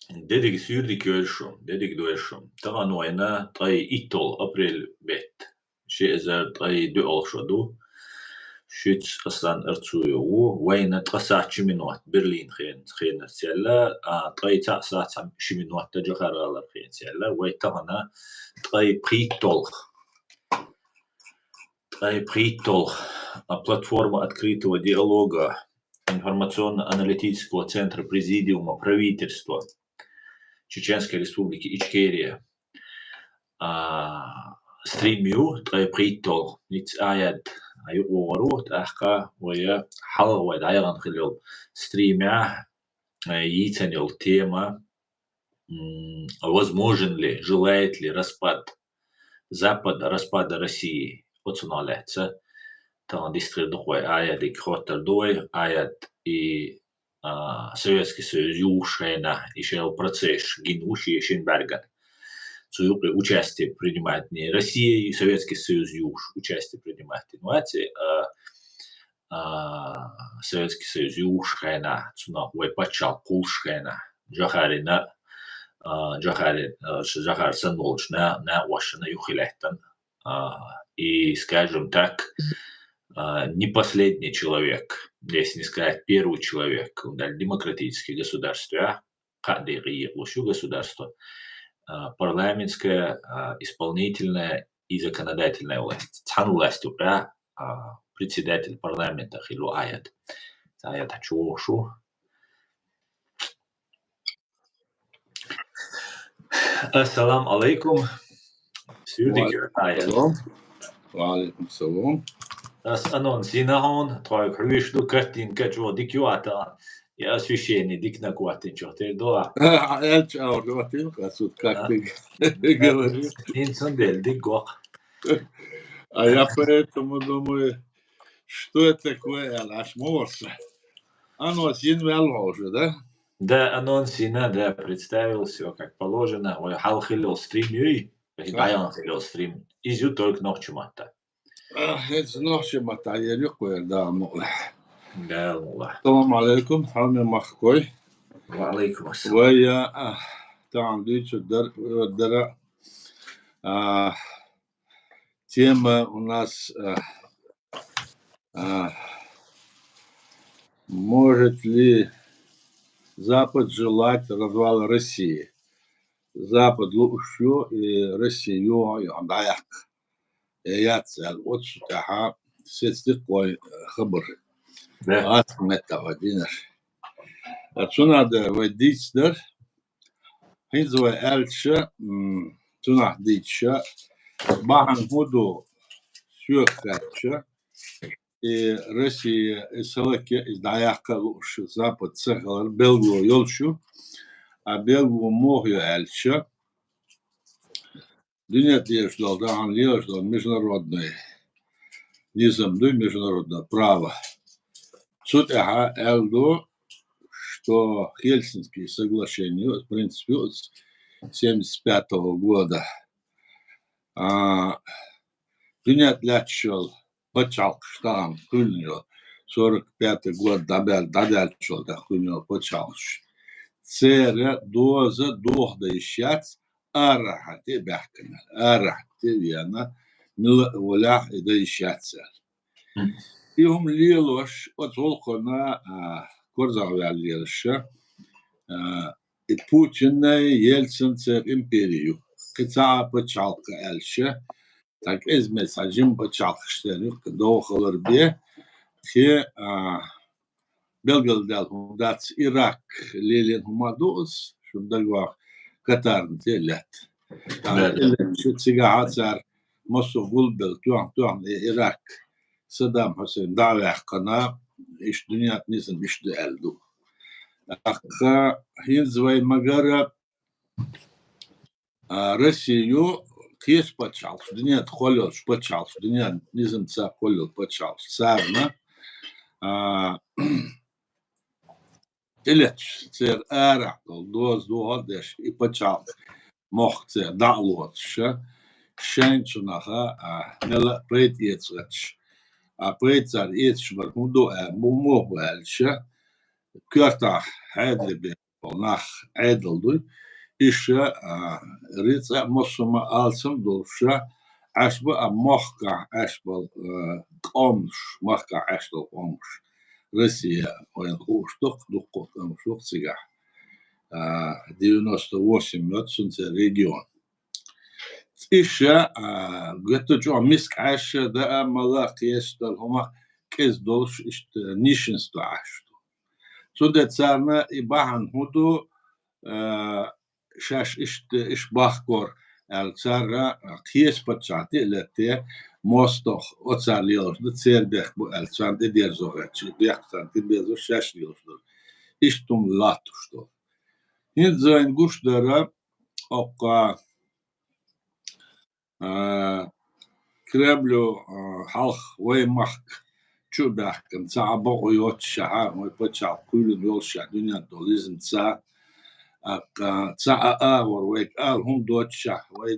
Dedik sürdik ölşüm, dedik döşüm. Tavan oyna tay itol april bet. Şezer tay dö olşodu. Şüç aslan ertuyu u wayna tqasatçı minut Berlin xen sella tay ta saat minut da jokharalar xen sella way tavana tay pritol. Tay pritol. Платформа открытого диалога информационно-аналитического центра Президиума правительства Чеченской Республики Ичкерия. Стримю тray притол нит аяд аю орут ахка ويا حلوة دايران خلال стримя яйцанил тема возможен ли, желает ли распада России отсуналется там дистрибуция аяд и кротер аяд и Советский Союз юшена еще процесс гинуши Шенберген участие принимает не Россия и Советский Союз участие принимает инновации, Советский Союз юшена цуна ой пачал кулшена жахарина жахар санолч на вашина юхилетан и скажем так не последний человек, если не сказать первый человек в демократических государствах, государство, парламентская, исполнительная и законодательная власть. Цан власть председатель парламента хилу аят. Аят чушу. Ассалам алейкум. Сюдик аят. Валейкум салам. Ас анонс инахон, твой хрюшду картин качо дикюата. Я священник дик на куатин чохтер доа. Я чао, давай касут, как ты говоришь. Инсандель дикгох. А я поэтому думаю, что это такое Алашморса? Оно синвело уже, да? Да, анонсина, да, представил все как положено. Ой, халхилил стрим, баян хилил стрим. Изю только ночью-мата. Это ночью-мата, я рюкую, да, мула. Да, мула. Салам алейкум, хами махкой. Валейкум ассалам. ويا طبعا ديتش الدرع тема у нас может ли Запад желать развала России? Запад лучше и Россию يضيق ياتسال وتشتاها ستة خبر أسمت ودينر أتونا ده وديتش در هنزو ألشة تونا ديتشة باهن هدو سوكاتشة и Россия исалаке издаякка лучше Запад цехал Белгу ёлшу, а Белгу могу эльча. Дүният еждал, да, он еждал международный низамды, международное право. Суд эльду, что Хельсинские соглашения, в принципе, с 1975 года, дүният лячал почал штам кульнё 45 год дадальчал да кульнё почал цере доза дохдащац арахати бахкана арахти вена мила дащац им лилош отолкона корзавяллерша и Путин Ельцин цер империю кица почалка эльша так измес ажим почалкштер доохолор бе хе белгал дат Ирак лелен хумадус шундагва Катар телят цигахат сар мосо гулбел туан Ирак Саддам Хусейн давах кана иш дүният низм иш элду аха хинзвай магара Россию Кеш почал, дүният холил почал, дүният низм ца холил почал. Сарна Илеч цер аракл доз доодеш и почал. Мох цер далотша шенчунаха нела предецач. А предцар ецш бармудо мумохуэлша кёрта хайдлебе Nah aydıldı. İşe Rica Mosuma alsım doluşa aşba mohka aşbal olmuş. Mohka aşbal olmuş. Rusya oyun kuştuk, dukkutluk sigah. 98 лет sunca region. İşe götücü misk aşı da malak yeştel homa kez doluş işte nişinstu aştu. Sunca tsarna ibahan hudu şaş işte iş bahkor el tsarra kiyes patçatı ilette mostoh o tsarlıyordu tserdek bu el tsarda der zoğaçı diyaktan bezo şaş diyordu. İştum latuştu. Hiç zayn guşlara oqa Kremlю halk veymahk çubahkın sağba oyot şaha ve paçal kulun yol şah dünya dolizm sa ağır ve al hum dot şah ve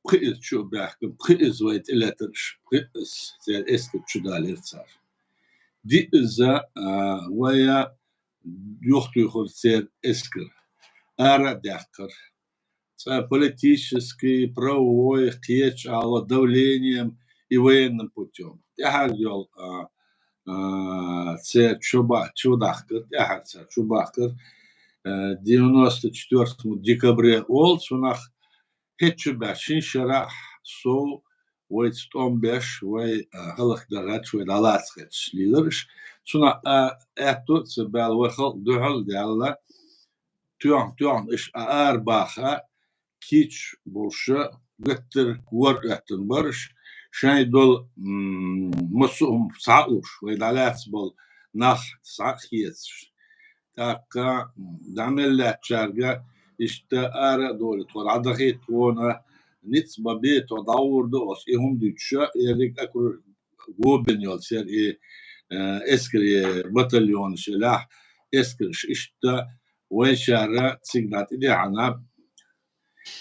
qiz çubahkın qiz ve iletiriş qiz zer eski çudalir sar di iza veya yoktu yuhur zer eski ara dakır политический, правовой, хечало давлением и военным путем. Тягал це чудахкер, тягаться чубахкер 94 декабре ол сунах хечубашин шарах со войт 15 вой халах дагат вой даласхеч лидерш суна эту цебал вахал духал диалла tuan iş ağırbaha kiç bolşa götür kuvar ettin barış şey dol masum sağuş ve dalat bol nah sağhiyet taka damella çarga işte ara dolu tor adahit ona nits babet o davurdu os ihum düşe erik akur goben yol ser eski batalyon silah eski işte وشارع سيجنات إلي عنا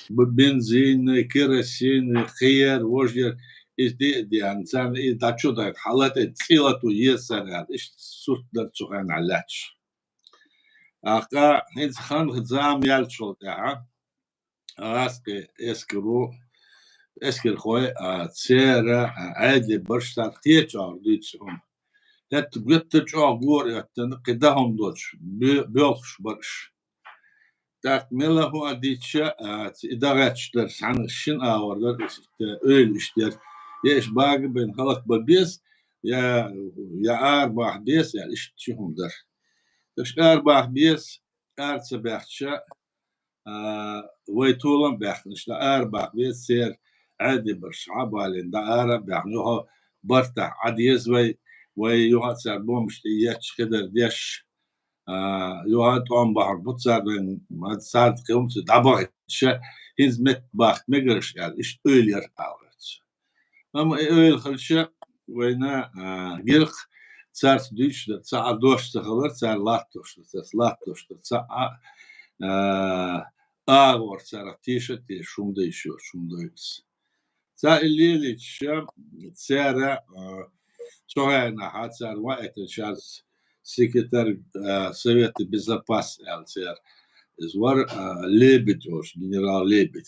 بنزين كيروسين خيار وجر إزدي يعني سان إذا شو ده حالات تسيلة ويسر يعني إيش صوت ده تسوقين علاتش أكا هنز خان خزام يالشول تاعه أسك إسكر خوي تسيرة عادي برشة تيجار ديتشهم Het witte jogor etten qidahum doç bölş barış. Tak mela hu aditça idaratçılar san şin ağırlar işte öyle işler. Ya iş bağı ben halk babes ya arbah bes ya işçihum der. Taş arbah bes artsa bahça ويتولم بيحتنش لأربع بيصير عادي برشعة بالين دا أرب يعني هو برتع عادي يزوي ويوهات سار بومش تياتش كدر ديش يوهات عم بحر بتصارن ما تصارت قومت دابغت شا هزمت باخت مقرش يعني إيش أولير أورت أما أول خلشة وينا قرق صارت دوش تصار دوش تخلر صار لاتوش لاتوش تصار ağır saratişe te şumda işiyor şumda yüks. Sa illili şam tsara çoğana hatsar va etşaz sekreter Совет Безопасности LCR izvar Lebed var general Lebed.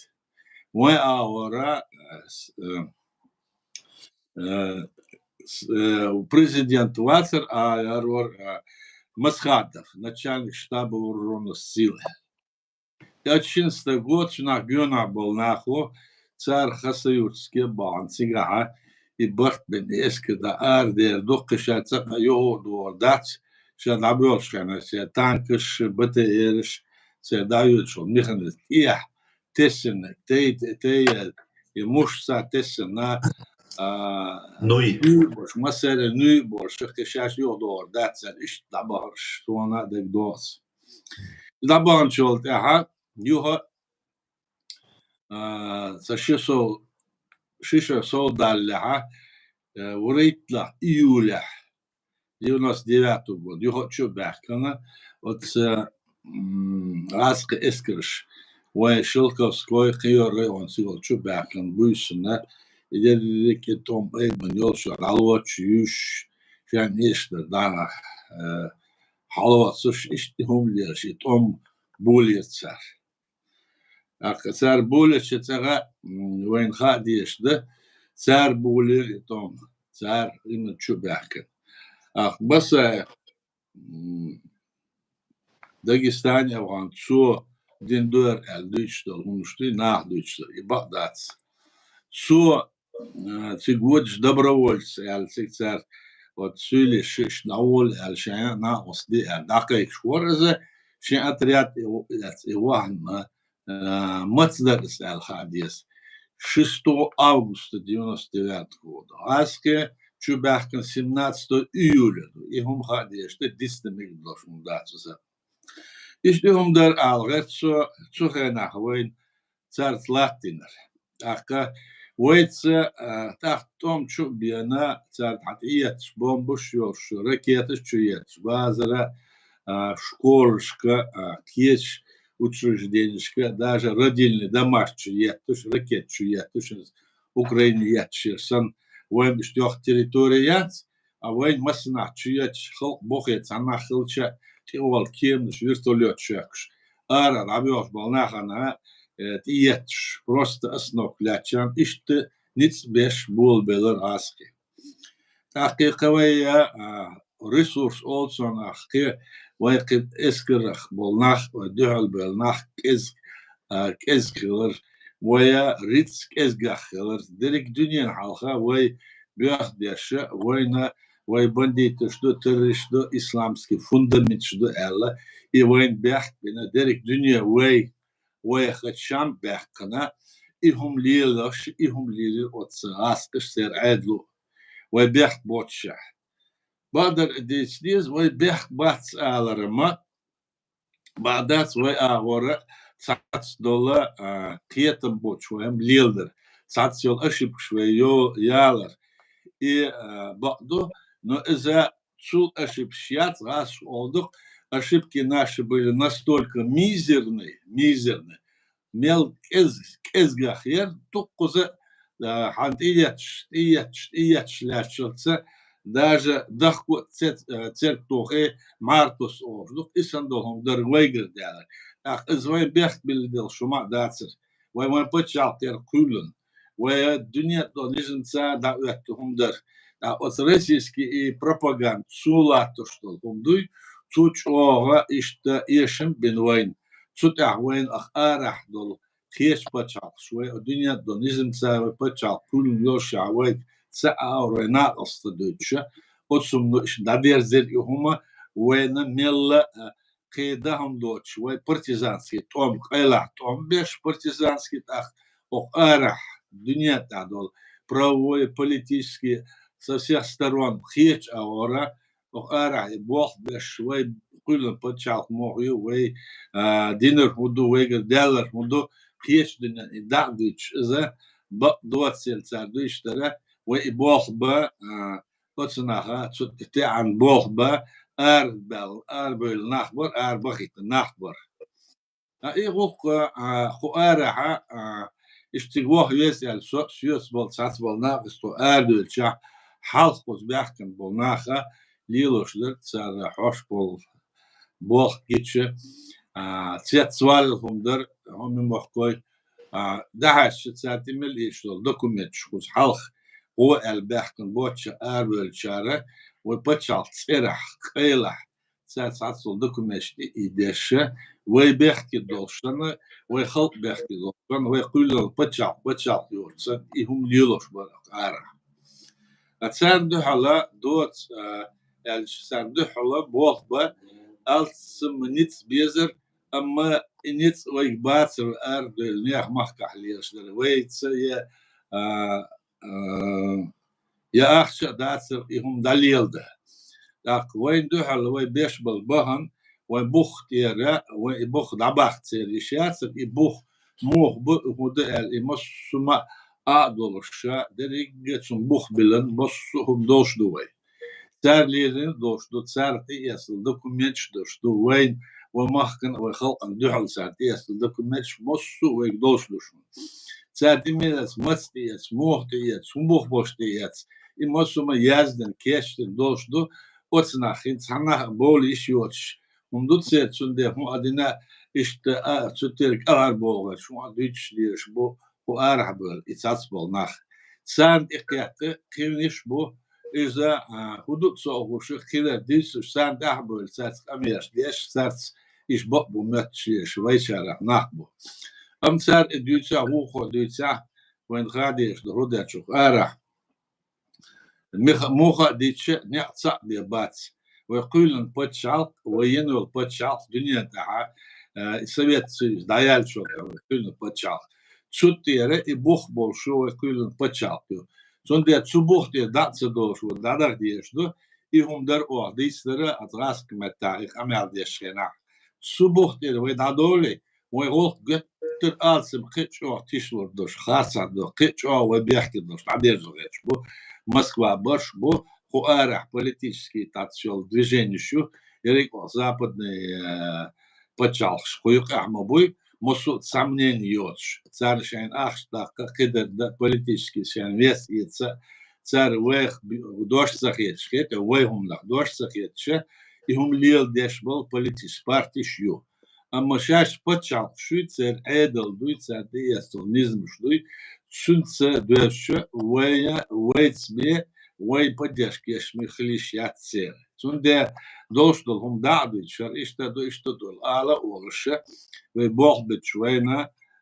Ve avara президент Вацер var Maskhadov начальник штаба вооруженных сил. 11 год шнах гёна был нахо цар хасаюрский бан сигаха и бахт бен эски да ардер доккыша цака йоду дац шан абёшкана се танкыш БТРш се дают шо механизм я тессен тей и мушса тессен на Nui. boş masere nü boş kışaş yolda orada sen iş da barış sonra da dos da barış oldu ha yuha şişe soldalla وريتلا июля 99 год yuha şu bakana от Rask Eskiriş ve Şılkovskoy kıyırı on sigol şu bakın bu işine ilerledik ki Tom Eyman yol şu alvat yüş yani işte daha halvat suş işte humliyor şey Tom بولي تسار سار بولي شتغا وين خاديش ده سار بولي توم سار إنه شو بيحكي بس داغستان أفغان شو دين دور الدويتشتل ونشتي ناح دويتشتل يبقى داتس شو تيجوج دبرولس سيكتار وتسولي شش نقول الشيء ناقص دي دقيق شور إذا شيء أتريات واحد متصدر الحديث شستو أغسطس 99 года аске чубахкан 17 июля هم حديث ديستميك должен даться إيش لهم در ألغت شو خنا وين صارت لاتينر أكا ويتس تحتهم شو بينا صارت حتيات بومبوش يوش ركيتش شويتش بازرا школышка кеч учрежденишка даже родильный домашний ятуш ракет ятуш Украине ятширсан войн штёх территория а войн масна чуят хол бохет сана хилча тиол кем вертолет шакш ара рабёж балнахана тиетш просто основ лячан иште ниц беш бул белер аски تحقيقية ريسورس أولسون أخي ويقد إسكرخ بالنخ ودعل بالنخ كإسكر ويا ريتس كإسكر درك دنيا حالها وي بيخدش وينا وي بنديت شدو ترشدو إسلامسكي فوندامنت شدو ألا إي وين بيخد بنا درك دنيا وي خدشام بيخدنا إهم ليلة أتساسكش سير عدلو ويبيخ بوتشح بعدر ديس ويبيخ باتس آلرما بعدات ويأورا ساتس دولا قيتم بوتش ويهم ليلدر ساتس يول أشيب شويو يالر إي بعدو но إذا شو أشيب شيات غاش أولدوك ошибки наши были настолько мизерные, мел кезгахер, туккуза حد إيش لاشلتة даже دخو ترتوخي مارتوس أوردوك إسندوهم در ويجر دالر إزوين بيخت بالدل شما داتر وين بتشال تير كولن والدنيا دونيزن سا دعوتهم در أسرائيلسكي пропаганд سولاتو شتلهم دوي توش أوغا إشتا إيشم بنوين تتع وين أخارح دول خيش بتشال شوي الدنيا دونيزم سا بتشال كل يوش عويد ساعة ورنا أصطدوتشة أتصم نش دبير زر يهما وين ملا قيدهم دوتش وين بارتيزانسكي توم قيلع توم بيش بارتيزانسكي تأخ أخارح الدنيا تعدل правовой политически со всех сторон خيش أورا أخارح بوخ بيش وين كل بتشال موهيو وين دينر مدو وين دالر مدو خيش دنيا دعوتش إذا دوت سلسلة دوش ترى ويبوخ با أتصنعها تتعن بوخ با أربل نخبر أربخيت نخبر إيغوك خو أرحا اشتغوه يسأل سيوس بول ساس بول ناقص أردل شا حلقوس بيحكم بول ناخا ليلوش در تسار حوش بوخ جيتش تسيت سوالهم در هم مخكوي دهش تساتي مل إيشتول دوكومنت شخص حلق هو البحكن بوتش أربل شارع وبتشال تسرح قيلح ساتسول دوكومنت إيدشة ويبحكي دولشنا ويخلق بحكي دولشنا ويقول له بتشال يورسن إهم ليلوش برق عارح أتساندو حلا دوت ساندو حلا بوخبا ألتسمنيت بيزر أما إنيت ويباتر أردل نيح محكح ليش در ويتس يا أخشى داتر إهم دليل ده لك وين دوحل وين بيش بالبهن وين بوخ تيرا وين بوخ دبخ تير يشاتر يبوخ موخ بودال يمسما أدولشا دريجتشم بوخ بلن بسهم دوش دوي تار ليرين دوش دو تار تياسل دوكومنتش دوش دو وين ومحكن وخلقن دوحل سار تياسل دوكومنتش مسو ويك دوش دوش Цардимелец, мацтиец, мохтиец, умбухбоштиец, и мосума язден, кештен, дошду, оцнахин, цанах, боли ишиоч. Умдуцет сунде, адина işte Türk ağır boğaz şu an düçlüyor bu ağır bol isas bol nach sen ikiyatı kivniş bu İşte hudut soğuşu kire dis sen dah bol sats amiyas diş sats iş bu metçi şvayçara nach bu am sar düça hu düça وين غادي يشدروا çok ağır موخا ديتش نعصع ببات ويقولن بتشعل وينول بتشعل دنيا تاع السوفيت دايال شو يقولن بتشعل تشوتيره يبوخ بول شو يقولن بتشعل سون دي تشبوخ دي دات دو شو دادر ديشدو يهم در او ديستره اتراسك متاع امال ديشنا تشبوخ دي وي دادولي وي روح جتر السم قيتشو تيشلور دوش خاصه دو قيتشو وبيحكي دوش عبير زوغيتش بو Москва баш бо хуарах политический тацел движению ерик западный почалш хуюк ахмабуй мосу сомнений йоч цар шайн ахшта кидер политический шайн вес ица цар вех дош захетшет вехумлах дош захетше и хум лил дешбол политический партий шу amma şaş почал шуйцер эдел дуйцер диестол низмшдуй шунце дöşü veya вейцме vey поддержки шмихлиш ятсер sunde doşdol hum da'dı şer işte do işte dol ala oluşu ve boğbet şwayna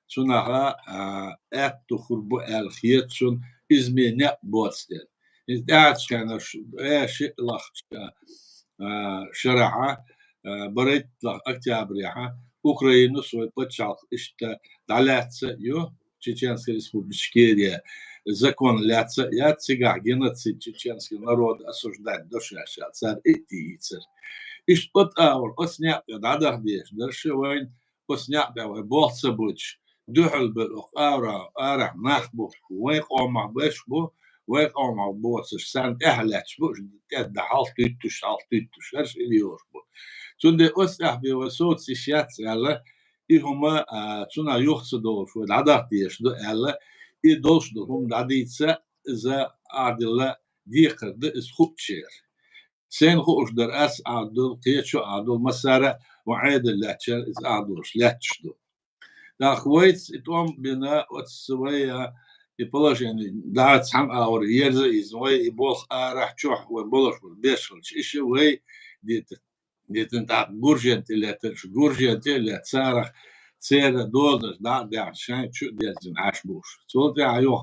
sunaha et tuhurbu el khiyetsun izmine botstel izdat şana şitlach şaraha بريت октября Украину свой почал işte даляться ю чеченской республики закон ляться я цыга геноцид чеченский народ осуждать душаша царь этицер и что аур оснят надо деш дершевайн оснят давай болса буч духал бел ара нахбу وين قوم بشبو وين قوم بوسش سان اهلاتش بو ده halt tuttuş her şey diyor bu Şimdi o sahibi ve sosyal siyasetlerle ihuma tuna yoksa doğru ve adak diyeşti elle i dostu hum daditse za adilla dikirdi is hupçer sen hoşdur as adul keço adul masara ve adil latcher is adul latchdu da khwait itom bina otsvaya и положение да сам аур ерзе из вой и бог арахчо ve болош бешл işi вей Dietin tā guržienti liet cārah cēra dodas dādē šai čudēzin ašbūš. Цолтē jo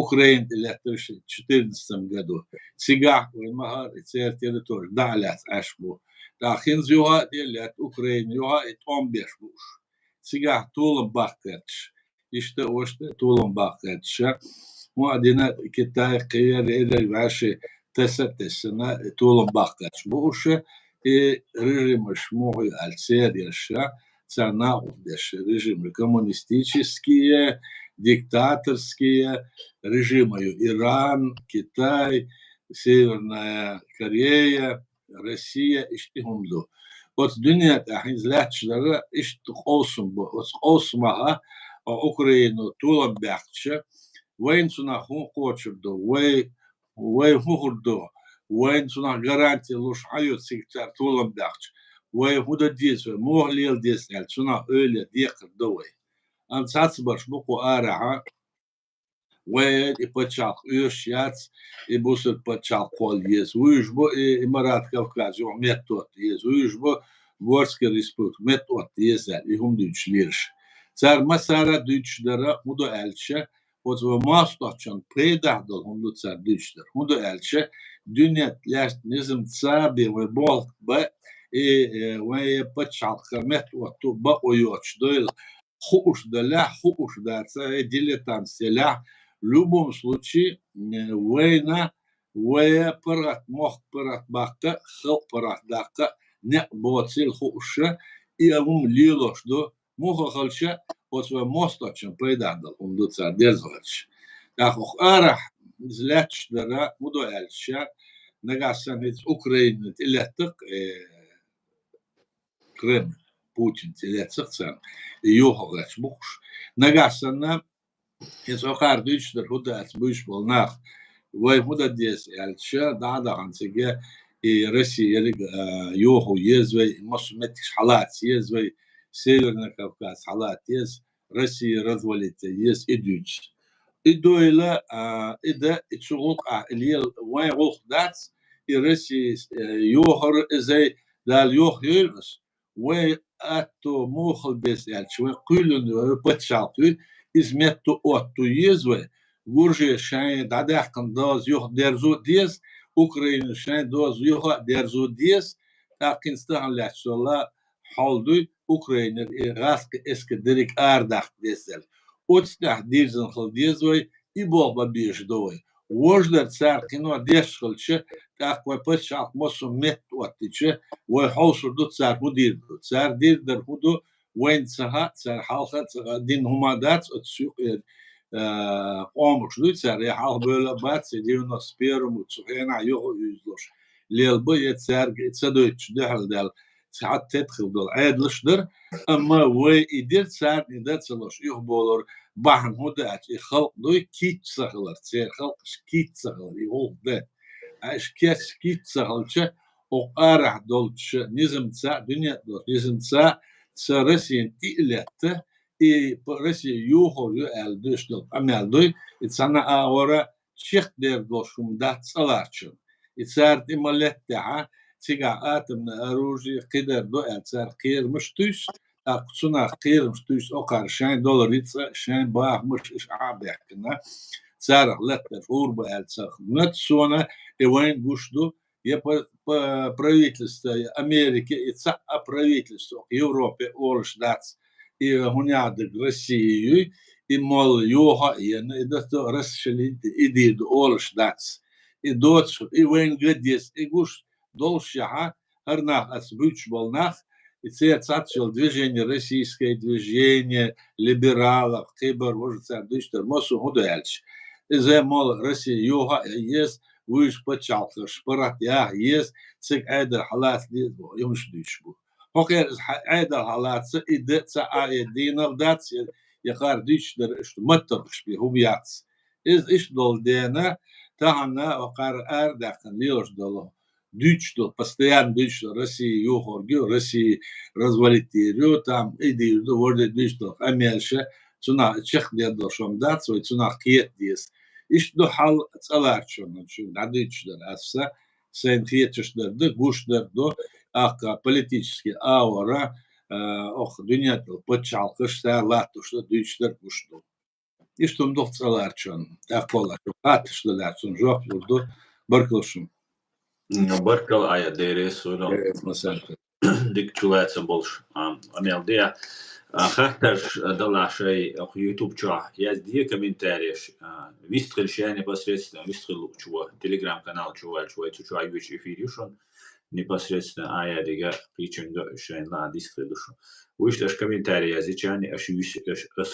Ukraini liet 14 году. Цигах vai mahar cēra teritori dālēs ašbū. Tā hinz joha liet Ukraini joha it 15 būš. Цигах tūlam bakkerč. İşte oşte tūlam bakkerč. Muadina Kitay qiyar eder vaši tesena tūlam bakkerč būš. И режимы шмогы альцерьяша, цанаундеш, режимы коммунистические, диктаторские, режимы Иран, Китай, Северная Корея, Россия, иштихумду. Вот дунята хизлячлары иштух осумбу, осмаха Украину тулам бяхча, вейн сунахун хочерду, вей хухурду, وين صنع гарантия луш ают сектор тулам дахч وين هودا ديس مو ليل ديس يعني صنع öyle ديقر دوي ام ساتسبرش بوكو ارها وين يبتشاق يوش ياتس يبوسر بتشاق قول يز ويش بو امارات كافكاز يوم ميتوت يز ويش بو ورسكي ريسبوك ميتوت يز يهم دوش ليرش صار مسارة دوش درا مودو elçe o zaman mastoçan predahdol hundu tsar düştür. Hundu elçe dünya nizm tsabi ve bol ba ve paçal kamet ve tu ba oyoç doyl хуш да дилетант селя в любом случае война вая парат мох парат бакка хал парат дакка не боцил хуша и авум лилош до муха халча от своего моста, чем предадал, он дуца дезлач. Так охара злач дара мудоэльча нагасан из Украины телеток Крым Путин телеток цан йохагач буш нагасана из охар дучдер худас буш болнах вай мудадес эльча дада хансиге и Россия йоху езвей масуметиш халат езвей Северный Кавказ, халат есть, Россия развалится, есть идуть. И дойлы, и да, и чулук, или вай волхдats, и Россия йохар зай дал йох юльс, вай атто мохал без ялчвай, кулун патшалту, изметту отту езвай, гурже шайн дадах кандаз йох дерзу диес, Украина шайн доз йох дерзу диес, такин стан лячсола حالدوی اوکراینر غاسک اسک دریک آرداخت دیسل. اوتسته دیزن خل دیزوی ای بال با بیش دوی. وجدت سر کنار دیش خلشه تاکوی پشت مسو مت وقتیچه و حوصر دو سر مدیر دو سر دیر در خودو وین سها سر حالت دین همادات اتسوق قامش دوی سر یه حال بله بات سیدیون اسپیرم و تسوقینا یهو یزلش. لیل باید سر صدویچ دهل دل ساعات تدخل دول عاد لشدر اما وي يدير ساعات ندات سلوش يخبولر بحن هدات يخلق دوي كيت سخلر تسير خلقش كيت سخلر يقول ده عاش كيس كيت سخلش وقارح دولش نزم تسا دنيا دول نزم تسا سرسين تقلت رسي يوهو يقال دوش دول أمال دوي اتسانا آورا شيخ دير دوشم دات سلارشن اتسارت إمالت تاعا تيجا آتم أروجي قدر دو أتسار قير مش توش أقصنا قير مش توش أقار شين دولار يتسا شين باه مش إش عابح كنا تسار لتر فور بأتسار نت سونا إوين гушдо я правительство Америки и ца правительство Европы оршдац и гуняды Россию и мол йога и это расшили иди оршдац и доц и вен гадес и гуш должа арнах асбуч волнах и цацил движение российское движение либералов кибер может дыштер мосу худальч из-за мол Россия йога есть ويش بتشعل شبرت يا يس سك عادة حالات دي يمش ديشبو هوكي عادة حالات سيدت سايدينا ودات يخار ديش در اشت مترش بي هو ياتس إيش دول دينا تاعنا وقار أرداخن ليش دول ديش دول постоянно ديش России يوخرجو России развалитирю там иди до ворد ديش دول أميلشة цуна чех дедо шом дат свой цуна киет дис إيش دو حال تسألارشون شو عديتش در أسا سين خيتش در ده гуш در دو أكا политически آورا أخ دنيا دو بتشالقش سار لاتوش در ديش در гуш دو إيش تم دو تسألارشون أقولا شو قاتش در لاتشون جواب دو بركلشون بركل آية ديريس ولو مثلا ديك تشواتس بولش أميل ديا خاطرش дала шей YouTube чё я дие комментариев вистрел шей непосредственно вистрел чего телеграм-канал чё чё айвич эфиришон непосредственно ая дига причин шей на дистрелушон вышлешь комментарии язычани аш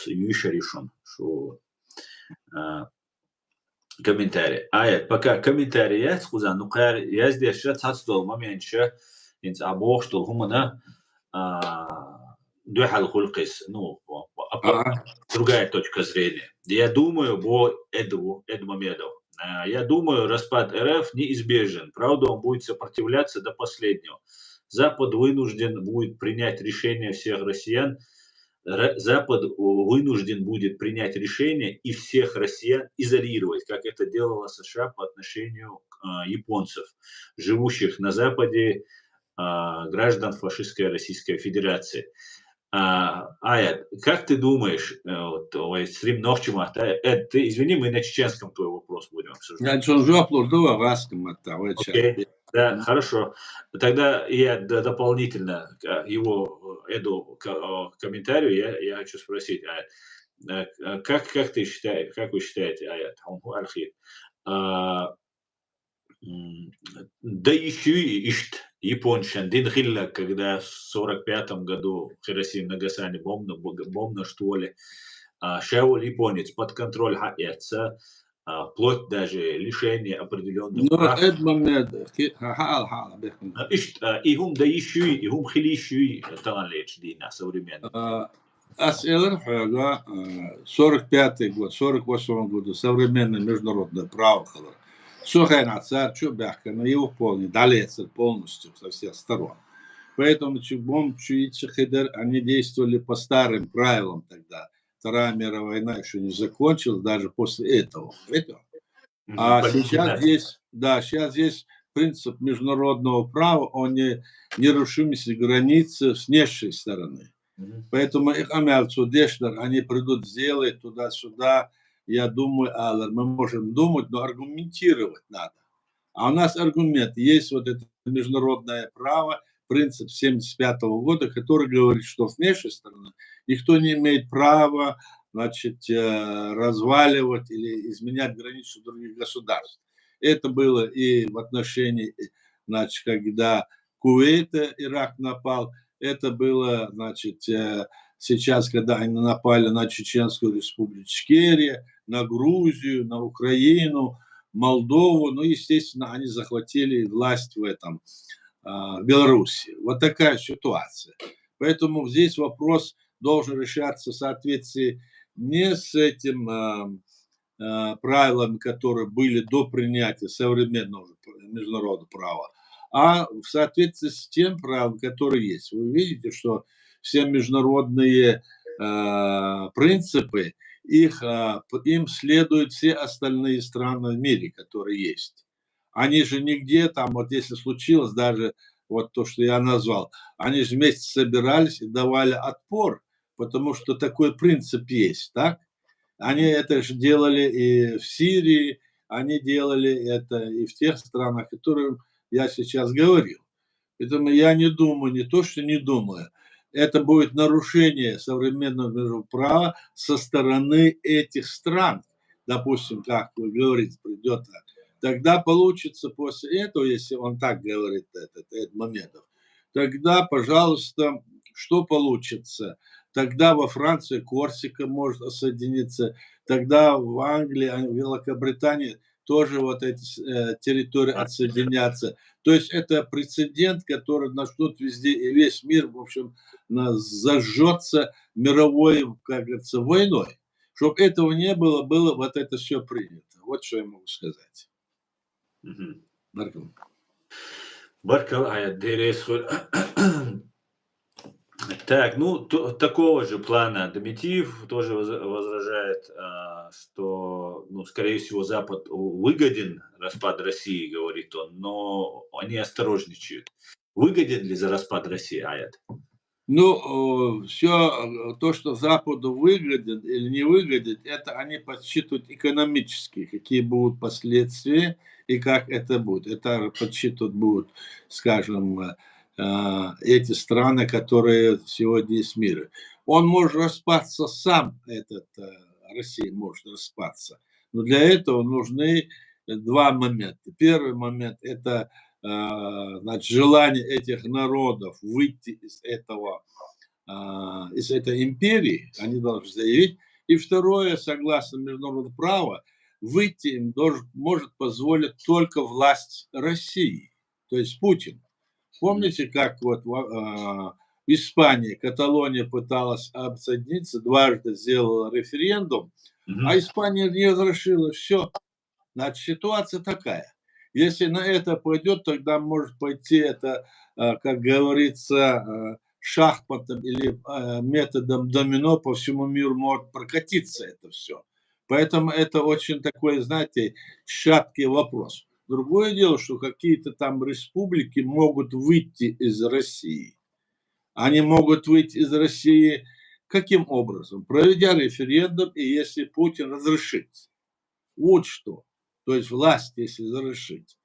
юшеришон шо комментарий ая пока комментарии схуза ну кар я здесь цацдол моментше инц абоштол хумана духал хулкис, ну, другая точка зрения. Я думаю, Эдмомедов. Я думаю, распад РФ неизбежен. Правда, он будет сопротивляться до последнего. Запад вынужден будет принять решение всех россиян. Запад вынужден будет принять решение и всех россиян изолировать, как это делала США по отношению к японцев, живущих на Западе, граждан фашистской Российской Федерации. Ая, как ты думаешь, стрим ночима, ты извини, мы на чеченском твой вопрос будем обсуждать. Окей, да, хорошо. Тогда я дополнительно его комментарию я хочу спросить, как ты считаешь, как вы считаете, Ая, Архив, да еще и япончан дин хилла, когда в 45-м году Хиросима Нагасани бомбно что ли, шел японец под контроль хаяца, вплоть даже лишения определенных прав. И хум да еще и хум хили еще таланлеч дина современный. Асэлэр хага 45-й год, 48-м году современное международное право. Все хай царь, что бяхка, но его полный, далец полностью со всех сторон. Поэтому они действовали по старым правилам тогда. Вторая мировая война еще не закончилась, даже после этого. А сейчас есть принцип международного права о нерушимости границы с внешней стороны. Поэтому они придут, сделают туда-сюда. Я думаю, мы можем думать, но аргументировать надо. А у нас аргумент. Есть вот это международное право, принцип 1975 года, который говорит, что с внешней стороны никто не имеет права, значит, разваливать или изменять границу других государств. Это было и в отношении, значит, когда Кувейта Ирак напал, это было, значит, сейчас, когда они напали на Чеченскую республику Ичкерия, на Грузию, на Украину, Молдову, ну, естественно, они захватили власть в этом, в Беларуси. Вот такая ситуация. Поэтому здесь вопрос должен решаться в соответствии не с этим правилами, которые были до принятия современного международного права, а в соответствии с тем правилом, которое есть. Вы видите, что все международные принципы, им следуют все остальные страны в мире, которые есть. Они же нигде там, вот если случилось даже вот то, что я назвал, они же вместе собирались и давали отпор, потому что такой принцип есть, так? Они это же делали и в Сирии, они делали это и в тех странах, о которых я сейчас говорил. Поэтому я не думаю, не то, что не думаю, это будет нарушение современного мирового права со стороны этих стран. Допустим, как вы говорите, придет. Тогда получится после этого, если он так говорит, этот моментов, тогда, пожалуйста, что получится? Тогда во Франции Корсика может отсоединиться, тогда в Англии, в Великобритании тоже вот эти территории отсоединятся. То есть это прецедент, который начнут везде, и весь мир, в общем, зажжется мировой, как говорится, войной. Чтобы этого не было, было вот это все принято. Вот что я могу сказать. Так, ну, такого же плана Дмитриев тоже возражает, что, ну, скорее всего, Запад выгоден распад России, говорит он, но они осторожничают. Выгоден ли за распад России, Аят? Ну, все то, что Западу выгоден или не выгоден, это они подсчитывают экономически, какие будут последствия и как это будет. Это подсчитывают будут, скажем, эти страны, которые сегодня есть в мире. Он может распасться сам, Россия может распасться. Но для этого нужны два момента. Первый момент – это значит, желание этих народов выйти из этой империи, они должны заявить. И второе, согласно международному праву, выйти им может позволить только власть России, то есть Путин. Помните, как вот в Испании Каталония пыталась обсоединиться, дважды сделала референдум, а Испания не разрешила. Все. Значит, ситуация такая. Если на это пойдет, тогда может пойти это, как говорится, шахматом или методом домино по всему миру может прокатиться это все. Поэтому это очень такой, знаете, шаткий вопрос. Другое дело, что какие-то там республики могут выйти из России. Они могут выйти из России каким образом? Проведя референдум, и если Путин разрешит. Вот что. То есть власть, если разрешить.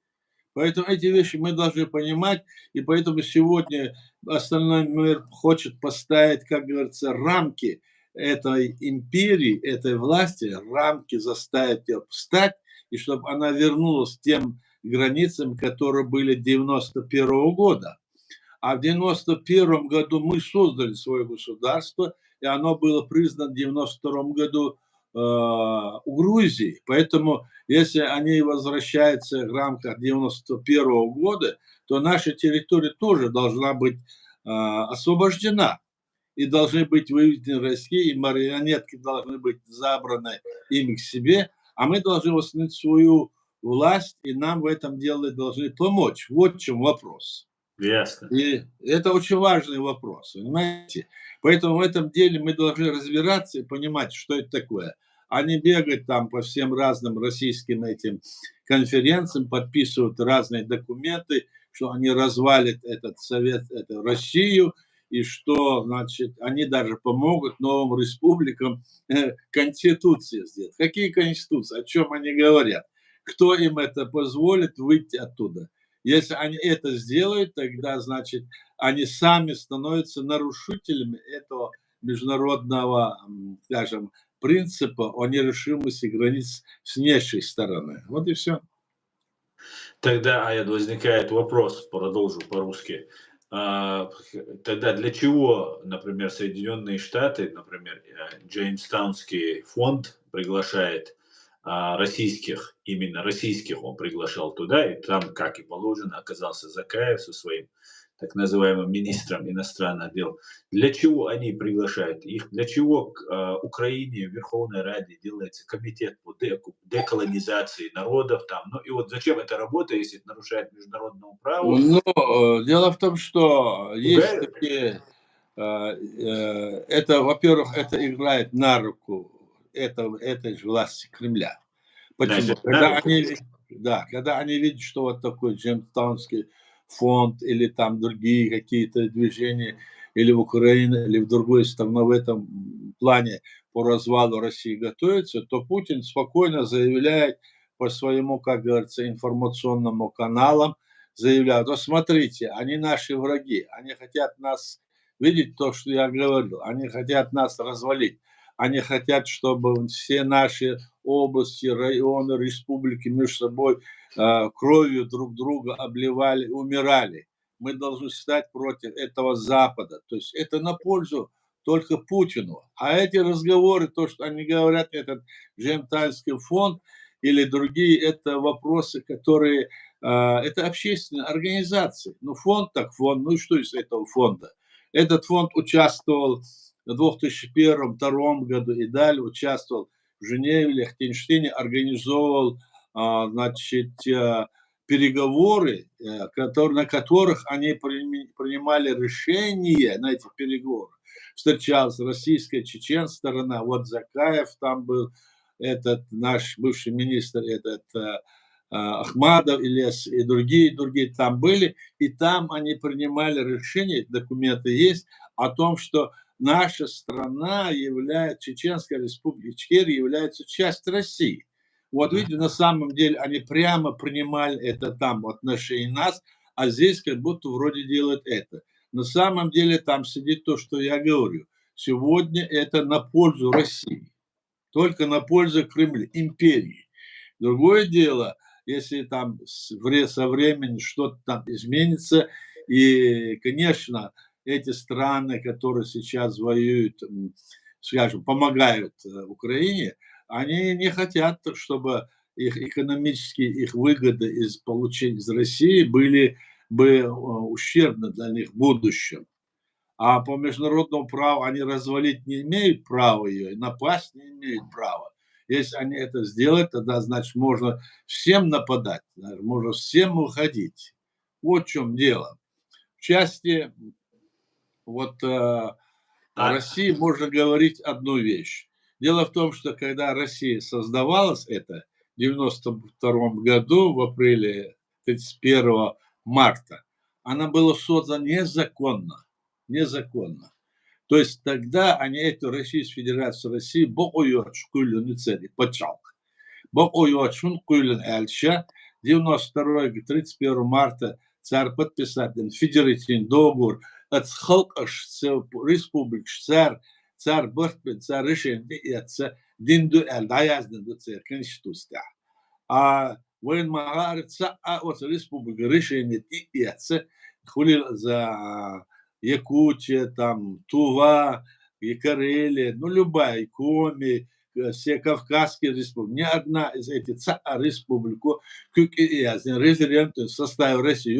Поэтому эти вещи мы должны понимать, и поэтому сегодня остальной мир хочет поставить, как говорится, рамки этой империи, этой власти, рамки заставить ее встать, и чтобы она вернулась к тем границам, которые были 91 года. А в 91 году мы создали свое государство, и оно было признано в 92 году у Грузии. Поэтому, если они возвращаются в рамках 91 года, то наша территория тоже должна быть освобождена. И должны быть выведены России, и марионетки должны быть забраны ими к себе, а мы должны восстановить свою власть, и нам в этом деле должны помочь. Вот в чем вопрос. Ясно. И это очень важный вопрос, понимаете? Поэтому в этом деле мы должны разбираться и понимать, что это такое, а не бегать там по всем разным российским этим конференциям, подписывать разные документы, что они развалят этот совет, эту Россию, и что, значит, они даже помогут новым республикам конституции сделать. Какие конституции? О чем они говорят? Кто им это позволит выйти оттуда? Если они это сделают, тогда, значит, они сами становятся нарушителями этого международного, скажем, принципа о нерешимости границ с внешней стороны. Вот и все. Тогда, возникает вопрос, продолжу по-русски. Тогда для чего, например, Соединенные Штаты, например, Джеймстаунский фонд приглашает российских, именно российских он приглашал туда, и там, как и положено, оказался Закаев со своим так называемым министром иностранных дел. Для чего они приглашают их? Для чего к Украине в Верховной Раде делается комитет по деколонизации народов там? Ну и вот зачем эта работа, если это нарушает международное право? Но дело в том, что есть Пугают? такие, это, во-первых, это играет на руку этой же власти Кремля. Почему? Значит, на руку. Когда они видят, что вот такой Джеймстаунский фонд или там другие какие-то движения, или в Украине, или в другой стране в этом плане по развалу России готовятся, то Путин спокойно заявляет по своему, как говорится, информационному каналам, заявляют: вот смотрите, они наши враги, они хотят нас видеть то, что я говорил, они хотят нас развалить, они хотят, чтобы все наши области, районы, республики между собой кровью друг друга обливали, умирали. Мы должны стать против этого Запада. То есть это на пользу только Путину. А эти разговоры, то, что они говорят, этот Джемтайский фонд или другие, это вопросы, которые... это общественные организации. Ну, фонд так фонд. Ну и что из этого фонда? Этот фонд участвовал в 2001-2002 году и далее, участвовал в Женеве, Лихтенштейне, организовывал, значит, переговоры, на которых они принимали решения на этих переговорах. Встречалась российская, чеченская сторона, вот Закаев там был, этот наш бывший министр, этот Ахмадов, Ильяс и другие там были, и там они принимали решения, документы есть, о том, что наша страна является, Чеченская республика Ичкерия является частью России. Вот видите, на самом деле они прямо принимали это там в отношении нас, а здесь как будто вроде делают это. На самом деле там сидит то, что я говорю. Сегодня это на пользу России, только на пользу Кремля, империи. Другое дело, если там со временем что-то там изменится, и, конечно, эти страны, которые сейчас воюют, скажем, помогают Украине, они не хотят, чтобы их экономические их выгоды из получения из России были бы ущербны для них в будущем. А по международному праву они развалить не имеют права ее, и напасть не имеют права. Если они это сделают, тогда, значит, можно всем нападать, можно всем уходить. Вот в чем дело. В части вот А, России можно говорить одну вещь. Дело в том, что когда Россия создавалась, это в 1992 году, в апреле 31 марта, она была создана незаконно. Незаконно. То есть тогда они эту Российскую Федерацию России бокуют шкулюнü цели, почалк. Бокуют шун кулюн эльча, 32 марта царь подписатель федеративный договор от халкаш республик царь бортбен царь решение это динду эль даязден царь конституция. А воен магарица от республика решение это хулил за Якутия, там, Тува, и Карелия, ну, любая, и Коми, все Кавказские республики, ни одна из этих республик, референдум в составе России,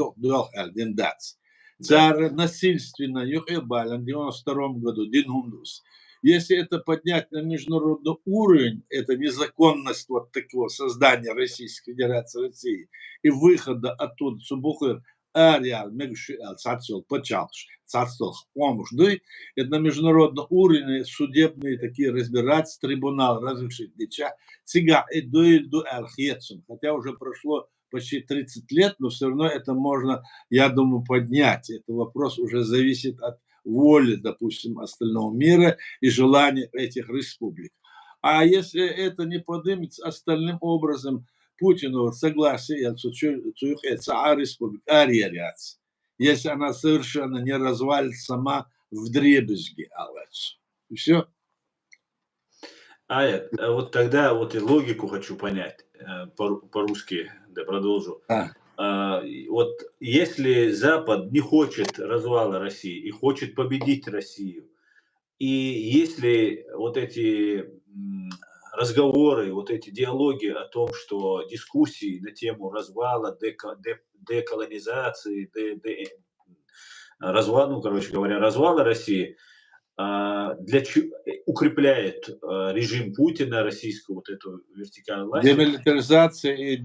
один дац. Царь насильственно, Юхебален, в 92 году, Динундус. Если это поднять на международный уровень, это незаконность вот такого создания Российской Федерации России и выхода оттуда Субухыр реал мегши цацол почалш цацол помощь ды это на международном уровне судебные такие разбирательства трибунал разрешить дича цига и ду алхетсум, хотя уже прошло почти 30 лет, но все равно это можно, я думаю, поднять. Это вопрос уже зависит от воли, допустим, остального мира и желания этих республик. А если это не поднимется остальным образом, Путину согласие, это республика, если она совершенно не развалится сама вдребезги, и все. Вот тогда вот и логику хочу понять, по-русски, да, продолжу. Вот если Запад не хочет развала России и хочет победить Россию, и если вот эти разговоры, вот эти диалоги о том, что дискуссии на тему развала, деколонизации, развала, ну, короче говоря, развала России, укрепляет режим Путина, российскую вот эту вертикальную власть. Демилитаризация и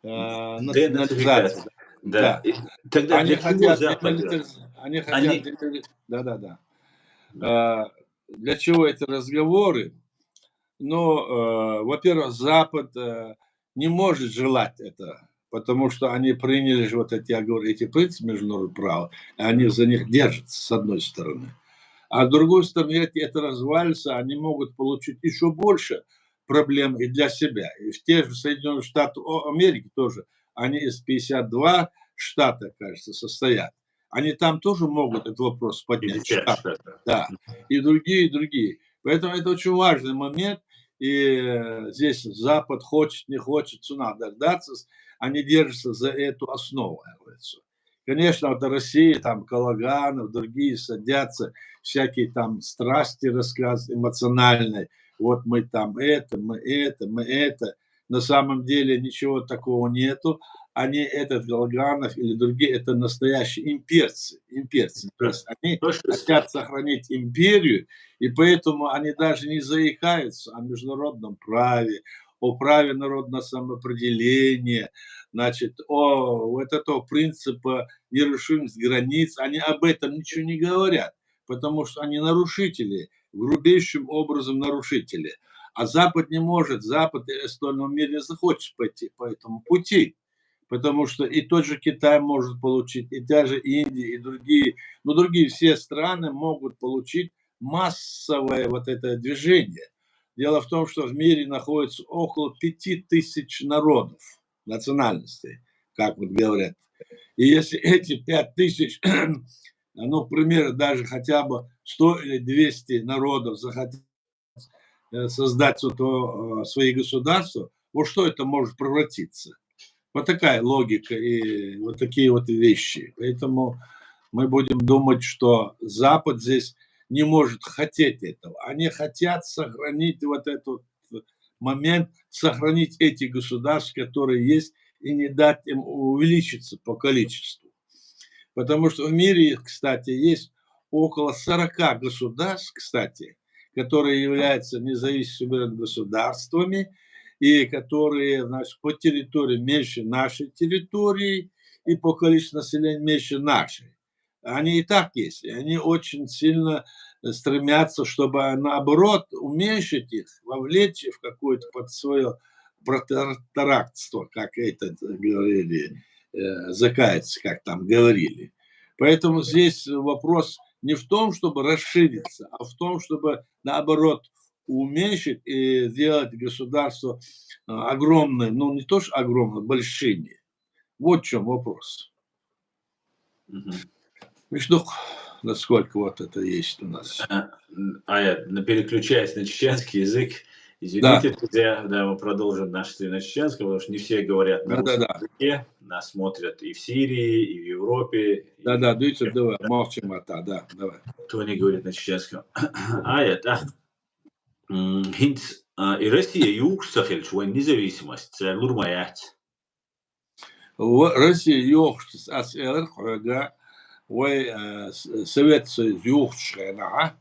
денационализация. Да. Тогда они для чего хотят Запад? Они хотят Да. Для чего эти разговоры? Но, во-первых, Запад не может желать это, потому что они приняли же вот эти, я говорю, эти принципы международного права, и они за них держатся, с одной стороны. А с другой стороны, если это развалится, они могут получить еще больше проблем и для себя. И в тех же Соединенных Штатах Америки тоже, они из 52 штата, кажется, состоят. Они там тоже могут этот вопрос поднять. Да, и другие. Поэтому это очень важный момент. И здесь Запад хочет, не хочет, цена дождаться, они держатся за эту основу. Конечно, вот Россия, там, Калаганов, другие садятся, всякие там страсти рассказывают, эмоциональные. Вот мы там мы это. На самом деле ничего такого нету. Они, этот Калаганов или другие, это настоящие имперцы. То есть они хотят сохранить империю, и поэтому они даже не заикаются о международном праве, о праве народного самоопределения, значит, о вот этого принципа нерушимости границ. Они об этом ничего не говорят, потому что они нарушители, грубейшим образом нарушители. А Запад не может, Запад и остальном мире не захочет пойти по этому пути. Потому что и тот же Китай может получить, и та же Индия, и другие, но другие все страны могут получить массовое вот это движение. Дело в том, что в мире находится около 5000 народов, национальностей, как вот говорят. И если эти 5000, ну, к примеру, даже хотя бы 100 или 200 народов захотят создать свои государства, во что это может превратиться? Вот такая логика и вот такие вот вещи. Поэтому мы будем думать, что Запад здесь не может хотеть этого. Они хотят сохранить вот этот момент, сохранить эти государства, которые есть, и не дать им увеличиться по количеству. Потому что в мире, кстати, есть около 40 государств, кстати, которые являются независимыми государствами, и которые, значит, по территории меньше нашей территории и по количеству населения меньше нашей. Они и так есть, и они очень сильно стремятся, чтобы, наоборот, уменьшить их, вовлечь в какое-то под свое протекторатство, как это говорили, закаяться, как там говорили. Поэтому здесь вопрос не в том, чтобы расшириться, а в том, чтобы, наоборот, уменьшить и сделать государство огромное, ну не то, что огромное, большими. Вот в чем вопрос. Видишь, насколько вот это есть у нас. Я переключаясь на чеченский язык, извините, друзья, да, мы продолжим наш стрим на чеченском, потому что не все говорят на русском языке, нас смотрят и в Сирии, и в Европе. Да, видите, давай, молчим, давай. Кто не говорит на чеченском. Хинт, и Россия югсахель свою независимость, лурмаять. Россия югсахель, ас Совет Союз югшена,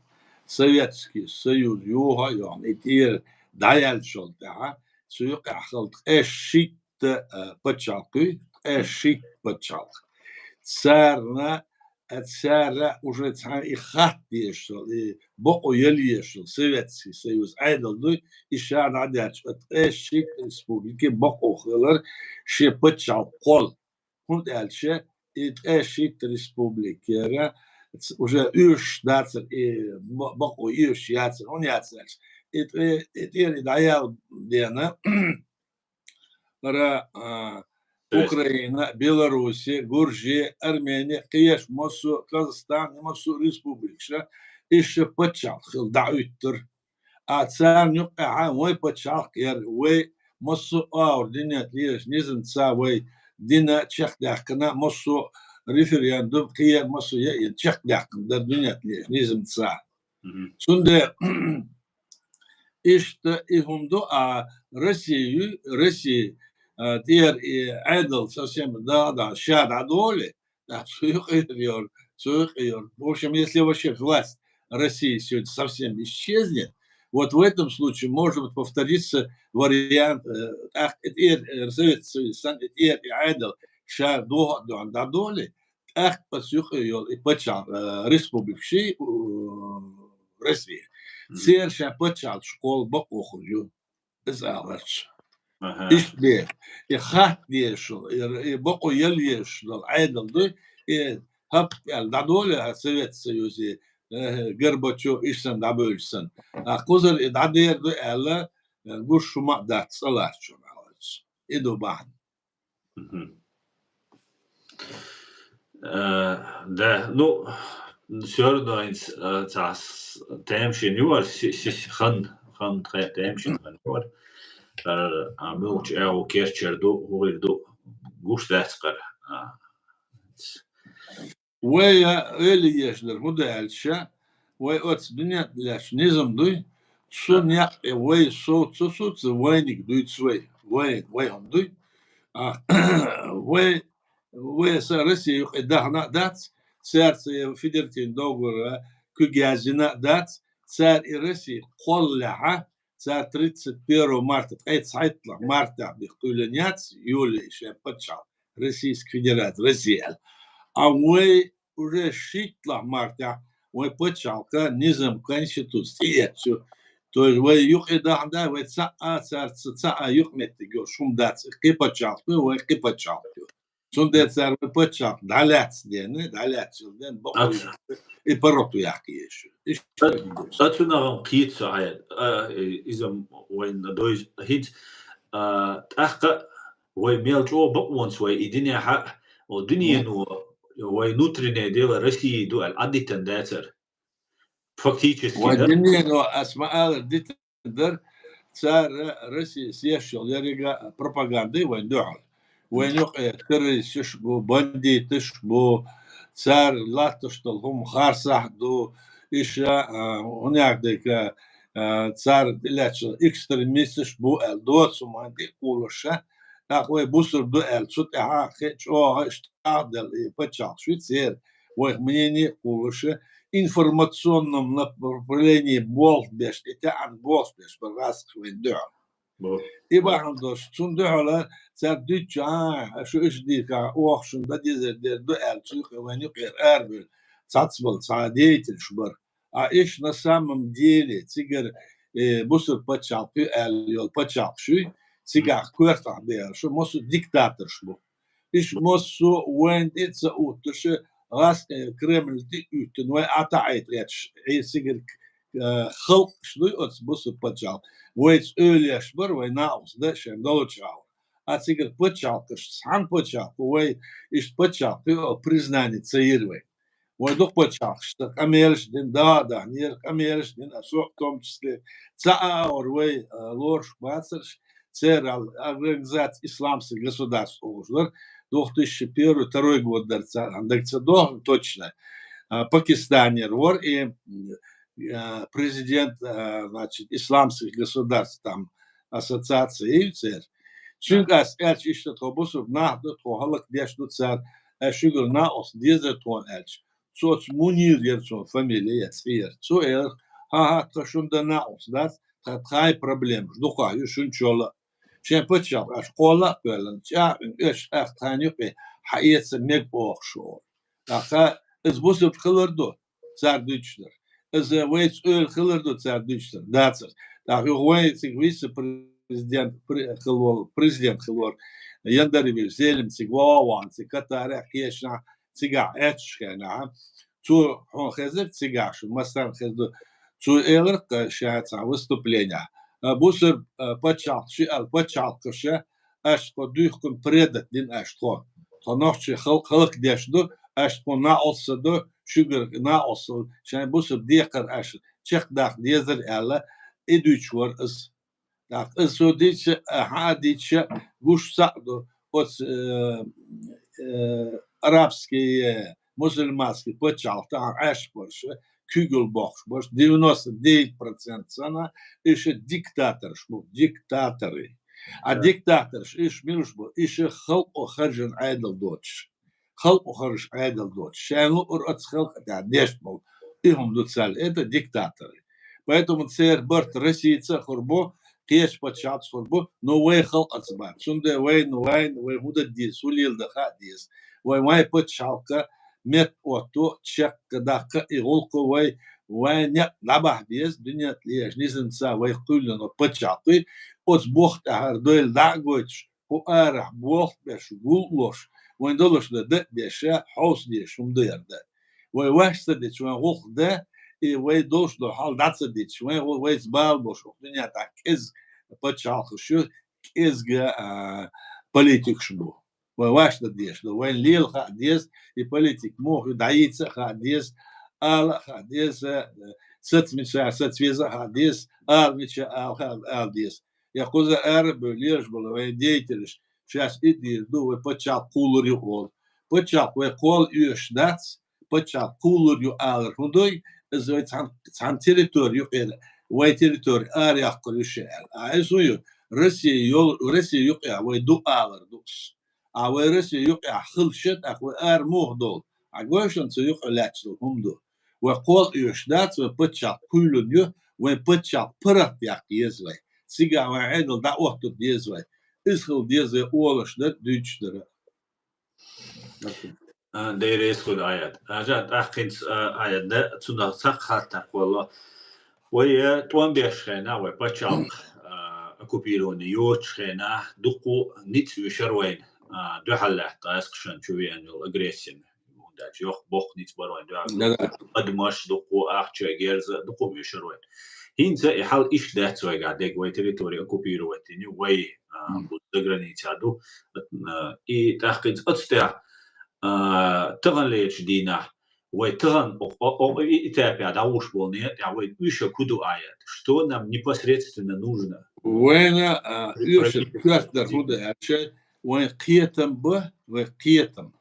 Советский Союз юга, yani итир даял шолта, суюк ахалт эшит почалкы, эшик почал. Царна, цара уже и хат ешил, и боку ешил, Советский Союз, айдалду, и шар адяч, от эшик республики боку хылар, ше почал кол. Он дальше, и эшик республики, уже юж дацер, и боку юж яцер, он яцер. И даял дена, Украина, Белоруссия, Гуржия, Армения, Киеш, Мосу, Казахстан, Мосу, Республика, еще почал, дауттер. А царь нюка, мой почал, вы Мосу аур, динят лишь, низен цавой, дина чехдяхкана, Мосу референдум, киер Мосу я чехдяхкан, да динят лишь, низен ца. Сунде, ишта ихунду, а Россия, diğer idol совсем да щада доли, да, суехиор. В общем, если вообще власть России сегодня совсем исчезнет, вот в этом случае может быть повториться вариант Советский Союз, идол щада доли, ах посухиор и почал республики России. Серша почал школу бокохую, безалач. İşte hat yaşıl, boku yel yaşıl, aydıldı. Hep da dole Sovet Soyuzu, Gorbaçov işten da bölsün. Kuzar da derdi elle, bu şuma da salar çoğalır. İdo bahn. Да, ну, все равно тем var, han temşin var. Milch o kerçerdo hoydu guştaskar. Veya öyle yaşlar bu da elçe, ve ot dünya laş nizam duy, sun ya ve so venik duy ve ham duy. Ve sarısı yok edahna dat, sarısı federtin doğru kügazina dat, sarısı kollaha. За 31 марта, марта, июля еще почал, Российская Федерация, Россия. А мы уже 6 марта, мы почал, низом Конституции. То есть, вы юг и да, вы царца, юг метиго, шум дац, ки почал, вы ки почал. Сунде цар вы почал, даляц, и пороту яки еще. Satuna kiet saad ism when the dois hit taqa way meljo but once way idinya ha o dunia no way nutrine dela России do al aditan dater фактически да ودنيا نو اسماء ديتر صار روسيا سيشل يرجع بروباغندا وين دعل وين يق تريش بو بندي تشبو صار لا تشتلهم خارصح دو إيش هناك ديك صار دلش إكستريميستش بو الدوت سمان دي كولشة أخوي بوسر دو الشوت خيش اشتعدل بتشال شو تصير ومني كولشة информационном направлении болбеш, это ан болбеш, براسك وين دعم. إبا عندوش تون دعلا صار ديتش شو إيش ديك أوخشون بدي زر دو ألتوخ وين يقير أربل цацбал цадеятель шбар. А иш на самом деле цигар бусур почал почал шуй цигах квартал бер шо мосу диктатор шбу. Иш мосу вен ица утше раз Кремль ди утен вен атаит реч цигар خلق شنو أتس بص بتشال ويتس أولي أشبر ويناوس ده شيء دولتشال أتسيقر بتشال كشان بتشال وي إيش بتشال في признание цаирвей ويدوق بتشال что камерш дин да нир камерш дин асо в том числе цаор вей лорш бацерш церал организация исламских государств уже 2001-2002 год дарца андакца до точно Пакистане рвор и президент, значит, исламских государств, там, ассоциации, Чугас, эльч, ишта тобусов, нахду, тохалак, дешну цар, шугар наос, дезертон, эльч. Соц мунир, ерцон, фамилия, сфер. Цо ха-ха, ташунда наос, да, хай проблем, ждуха, юшунчола. شين بتشال أش قولا بلن جا إيش أختاني في حقيقة سميك بوخشور أخا إز بوسب خلردو زار دوتشلر إز ويتس أول خلردو زار دوتشلر داتر أخا ويتس ويس بريزيدنت خلور يندري بيزيلم سيغوان سيكتاري كيشنا سيغا إتش كنا تو هون خزر سيغا شو مثلا خزر تو إيرق شات وستوبلينيا بوسر بتشال شيء بتشال كشه أشتو دوخكم بريدت دين أشتو تناقش خلق ديشدو أشتو ناقصدو شجر ناقص شان بوسر ديقر أش تشق داخ ديزر ألا إدوشور إس داخ إسو ديش هاديش وش سعدو أس عربسكي مسلمانسكي بتشال تاع أش برش Kugel box, boš 99% sana ishe diktator shmo, diktatori. A diktator ish minushbo, ishe خلق وخرج عادل دوتش. خلق وخرج عادل دوتش. شانو ورأت خلق دا ديشمو. إهم دوتسال, это диктаторы. Поэтому цер борт России خربو, قيش بتشات خربو, но وي خلق أتسباب. سنده وي هودا ديس, وليل دخا ديس. وي بتشالك مت أوتو تشك دقة يغلقوا وين نبح ديس دنيا تليش نيزن سا ويقول لنا بتشعطي أصبحت هردول دعوتش وأرح بوخت بش قولوش وين دولش ده ديشة حوس ديش مدير ده ويوحش ديش وين غلق ده وين دوش ده حال دعس ديش وين زبال بوش دنيا تاكز بتشعطي شو كيزجا بوليتيك شنو وواش ديش لو وين ليل خاديس البوليتيك مو دعيت خاديس خاديس ست مش ست فيزا خاديس مش خاديس يقول أرب ليش بلو وين ديتلش شاش إدير دو بتشال كولر يقول بتشال ويقول يش داتس بتشال كولر يقال هندوي إذا عن تريتوري يقال وين تريتوري يقول يشال عايزو روسيا يقال ويدو دوس أورس يقع خلشت أخو مهدول عقوشن سيقع لاتشل همدو وقول يشدات وبتشع كل يو وبتشع برا يزوي سيجا وعدل دا وقت يزوي إسخل يزوي أولش ده دوتش ده ديريس خد آيات أجاد أحكينس آيات ده تنا سخرتك والله ويا توان بيشخنا وبتشع أكوبيروني يوتشخنا دقو نيت يشروين دو حل تاسكشن شوي انو اجريسيون داك يخ بوخ نيت بروين دو قد ماش دقو اخشا جيرز دقو بيشروين هينزا يحل ايش دات سوي قاعد وي تريتوري اوكوبيرو وتني وي بوتغراني تادو اي تحقيق اتستع تغليش دينا وي تغن او ايتابيا داوش بولني يا وي ايش كودو ايات что нам непосредственно нужно وين ايش كاستر هذا الشيء وين قيتم به وقيتم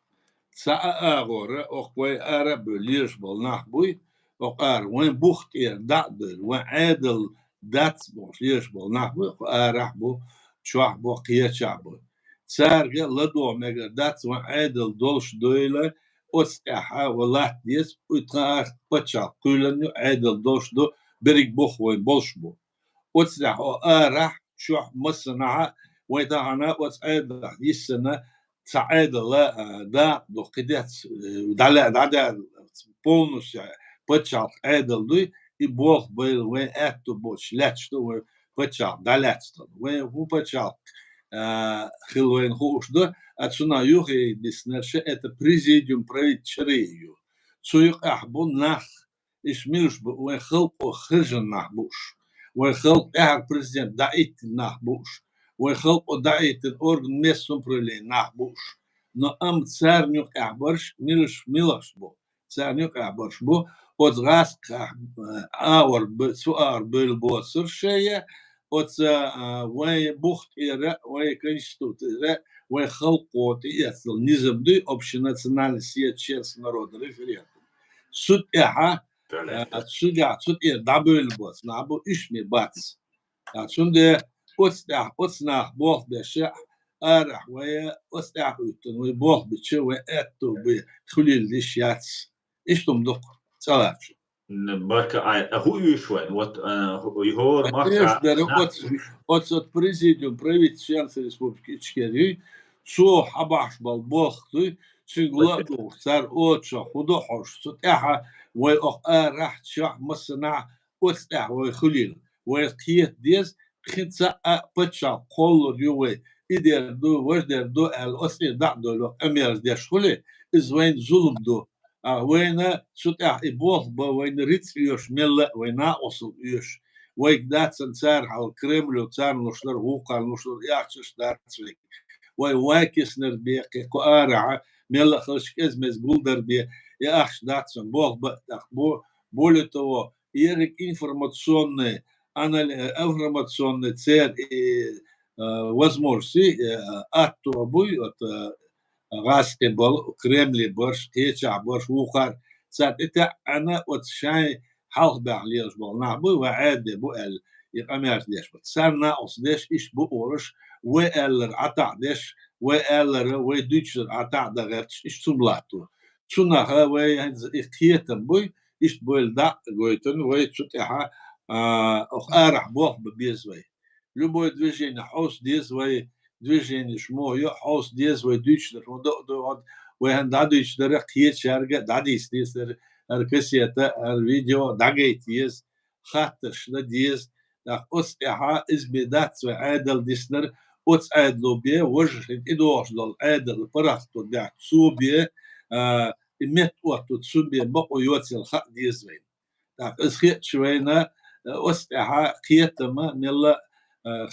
ساعة أغورة أخوي أرب ليش بالنحبوي أقار وين بوخت دعدل وين عادل داتس بوش ليش بالنحبوي أرحبو شوح بو قيت شعبو سارجة لدو مجر داتس وين عادل دولش دويلة أسقحا والله ديس ويتغاق بتشع قولن عادل دولش دو بريك بوخ وين بولش بو أسقح أرح شوح مصنعة ويدعنا وسعيد يسنا سعيد لا دا دو قدات دا بونس بتشال عادل دوي يبوخ بيل وين اتو بوش لاتش دو بتشال دا لاتش وين هو بتشال خلوين خوش دو اتسنا يوغي بسنرش ات بريزيديوم بريتشريو سويق احبون نخ اش ميلش وين خلق وخرجن نحبوش وين خلق بريزيدنت دايت نحبوش ويخلقوا دعية الأورجن ميسون بريلي نحبوش نو أم تسار نيوك أعبرش ميلش بو تسار نيوك أعبرش بو وتغاس آور سؤال بالبوصر شيء وين بوخت إيرا وين كنشتوت إيرا وين خلقوا تيأثل نظام دي أوبشن ناسيونال سياتشيرس نارود ريفرياتم سود إيحا سود إير دابل البوص نعبو إشمي باتس سود أصنع بوخ بشع أرح ويا أصنع ويتن ويبوخ بتشوي أتو بخلي الدشيات إيش تمدق صلاة بركة هو يشوين وات يهور Конечно, مركة от президиум правительства республики Ичкерии, цо хабаш бал бохты, цигладу, цар отча, худохош, цутяха, вой ох рах чах масана, отстях, вой хулил, вой киет дез, خنسا بتشا قول يوي إدير دو وجدر دو الأصلي دعدو أمير ديش خلي إز وين ظلم دو وين سوتاح إبوخ با وين ريتس يوش ملا وين أصل يوش ويك داتسن سار على الكريمل وتسار نشر وقع نشر يعشش داتسويك وي واكس نربيق كوارع ملا خلش إزمز بولدر بي يأخش داتسن بوخ بأخ بولتو يرك информационные информационный царь возможности оттубуй от غاسكي بول كريملي برش تيتشع برش وخار سات إتا أنا وتشاي حلق بعليش بول نعبو وعاد بو ال يقامير ديش بس سارنا أصدش إيش بو أورش وال عطا ديش وال ودوتشر عطا دغرتش إيش تبلاتو تسونا وي هنز إختيتم بوي إيش بول دا قويتن وي تسوتها أخ أرح بوخ ببيزوي любое движение حوس ديز وي движение شمو حوس ديز وي دوتشر ودو وهن دا دوتشر قيت شارجة دا ديس ديس الكسيتا الفيديو داجيت ديز خاطرش ديز أس إحا إزبيدات وعادل ديسنر أس عادلو بيه وجه إدوش دل عادل برختو دع تسوبيه إمت وقت تسوبيه بقو يوتي الخط ديز وين إسخيت شوينا أس إحا قيتما ملا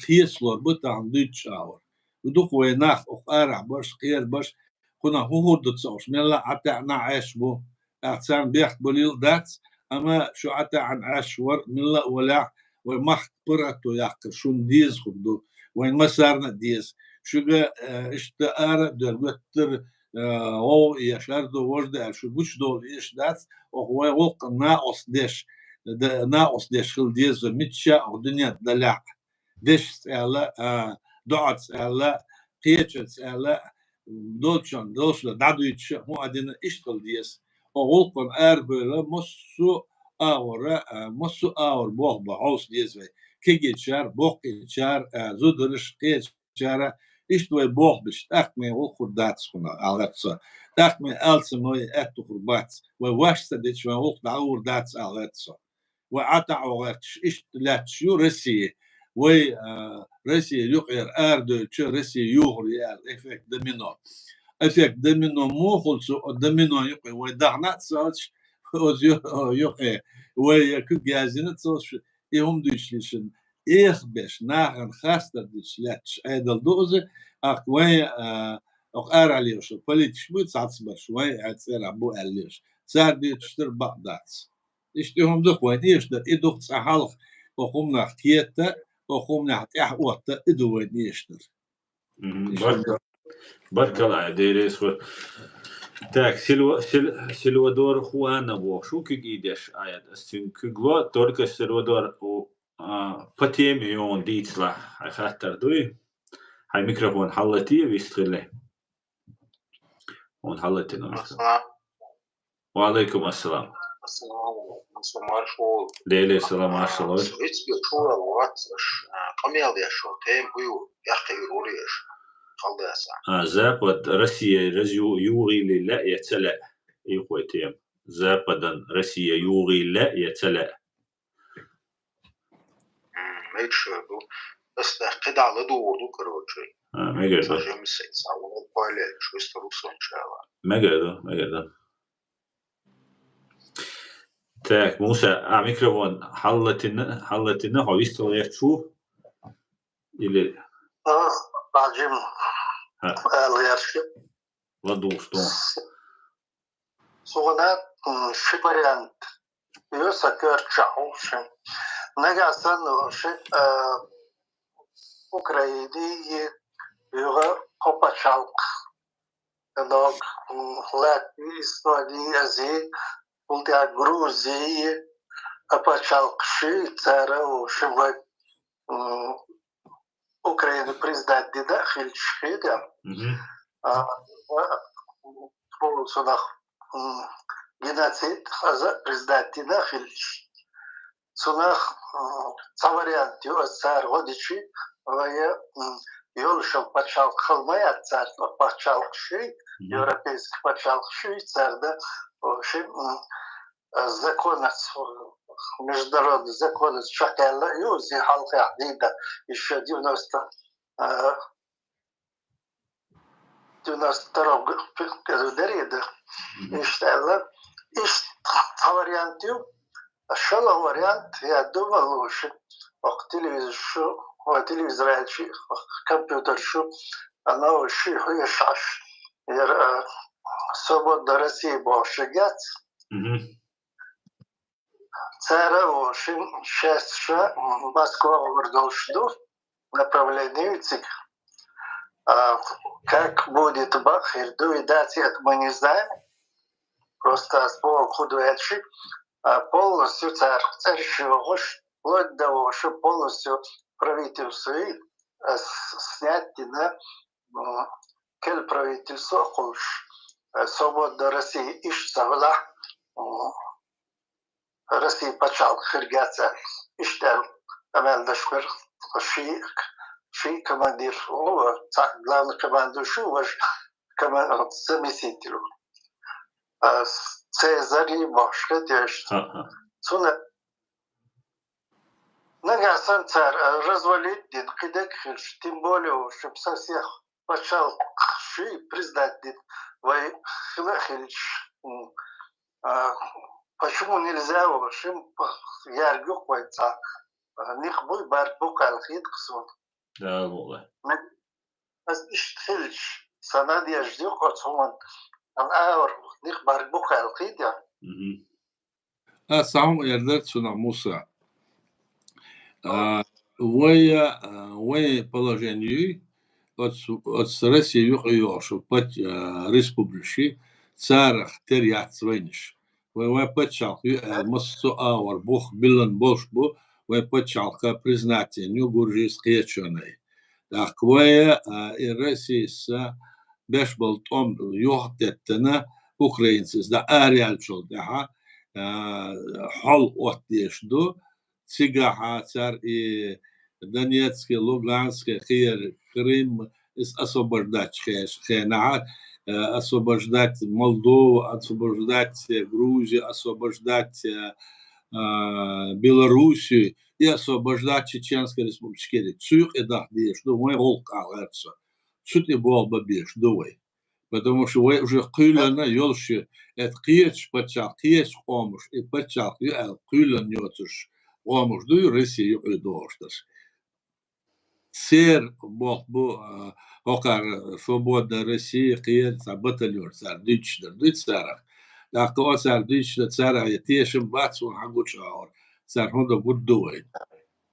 خيسلور بتاع دوتش أور ودوك ويناخ أخارع باش خير باش كنا هو دتسوش ملا حتى أنا عاش بو أحسن بيخ بليل داتس أما شو حتى عن عاشور ملا ولا ومخ براتو يحكي شو ديز خدو وين ما صارنا ديز شو جا اشتقار درجتر أو يشاردو وجد شو بوش دول إيش داتس وهو وق ناقص ديش ناقص ديش خل ديز متشا أو دنيا دلع ديش ألا دعت ألا قيتش ألا دولشان دولشلا دعويتش هو أدينا إشتغل ديس وغلقن أربعة مصو أور بوخ بعوس ديس وي كيجي شار بوخ شار زودرش قيت شار إشتوي بوخ بش تأخمي وخور داتس خنا على تأخمي ألس موي أتو خرباتس وواش تديش وخ دعور داتس على وعطا وغتش إشت لا تشيو رسي وي رسي يقير أردو تشو رسي يغري الإفكت دومينو إفكت دومينو مو خلصو دومينو يقي ودعنا تسالش يقي ويكو جازين تسالش إيهم دوشليشن إيخ بيش ناغن خاستر ديشلاتش عيدل دوزي أخ وي أخ أر عليوش بوليتش بوت ساتس باش وي عتسير عبو عليوش سار دي تشتر بقداتس إشتهم دوخ وين إيشتر إدوخ تسحالخ وخمنا اختيتا وخمنا احتياح وقتا إدو وين إيشتر بركة الله ديريس تاك سلوى دور خوانا بو شو كيديش آيات استن كيغوا تورك سلوى دور و باتيم يون ديتسلا هاي خاطر دوي هاي ميكروفون حلتي بيستغله ونحلتي وعليكم السلام ليلي السلام ما شاء الله شو الوقت قميل يا شو تيم بيو يخيروا ليش زابد روسيا رزيو يوغي لا يتلأ يقوتيم زابدا روسيا يوغي لا يتلأ ميتش دو بس قد على دور دو كروجي ما قدر جيم سيتس او بالي شو استروسون شاوا ما قدر تاك موسى ميكروفون حلتنا هو يستوي يشوف اللي راجم الغيرش ودوستو سوغنا شبريانت يسكر تشاوش نجاسن وش أوكراني يغا قبشالق دوغ لاتيستاني أزي قلت جروزي قبشالق شي ترى وشبك أوكرانيا بريزيدنت داخل شيء فول صدق геноцид хаза президентина хилиш. Сунах цавариант юсар годичи вая юлшал пачал халмая цар пачал ши европейский пачал ши царда вообще законы международные законы шакала юзи халка ядида еще 92 году дарида иштала иш варианту шала вариант я думал что телевизор шо компьютер шо она вообще яшаш свобода России бошегат цара вообще сейчас Москва вырдолшду направление цик. Как будет Бахирду и дать это мы не знаем. Просто по ходу полностью царь Шивош, вплоть до того, что полностью правительство снять на правительство Хуш. Свобода России ищцавла. Россия почал хиргаться. Иштел Амельдашвер ши командир, главный командир Шуваш, заместитель. Цезарь Башка держит. Нагасан царь развалить дин, тем более, чтобы со всех почал ши признать дин, вай хилахилич. Почему нельзя вообще яргук войца? Них будет барбук алхит ксон. Да, والله. Аз иштхилч санад яждук отсуман. An hour них барбук алхит я. Сам ярдер цуна Муса. Вое положение от России юхайошу под республики царах терят свиниш. Вое почал массу аур бух билан болшбу вое почал ка признатие ню гуржийские чёрные. Так вое и Россия с бешбал том юхтеттена украинцы да ареал чолдаха хол отдешду Сигаха, царь и Донецкий, Луганский, Крым, освобождать освобождать Молдову, освобождать Грузию, освобождать Белоруссию и освобождать Чеченскую республику. Цюх и Дахдеш, думаю, волк алерца. Чуть и был бы беш, думай. Потому что вы уже кулена ёлши, это киеч почал, киеч омуш, и почал, и кулен нётуш. Омужду Россию придошташ. Сер бог бу окар свобода России киер за батальон цар дичдер дицарах. Так о цар дичдер цара я тешим бацун хагучаур цар хода гуддует.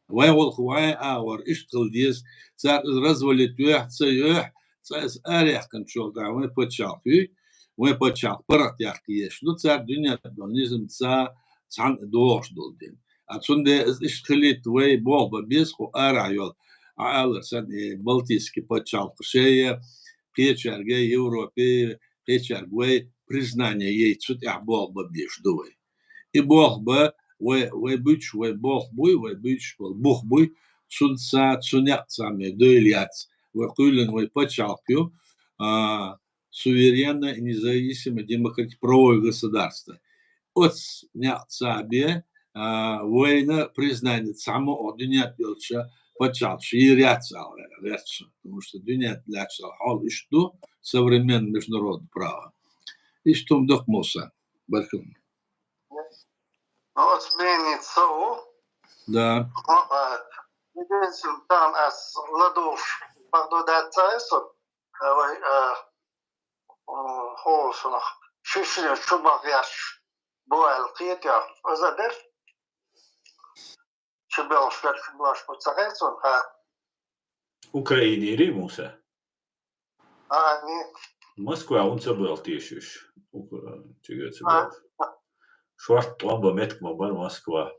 Вай волх вай аур иштл диес цар развалит цар арех контрол да мы почал парат яхтиеш. Ну цар дюня донизм цар цан доштулдин. Отсюда исхлит вей болба беску арайол алсан балтийский почал шея печарге Европе печарге признание ей чуть я болба беш дуй. И бог бы вей бич вей бог буй вей бич бог буй цунца цунят сами дуэльяц вей кулен вей почал пью суверенное и независимое правовое государство. От нят сабе война признание само от дня делча почал ширяться, потому что дня для хал и что современное международное право. И что мдох Муса. Баркун. Вот сменится да. Там as ладуш багдадацайсо холсунах шишин шубагяш буэл киетя азадер шубел шблаш поцайсон Украине Римуса. они Москва он забыл тишиш. Чего забыл? Шварт ламба меткма бар Москва.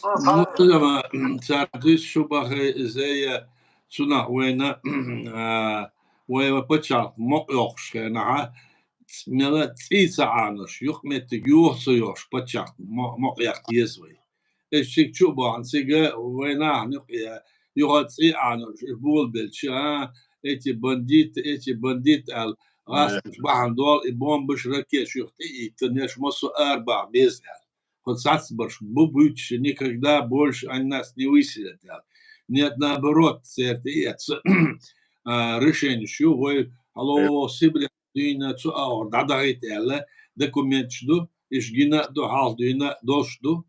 Ну, царь шубахе зея цуна война война почал мокрохшена ملاتيسا عنوش يخمت يوصيوش بتشاق مقيق يزوي الشيك شوبو عن سيجا ويناه نقيا يغطي عنوش بول بالشا اتي بنديت ال غاسمش بحن دول إبون بش ركيش يخطي تنيش مصو 4 بيزهل хоть сацбарш бубыч никогда больше они нас не выселят. Нет, наоборот, это решение, что вы алло сибли дина цу ау дадагит эле документ что иш гина до хал дина дошту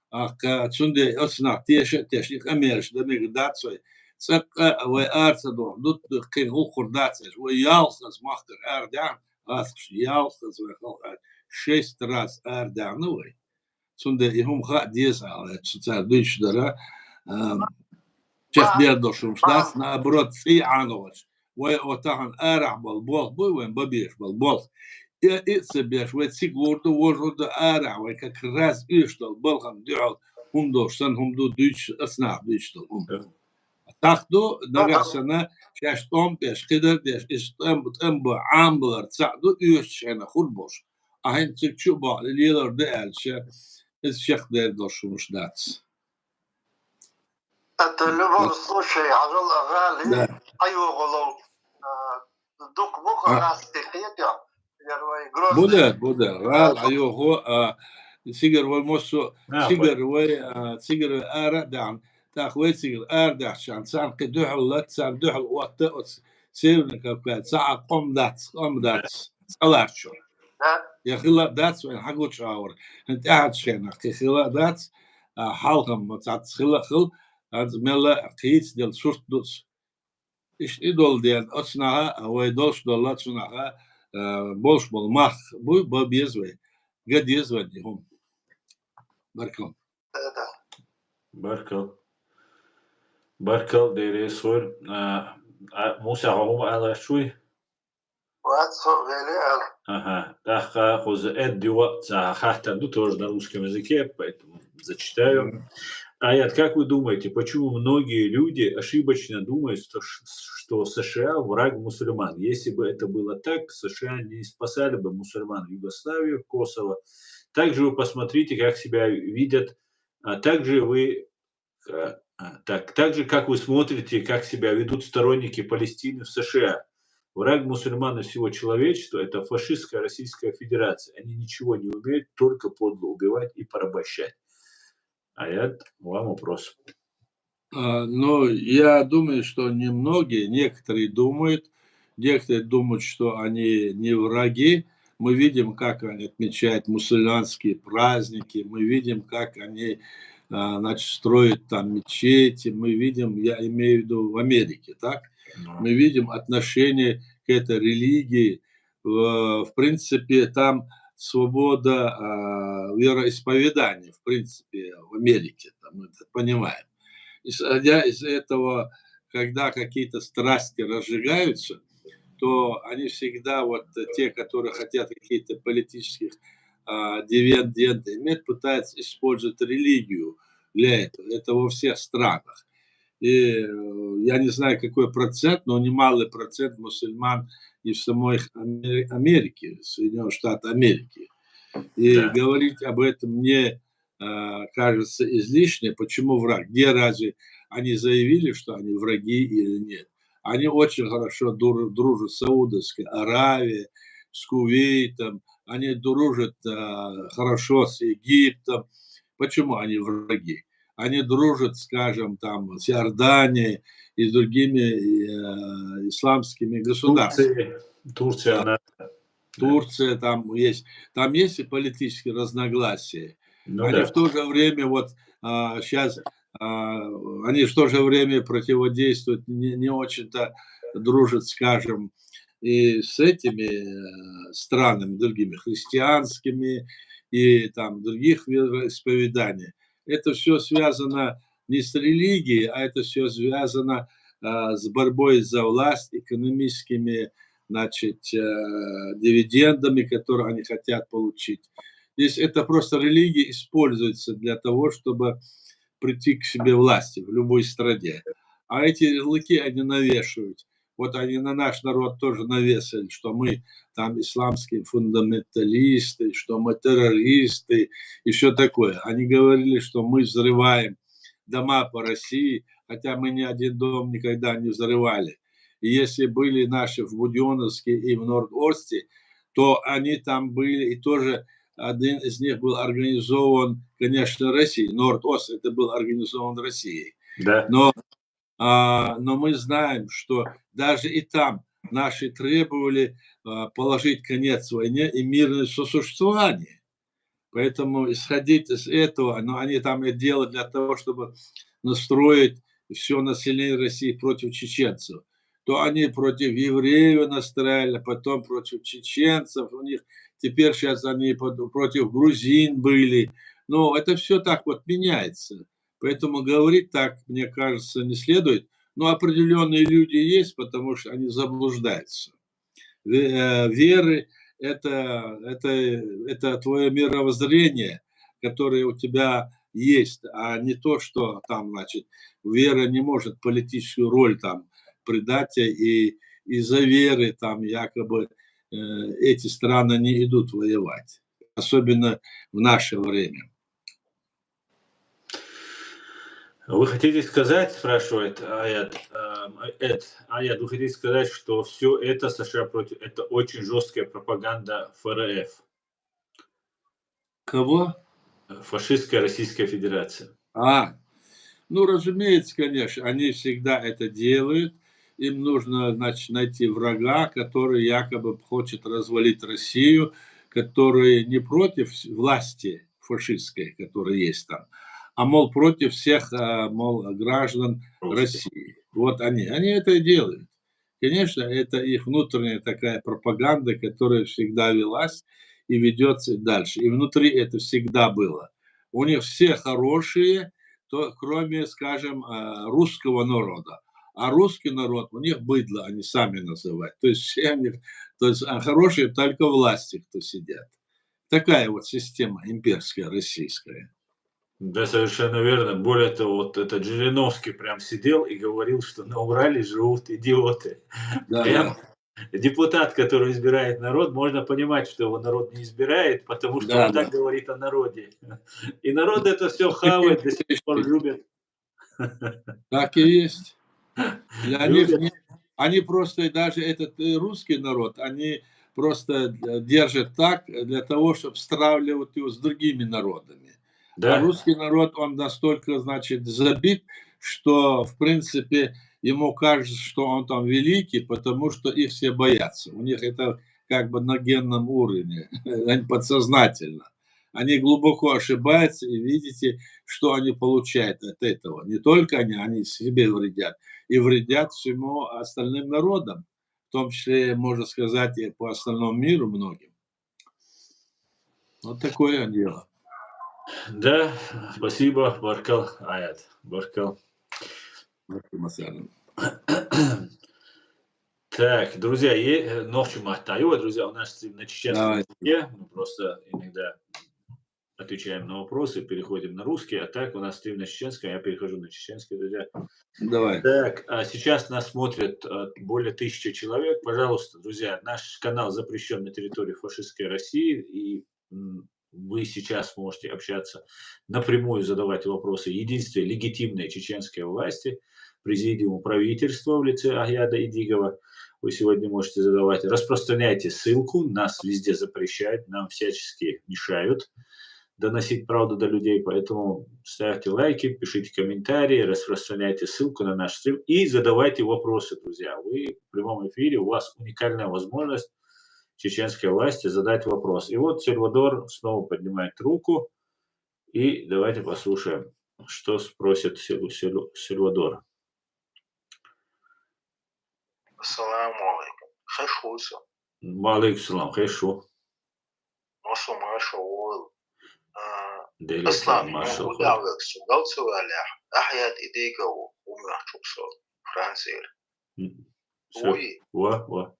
ах цунде осна теш их америш да мигдацой цак вы арца до дут киргул курдацеш вы ялхас махтер арда ас ялхас вы 6 раз арда ну вы цунде им ха диес але цуца дуч дара чех дердошум штас наоборот си анович وطبعا ارع بالبول بوي وين ببيش بالبول يا اتسبيش وتسيق ورد ارع وكراس ايشتل بالهم دعو هم دوشتن هم دو دوش اصنع دوشتل هم تاخدو دغه سنه شاشتم بيش قدر ديش اشتم بتم عامبر تساعدو ايش انا خربوش اهين تشو با ليلر دالش الشيخ دير دوشوش داتس Это любом случае, ажал агали, айоголов, дук раз тихетя, буде. Рал айого сигар вой мосо сигар вой сигар ара дан تاخوي سيجر أردع شان سان قدوح الله سان دوح الوقت سيرنا كبات ساعة قم داتس صلاة شو يا خلا داتس وين حقول شاور انت قاعد شينا خلا داتس حالهم متعت خلا هذا ملا قيس ديال صورت دوس إيش إدول ديال أصنعها أو يدوش دولات صنعها بولش بالمخ بو بيزوي قد يزوي هم بركم بركل ديري صور موسى هم على شوي واتسو غيري اها خوز ادي وقت حتى до тоже на русском языке, поэтому зачитаю. Аят, как вы думаете, почему многие люди ошибочно думают, что США враг мусульман? Если бы это было так, США не спасали бы мусульман в Югославию, Косово. Также вы посмотрите, как себя видят, так же, как вы смотрите, как себя ведут сторонники Палестины в США. Враг мусульман и всего человечества – это фашистская Российская Федерация. Они ничего не умеют, только подло убивать и порабощать. Аят, вам вопрос. Ну, я думаю, что немногие, некоторые думают, что они не враги. Мы видим, как они отмечают мусульманские праздники, мы видим, как они строят там мечети, мы видим, я имею в виду в Америке, так? Мы видим отношение к этой религии. В принципе, там свобода вероисповедания, в принципе, в Америке, там, мы это понимаем. Исходя из этого, когда какие-то страсти разжигаются, то они всегда, вот те, которые хотят какие-то политических дивиденды иметь, пытаются использовать религию для этого. Это во всех странах. И я не знаю, какой процент, но немалый процент мусульман и в самой Америке, Соединенных Штатах Америки. И говорить об этом мне кажется излишне. Почему враг? Где разве они заявили, что они враги или нет? Они очень хорошо дружат с Саудовской Аравией, с Кувейтом, они дружат хорошо с Египтом. Почему они враги? Они дружат, скажем, там, с Иорданией и с другими исламскими государствами. Турция там есть и политические разногласия. Они в то же время сейчас они в то же время противодействуют, не очень-то дружат, скажем, и с этими странами, другими христианскими и там других вероисповеданий. Это все связано не с религией, а это все связано с борьбой за власть, экономическими, дивидендами, которые они хотят получить. Здесь это просто религия используется для того, чтобы прийти к себе власти в любой стране. А эти ярлыки они навешивают. Вот они на наш народ тоже навесили, что мы там исламские фундаменталисты, что мы террористы и все такое. Они говорили, что мы взрываем дома по России, хотя мы ни один дом никогда не взрывали. И если были наши в Буденновске и в Норд-Осте, то они там были, и тоже один из них был организован, конечно, Россией. Норд-Ост это был организован Россией. Да. Но мы знаем, что даже и там наши требовали положить конец войне и мирное сосуществование. Поэтому исходить из этого, но они там это делают для того, чтобы настроить все население России против чеченцев. То они против евреев настраивали, потом против чеченцев. У них теперь сейчас они против грузин были. Но это все так вот меняется. Поэтому говорить так, мне кажется, не следует. Но определенные люди есть, потому что они заблуждаются. Веры – это твое мировоззрение, которое у тебя есть, а не то, что там, значит, вера не может политическую роль там придать, и из-за веры там якобы эти страны не идут воевать, особенно в наше время. Вы хотите сказать, спрашивает Аят, Аят, вы хотите сказать, что все это США против, это очень жесткая пропаганда ФРФ? Кого? Фашистская Российская Федерация. Ну, разумеется, конечно, они всегда это делают. Им нужно, значит, найти врага, который якобы хочет развалить Россию, который не против власти фашистской, которая есть там, а, мол, против всех, мол, граждан России. Вот они это и делают. Конечно, это их внутренняя такая пропаганда, которая всегда велась и ведется дальше. И внутри это всегда было. У них все хорошие, то, кроме, скажем, русского народа. А русский народ, у них быдло, они сами называют. То есть все у них, то есть хорошие только власти, кто сидят. Такая вот система имперская, российская. Да, совершенно верно. Более того, вот этот Жириновский прям сидел и говорил, что на Урале живут идиоты. Да, Прям депутат, который избирает народ, можно понимать, что его народ не избирает, потому что он так говорит о народе. И народ это все хавает, до сих пор любит. Так и есть. Для них они просто, даже этот русский народ, они просто держат так для того, чтобы стравливать его с другими народами. Да. А русский народ, он настолько, значит, забит, что, в принципе, ему кажется, что он там великий, потому что их все боятся. У них это как бы на генном уровне, подсознательно. Они глубоко ошибаются, и видите, что они получают от этого. Не только они себе вредят, и вредят всему остальным народам, в том числе, можно сказать, и по остальному миру многим. Вот такое дело. Да, спасибо, Баркал Аят. Баркал. Так, друзья, ночью Махтаева, друзья, у нас на чеченском языке, мы просто иногда отвечаем на вопросы, переходим на русский, а так у нас стрим на чеченском, я перехожу на чеченский, друзья. Давай. Так, сейчас нас смотрят более 1000 человек. Пожалуйста, друзья, наш канал запрещен на территории фашистской России, и вы сейчас можете общаться напрямую, задавать вопросы единственной легитимной чеченской власти, президиуму правительства в лице Агьяда Идигова. Вы сегодня можете задавать. Распространяйте ссылку, нас везде запрещают, нам всячески мешают доносить правду до людей, поэтому ставьте лайки, пишите комментарии, распространяйте ссылку на наш стрим и задавайте вопросы, друзья. Вы в прямом эфире, у вас уникальная возможность чеченской власти задать вопрос. И вот Сальвадор снова поднимает руку, и давайте послушаем, что спросит Сальвадор. Ассаламу алейкум. Хэшуса. Алейкум салам, хэшу. Носу маша уол. Аслан, удавлек сугал цуаля. Ахьят идейка умрах чуксо. Франсир. Уи. Ва.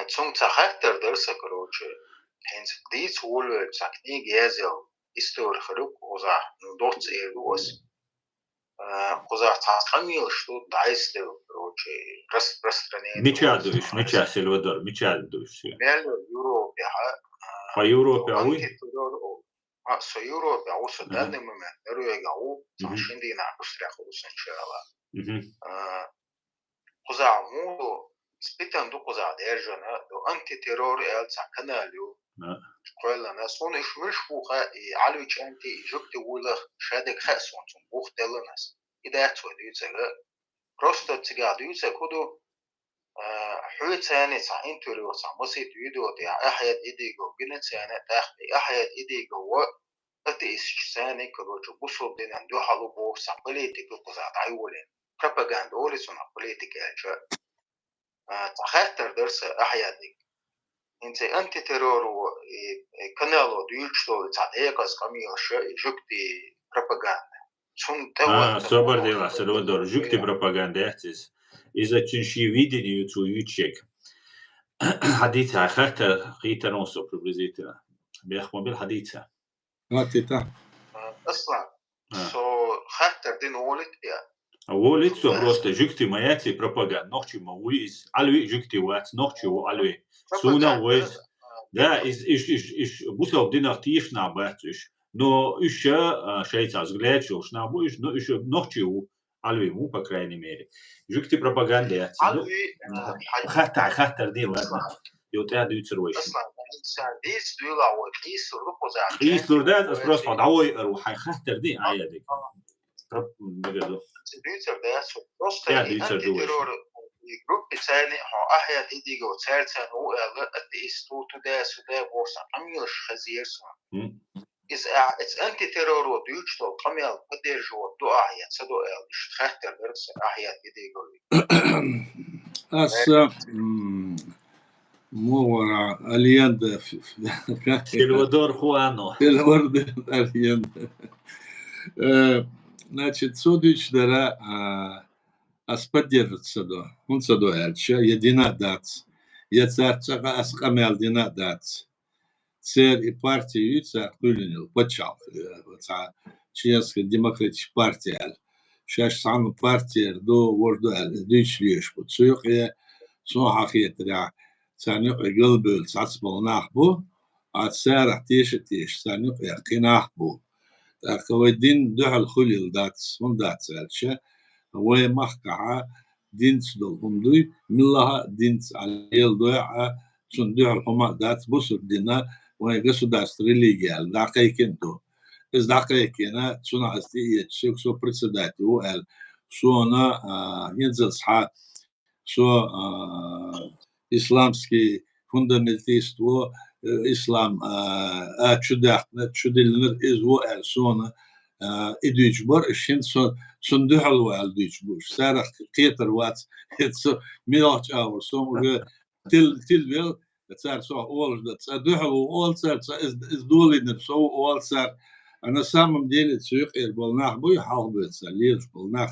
Цумца хактер дерса, короче. Хенц диц уолвек сакни гязел. Истор хрук уза. Дорц ирус. Уза цасхамил, что дайстел. распространение. Меча Сальвадор, мечадуешь. Европе, По Европе, а вы? Со Европе, а со данный момент, Норвегия, Саншиндина, Австрия, Усанчала. Кузаму, спитан до куза держана, до антитеррор элца каналю. Школана, сон ишмиш буха и алвич анти жукти улах шадек хасон сон бух деланас. إذا توديتها просто تقعديتها كده حوت ثاني صحين توري وصح مصيت ويدو تي أحيد إيديجو جنت ثاني تأخذ أحيد إيديجو وقتيش ثاني كروج بوصل دين عنده حلو بوه سبليتك وقزات عيولين propaganda أولي سنا بوليتيك أجا تخاطر درس أحيادك أنت ترور كنالو ديوتشلو تعديك أس كميوش جوكتي propaganda Собор дела, Сальвадор, жукти пропаганда, إذا تنشي فيديو تو يوتشيك حديثها خاطر خيتا نوصل بروبليزيتنا بيخمو بالحديثها غاتيتا أصلا خاطر دين ولد ولد سو بروستا جوكتي ماياتي пропаганда نوختي مويس علوي جوكتي وات نوختي علوي سونا ويز ده إيش بوسلو دينا تيفنا باتش но еще швейцарский глядел, что на бой, но еще ночью алвиму по крайней мере. Жукти пропаганда. Хатар дела. И вот это дюцеруешь. Есть лурдат, это просто подавай рухай хатар ди аядик. Бегадо. Я дюцеруешь. Группе цели, أحيانا إيديجو ثالثا هو الإستو تدا سدا بورصة أميوش خزيرسون. It's anti-terror وديوتشلو قميل قدير جو الدعاء يتصدو إيش خاطر درس أحيانا إيديجو. أسا مورا اليند Сальвадор Хуано. Сальвадор اليند. Значит, судыч дара аспаддержит садо. Он садо эльча, едина дац. Я царцага аскамел дина дац. Цер и партия юца кулинил, почал. Чешская демократическая партия. Сейчас сам партия до ворду дышлиш. Подсух я صنع خيترا سانيق قلبل ساسبل ناخبو عسار تيش سانيق قناخبو تاكودين دحل خليل داتس من داتس الشا هو محقعة دينس دولهم دوي ملها دينس على يلدوع صندوق هما داتس بصر دينا ويقصوا داس ريليجيال دقيقين إذ دقيقين صنع استيئة سو بريسيداتي وقال صونا ينزل صحا سو إسلامский фундаменталист و إسلام أشدلنر إز و ألسونا إديش بور إشين صندوق الوال ديش بور سارق قيتر وات إتسو ميلوش أور سو تل بيل تسار سو أول ده صندوق أول سار إز دولي نفسه أول سار أنا سامم ديلي تسوق إربلناخ بوي حال بيتسار ليش بلناخ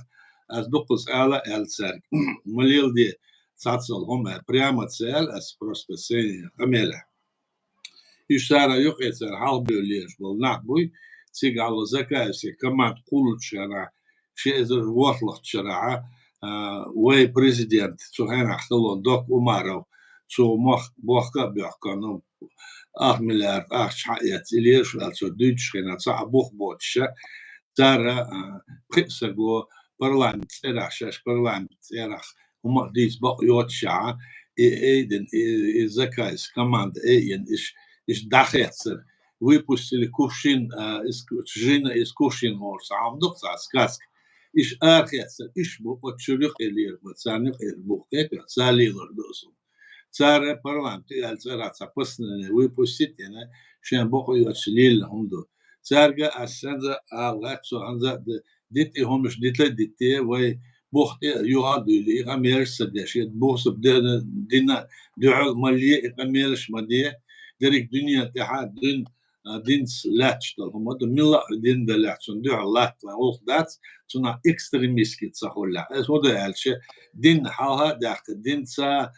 أز دقص على ألسار مليل دي صاتل هم прямо цель as просто сень камеля и шара юхецер халбелеш был нахбуй цигало закайся команд кулчара шезер вотлахчара وي президент цухана хлон док умаров цу мох бохка бохканом 8 миллиард ахчаят илеш алцо дучхена ца бох ботша тара присаго парламент эрашаш парламент эрах وما ديس بقيات شعة إيدن إزكايس كمان إين إيش داخل ويبوستي كوشين جينا إس كوشين مورس عم نقطع سكاسك إيش آخر إيش بقتشلق إلير بتسانق البوكيت ساليلر دوسو سارة برلمان تيال سارة تبصنا ويبوستي أنا شان بقيات شليل هم دو سارجا أسنزا أغلاتسو أنزا ديت هم مش ديت لديتي وي بوخت يقعد لي غميرش سداش بوخ بدنا دينا دعاء مالية غميرش مدية درك دنيا تحت دين سلاتش هم ده ملا دين دلاتش دعاء لات وخدات صنع إكستريميست كت صحولا هو ده هالشيء دين حالها داخل دين سا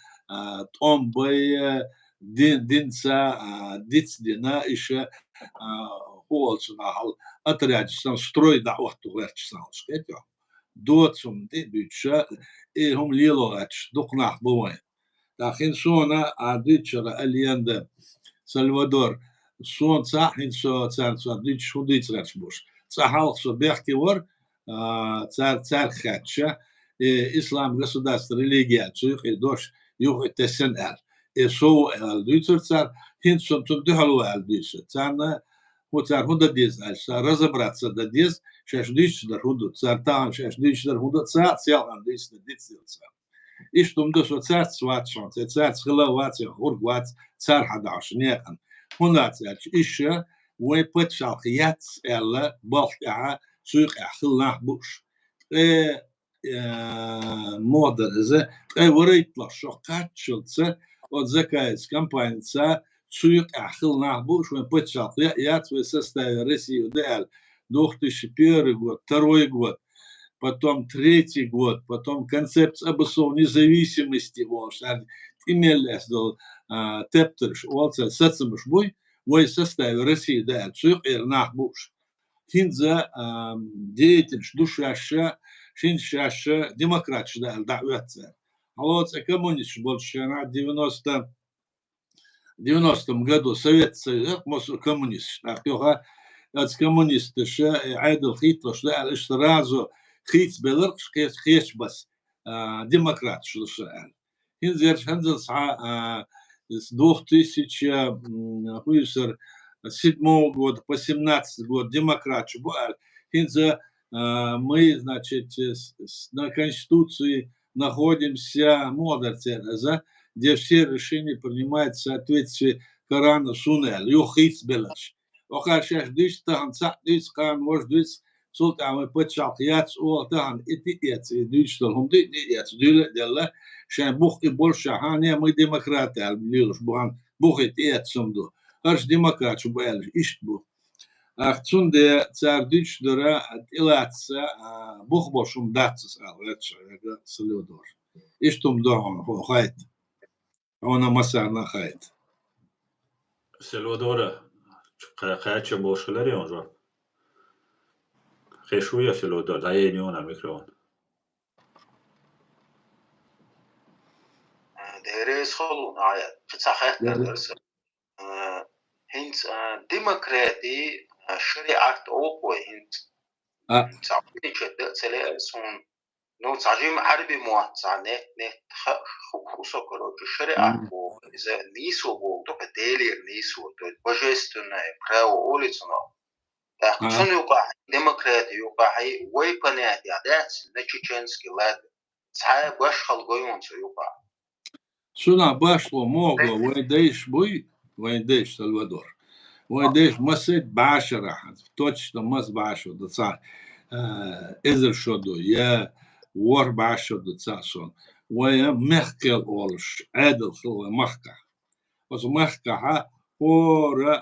توم بي دين سا ديتس دينا إيش هو صنع حال أتريج سان ستروي دعوة تغيرش سان شكيت دوتسم دي بيتشا هم ليلوغاتش دقناح بوين لكن سونا عديتشرا الياندا سلفادور سون صح إن سو تسان سو ديتش شو ديتش راتشبوش صح سو بيحكي ور царь хатча ислам государство религия цух и дош юх тесен ал и со ал дюцер царь хин сом тум дехалу ал дюцер царь вот царь худа дез ал разобраться да дез шаш дюцер да худу царь там шаш дюцер худа царь цел ал дюцер дюцер царь и что мдо со царь сватшон царь схлават хургват царь хадаш нехан хуна царь иша وين بتشال خيات الا بالقعه سوق خلنا بوش مودر زه وريت لا شوكات شلتسه od zakajs кампанца سوق خلنا بوش وين بتشال يات وسستاви Россию дал 2001 год, второй год, потом третий год, потом концепция обособ независимости волшеб имелось до тептерш волца сацмуш бой в составе России да цух ирнах буш хинза деятель душаша шиншаша демократ да дa'watsa а вот коммунист больше на 90-м году Совет Союз коммунист ахтоха от коммунисты ша айдл хитло что сразу хит белерш хеш бас демократ что ша хинзер ханзел са с 2007 года по 17 год демократ хинза мы значит на конституции находимся модерцена где все решения принимаются в соответствии Корану Сунел юхит белерш وقال شاش ديش تهان صح ديش قان وش ديش سلطة عم بتشعطيات أو تهان إتيات ديش تلهم ديات ديلا ديلا شان بوخ إبول شهانية مي ديمقراطي على بليلوش بوهان بوخ إتيات سمدو هرش ديمقراط شو بقالش إيش بو أختون دي تار ديش درا إلاتسا بوخ بوشم داتس على سلودور إيش تم دوهم هو خايت هنا مسارنا خايت سلودورا خاچه بوشلری اونجا خشویا سلودور دایینیونا میکروفون ديريس خلو نعيا فتحت درس هنت ديمقراطي شريعة أوقوى هنت تعبين شدة سلاء سون نو تعجيم عربي مواتع نه خصوصا كروج الشريعة بو إذا نيسو بو تو بديلير نيسو تو بجستنا براو أوليتنا تأخذون يقع ديمقراطي يقع هي ويبنات يعدات نتشينسكي لاد تعب باش خلقيون سو يقع شنا باشلو موغو ويديش بوي ويديش سلفادور ويديش مسد بعشرة حد توتش مس بعشرة دصا إذا شدو يا ور بعشرة دصاسون ويا مخكل أولش عدل خلو مخكا بس مخكا ها هور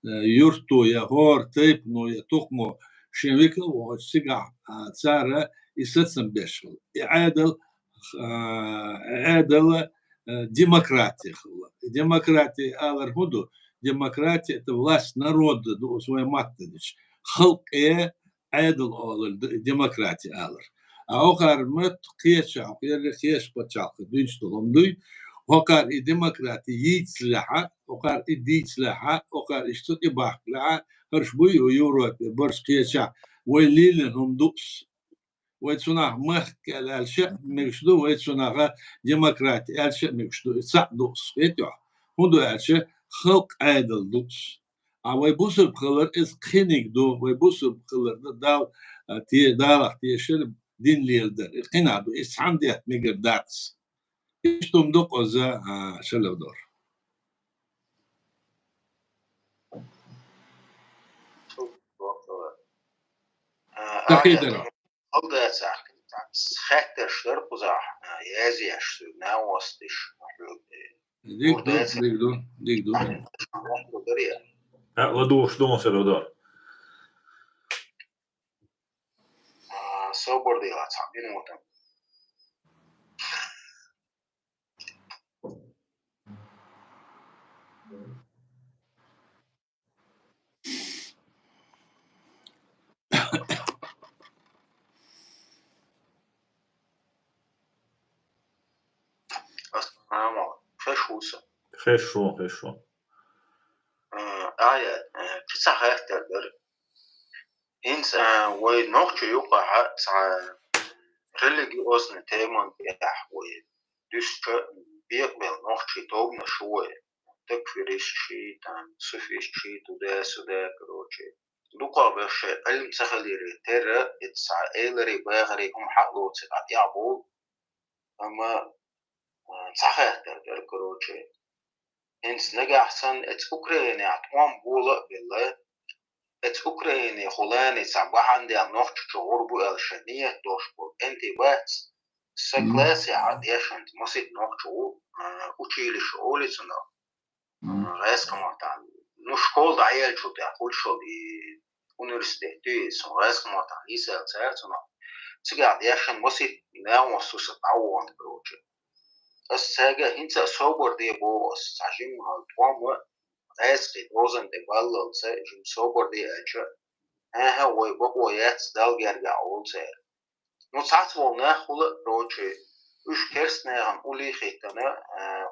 يرتو يا هور تيبنو يا تقمو شنويكل وشيغا تسارة يستصن بيشل عدل عدل демократия. Демократия алар худу. Демократия это власть народа, свой матадич. Халк عدل алар демократия алар. А охар мет кеша, кеш пачак, дич толомдуй. Охар и демократия йицлаха, охар и дицлаха, охар иштут и бахла, харшбуй в Европе, борш кеша, вайлилен хумдукс. ويتسونا مخك الشيء مكشدو ويتسونا ديمقراطي الشيء مكشدو صعدوس يتوع هندو الشيء خلق عادل دوس او يبوسر بخلر از خينيك دو ويبوسر بخلر دال تي دال تي شل دين ليلدر قنادو اس عندي ميجر داتس اشتم دوق از شلو دور تقدر هذا ساعة خاطر شرق وزاح يازي عشتو ناوستش ديك دو ودوش دون سلودور صبر دي لا تعبين وطن хорошо. كيسا خاطر إنس ونوخش يوقع religiösen Themen بيقبل نوخش توبنا شوي تكفيريش شيء سفيش شيء وده كروشي لوكا بش علم سخلي ترى اتسع إلري باغري هم حقلو تسقط يعبول أما صحيح كروشي إنس نجا أحسن اتس أوكراني عطوان بولا بالله اتس أوكراني خلاني صباح عندي نوخش شعور بو الشنية دوشبول انتي باتس سكلاسي عاديشنت مسيت نوخشو учили школе цена райскоматан ну школ даял что ты ахул что и университет ты сон райскоматан исел церцена цыгад яшен مسيت ناو سوس تعوان بروجي الساجة هنسا صبر دي بوس عشان هالطوام راسقي روزن دي بالله ساجم صبر دي أجا ها ويبقوا ياتس دال جرجع أول سير نصعت والنا خلق بروجي üç kersnägen uli hitana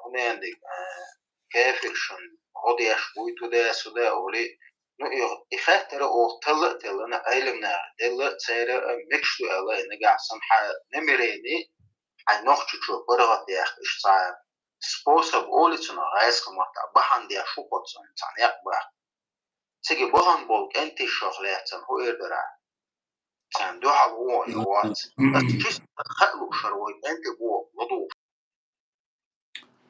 hunendik kafirşun hodiyaş buytuda suda uli no ikhatara o tallana aylimna della sayra mixtu ala nagasan ha nemireni ay noxchu baragat ya ishsa sposob olitsuna raysqamata bahan dia shukotsun taniq ba sigi bahan bol enti shoxlayatsan hu erdara كان دوحة هو يوات أتكيس خلو شروي أنت هو وضوح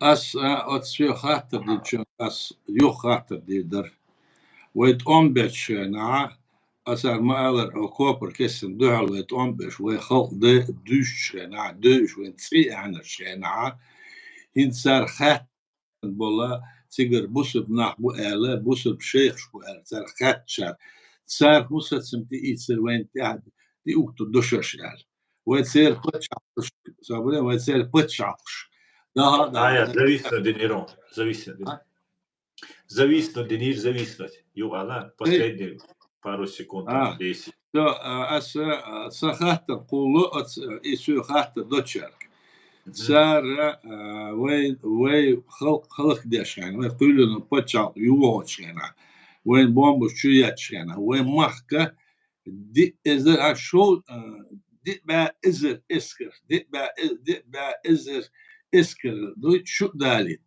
أس أتسوي خاطر دي تشون أس يو خاطر دي در ويت أمبش نع أسر ما ألر أو كوبر كيسن دوحة ويت أمبش ويخلق دي دوش نع دوش وين تسي عنا شنع هنسر خاطر بولا تيجر بوسب نح بو آلا بوسب شيخ شو آلا تسر خاطر تسر موسى سمتي إيتسر وين تقعد دي أكتو دوشش آلا ويتسير بتشعطش سابولين ويتسير بتشعطش Зависно денирон. Зависно денир, зависнуть. Югала, последние пару секунд, 10. أس سخاتر قولو إسو خاتر دوتشارك سار وي خلق ديش يعني وي قولو بتشعط يوهوش يعني وين بومبو شوياتش يعني وين محكة دي إذا شو دي با إزر إسكر دي با إزر إسكر دوت شو دالي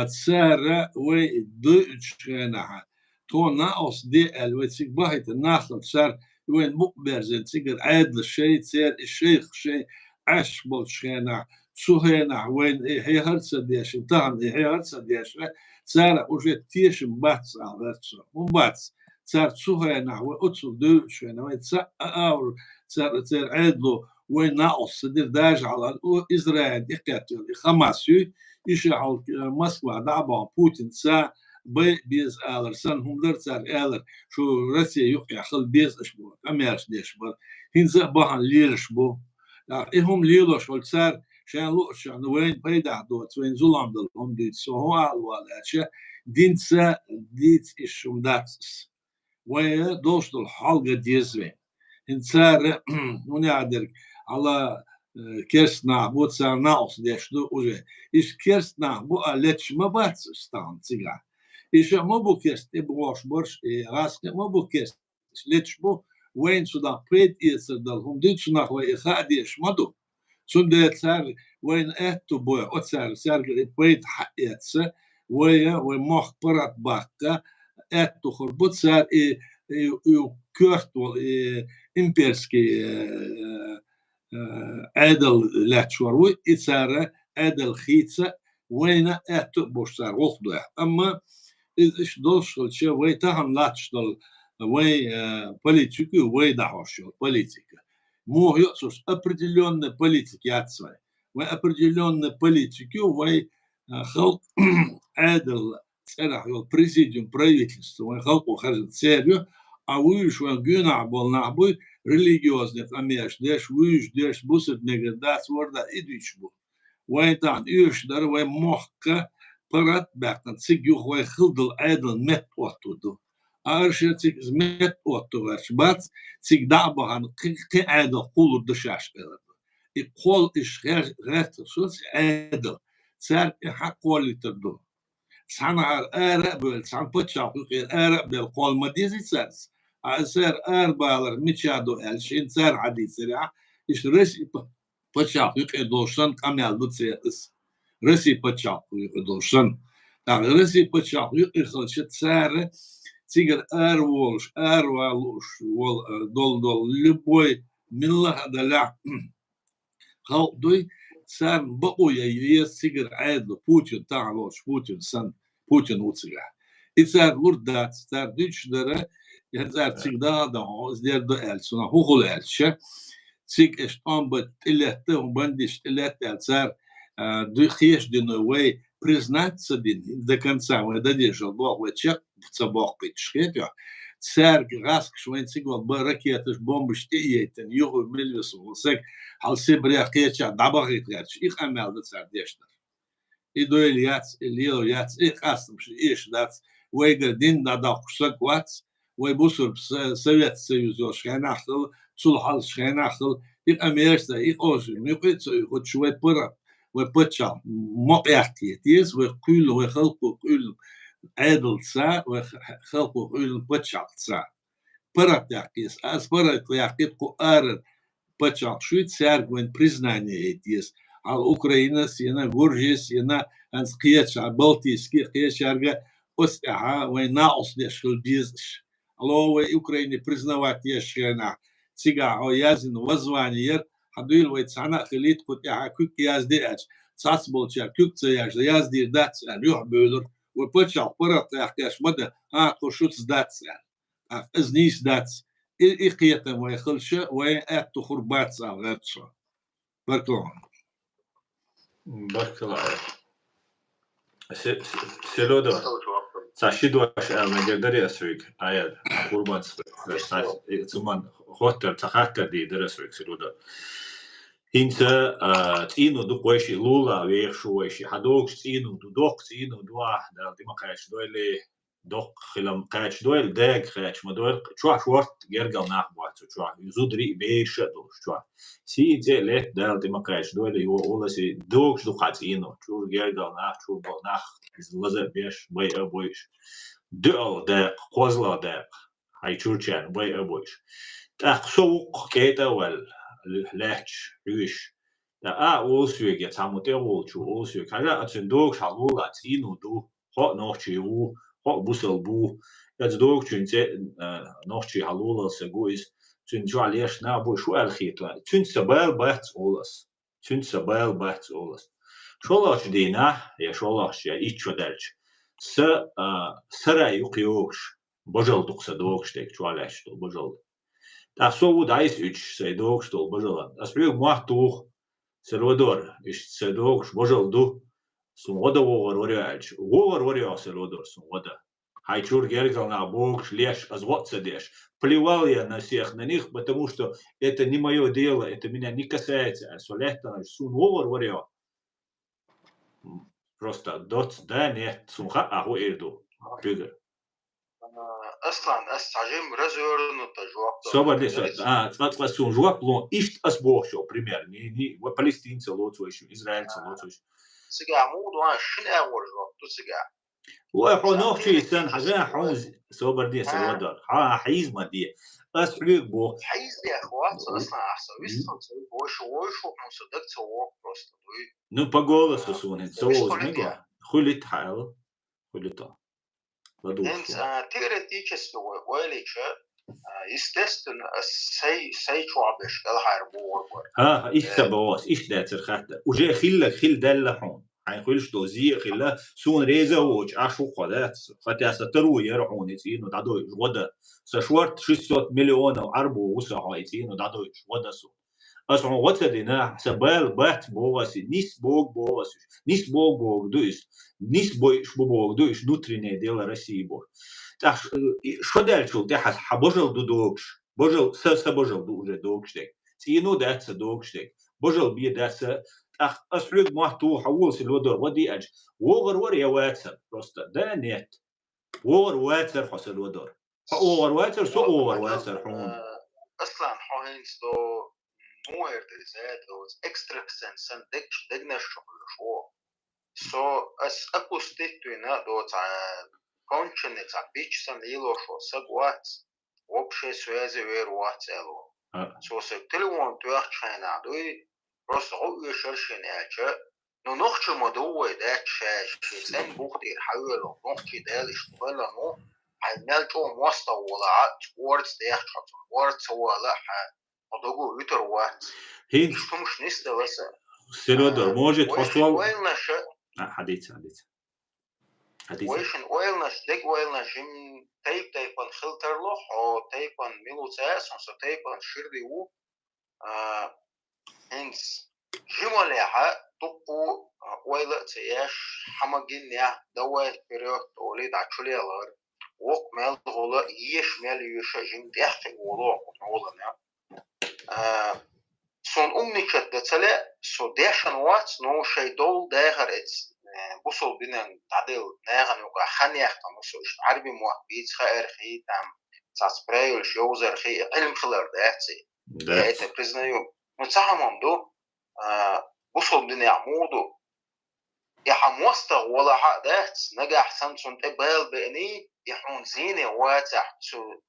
تسارة وي دوتش نحا تو ناقص دي الوتسيك باهت الناخل تسار وين مقبرزن تسيقر عادل الشيء تسار الشيخ شيء عشبل شينا سوهينا وين هي هرسة ديش انتهن هي هرسة ديش تسارة وجه تيش مباتس على هرسة مباتس تسار سوهينا وأتصل دوتش وين تسار أور تسار عادلو وين ناقص دير داج على إسرائيل يقاتل خماسيو يشعل موسكوا دعبا بوتين سا بيز آلر سن هم درتسار آلر شو روسيا يقع خل بيز أشبو أميرش ديشبر هنزا باهن ليرشبو إهم ليلوش والتسار شان لوش عن وين بيدع دوت وين زلام دلهم ديت سوهو والأشياء دينسا ديت إشوم داتس وين دوش دل حلقة ديزوين هنسار ونعدر على كيرسنا بوتسا ناقص ديشدو وجه إيش كيرسنا بو ألتش ما باتس ستان تيجا إيش ما بو كيرست إبواش برش راسك ما بو كيرست لتش بو وين سودا بريد يسدلهم ديت سنا هو إخاديش مدو سون ديت سار وين أتو بو أتسار سار بريد حقيتس ويا ومخبرات باكا أتو خربط سار كورتول إمبيرسكي عدل لاتشوروي إتسارة عدل خيتسة وين أتبوش سار وخدوه أما إيش دوشل شيء ويتهم لاتشل وي политику وي دعوشل политика مو يقصش определенная политика ياتسوي وي определенная политику وي خلق عدل سرح البريزيديوم правительство وي خلقو خرج سيريو а уж он гюнабол набой религиозных амеш деш уж деш бусет негадас ворда идучбу ويتان уж дар وي мохка парат бактан цигю وي خلدل عدل مت وتدو ارشتك مت وتوش بات циг дабан قي عدل قول دشاش يقول إيش غير سوس عدل سار حق قولي تردو سانها أربل سان بتشاف غير أربل قول ما ديزي سارس سار أربالر متشادو ألشين سار عدي سريع إيش رسي بتشاف غير دوشن كمال بتسيس رسي بتشاف غير دوشن رسي بتشاف غير خلشت سار تيجر أروش وال دول لبوي من الله دلع خو دوي سار بقوا يس تيجر عادل بوتين تعالوش بوتين سن بوتين وتسيع إسار وردات سار ديش درا يهزار تيجدا ده زير ده ألسنا هو خل ألشة تيج إشتام بتلته وبندش تلته سار دو خيش دنوي признать один до конца мы додержал Бог вычек цабок пичкет я сэр граск швенцигол баракеты бомбы штиетен юго мельвесу сек халсе брякеча дабагит гач их амел да сэр дешнер и дуэльяц илиояц их астм иш дац вейгердин да кусак вац вей бусур совет союз шхенахл цулхал шхенахл их амерста их озу мюкет хоть швед пора وبتشا مقياتيتيز وكل وخلقه كل عدل سا وخلقه كل بتشا سا برات يقيس أس برات يقيد قارن بتشا شويت سار وين признание этис على أوكرانيا سينا غورجي سينا أنس قياش بلطيسكي قياش أرجع أستعها وين ناقص ليشكل بيزش الله أوكرانيا признавать يشينا تيجا أو يازن وزوانير حدويل ويتسعنا خليت كنت كوك يازدي أج ساسبول شا كوك تياج يازدي داتس أن يوح بولر وبتشا برات يحكيش مدة قشوت داتس أن إزنيس داتس إقيته ويخلش ويأتو خربات ساغتشا بركلون بارك الله سلودو ساشيدو مجدري أسويك آيات قربان سمان خوتر تخاطر دي درسويك سلودو هنسا تينو دو قويشي لولا ويخشو ويشي حدوكش تينو دو دوك تينو دو واحد دي ما قايش دويلي دوك خلم قايش دويل داق قايش ما دويل شوح شورت يرقل ناحبوات شوح يزودري بيش دو شوح سي جي ليت دال دي ما قايش دويلي يو اولا سي دوكش دو قاتينو شور يرقل ناح شور بل ناح لزر بيش بي ابويش دو داق قوزلا داق هاي شورشان بي ابويش تاق سوق كيتا وال لهش ريش دا أوسوي يتعمد أول شو أوسوي كذا أتندوق شالولا تينو دو هو نوشي هو بوسل بو يتدوق تنت نوشي هالولا سجويس تنجو عليش نابو شو الخيطة تنت سبال بحث أولس تنت سبال بحث أولس شو لاش دينا يا شو لاش يا إيش ودرج سرا يقيوش بجل دقص دوقش تك شو عليش تو بجل تحسو دايس إيش سيدوكش تول بجلان أسبيع محتوخ سلودور إيش سيدوكش بجل دو سمودا وغر وريا سلودور سمودا هاي شور гергал на бокш леш азваться деш плевал я на всех на них потому что это не мое дело это меня не касается а солетано сун вор воря просто дот да нет сумха аху ирду бигер اصلا استعجم رزور نتجواب صبر ليش تفضل سون جواب لون إيش أسبوعشوا بريمير ني وفلسطين سلوت ويش إسرائيل سلوت ويش سجع مود وان شن أول جواب تسجع وحنوخ شيء سن حاجة حوز صبر دي سلودر حيز ما دي أسبوع بو حيز دي أخوات أصلا أحسن ويستون سوي وش مصدق سووا بروست نو بقول سوون سووا نيجا خليت حال خليتها انت تقدر تيجس ويليش يستستن سي شعبش الحرب ايش سبواس ايش ده ترخته وجاي خل دلحون حيقولش دوزي خلا سون ريزا وج اشو قدات فتاس ترو يرحون يتينو دادو غدا سشورت 600 مليون عربو وسعايتينو دادو غدا سو أصلاً وقتنا سبال بحث بواسي نيس بوغ دويس نيس بوش بوغ دويس نوتريني ديلا России бог. Так что дальше? Ты божил до догш, божил божил до уже догштек. Тину даться догштек. Божил бие даться. Так أسلوب محتو حول سلودر ودي أج. وغر يا واتر просто да нет. وغر واتر حصل ودر. وغر واتر سو وغر واتر حون. أصلاً حوينس دو موير تزاد لوز extra sense دقنا الشغل شو سو اس اكوستيتوينا دو كونشن تاع بيتش سن ليلو شو سقوات وبشي سوازي وير وات الو سو سكتلوان توخ تشاينا دوي روس او يشرشن اچا نو نوخش مدو داتش سن بوختي حاولو نوخش دالش ولا نو عمال جو موستا ولا towards the actual towards ولا مدوغو يتر وات هين مش نستا بس سيرودر موجة حصول وين نش حديث ويشن اويل نش ديك اويل نشم تايبان خلتر لوح او تايبان ميلو تاس او تايبان شيردي و هنس جمالها تقو اويل تياش حماجين يا دوال بريوت وليد عشولي الار وق مال غولا يش مال يش جن ديخ غولا غولا سون نشد تلا سو ديشن وات نو شي دول داغر اتس بوصل بينن تعديل ناغن وقع خانيخ تنصو عربي موحبيت خير خي تام تاسبرايل شوزر خي علم خلر داتي يا بريزنيو متساهمون دو بوصل بين يعمودو يا حموستا ولا حق دات نجح سامسون تبال بإني يحون زيني واتح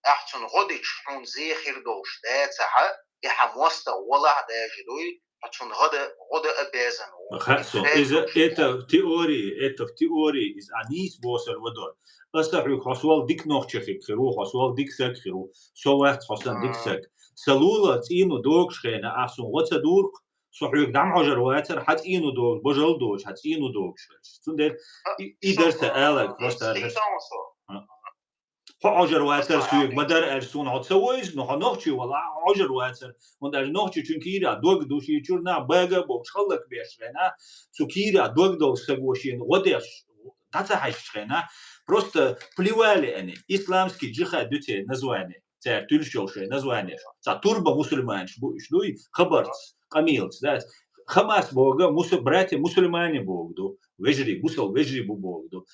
أحسن غديش حون زي خير دوش دات حق يا حموستا ولا داجدوي حتون غدا أبازن خاصو إذا إتا تيوري إز أنيس بوصل ودور أستحيل خصوال ديك نوخشخي خيرو خصوال ديك سك خيرو سوات خصن ديك سك سلولة إنو دوكش خينا أحسن وتدور صحيح دعم عجر واتر حت إنو دوك بجل دوش حت إنو دوكش تندر إدر سألك بس تعرف عجر واتر سويك مدار أرسون عد سويش نو هنوخشي ولا عجر واتر وندر نوخشي چونكيرا دوك دوشي چورنا باغا بوكش خلق بيشغنا سوكيرا دوك دوش سگوشين وديش تاتحش خنا просто плевали они исламский джихад дute название تاع تلشوشي название تاع турбо мусульманш бу ишдуй خبرت قميلت ذات خماس بوغا براتي مسلماني بوغدو وجري بوصل وجري بوغدو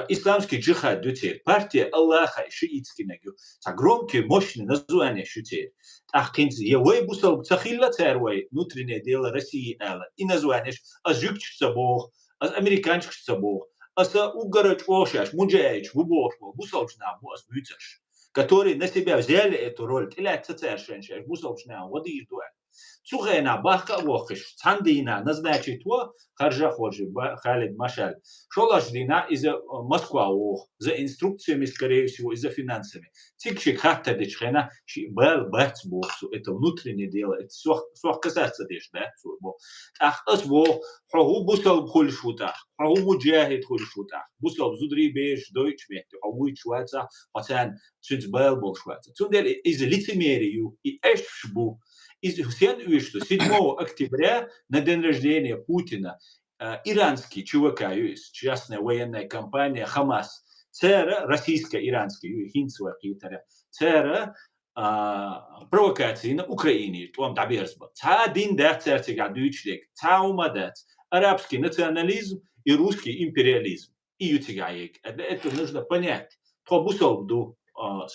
исламский джихад дute партия Аллаха шиитский нагю تا громкие мощные названия шутер ахкинц евой бусал цахилла царвой внутреннее дело России ала и название азюкчца бог аз американчца бог аса угорыч ошаш муджаич бубош бусалчна бос бюцеш которые на себя взяли эту роль тилят царшеншаш бусалчна води дуа цугена бахка вохиш цандина назначит во харжа хожи Халид Машаль шолашдина из Москва ох за инструкциями скорее всего и за финансами тикшик хатта дичхена бал бацбохсу это внутреннее дело это сох касается деш да бо ах асбо ху бусал хулшута ху муджахид хулшута бусал зудри беш дойч мет ху шваца пацан цуц бал бол шваца цундер из лицемерию и эшбу из 7 октября на день рождения Путина иранский ЧВК, частная военная компания Хамас, цера российско-иранский, хинцева китара, цера провокации на Украине, том таберсба. Ца дин дат церцига дүйчлек, ца умадат, арабский национализм и русский империализм. И ютигаек. Это нужно понять. То бусолду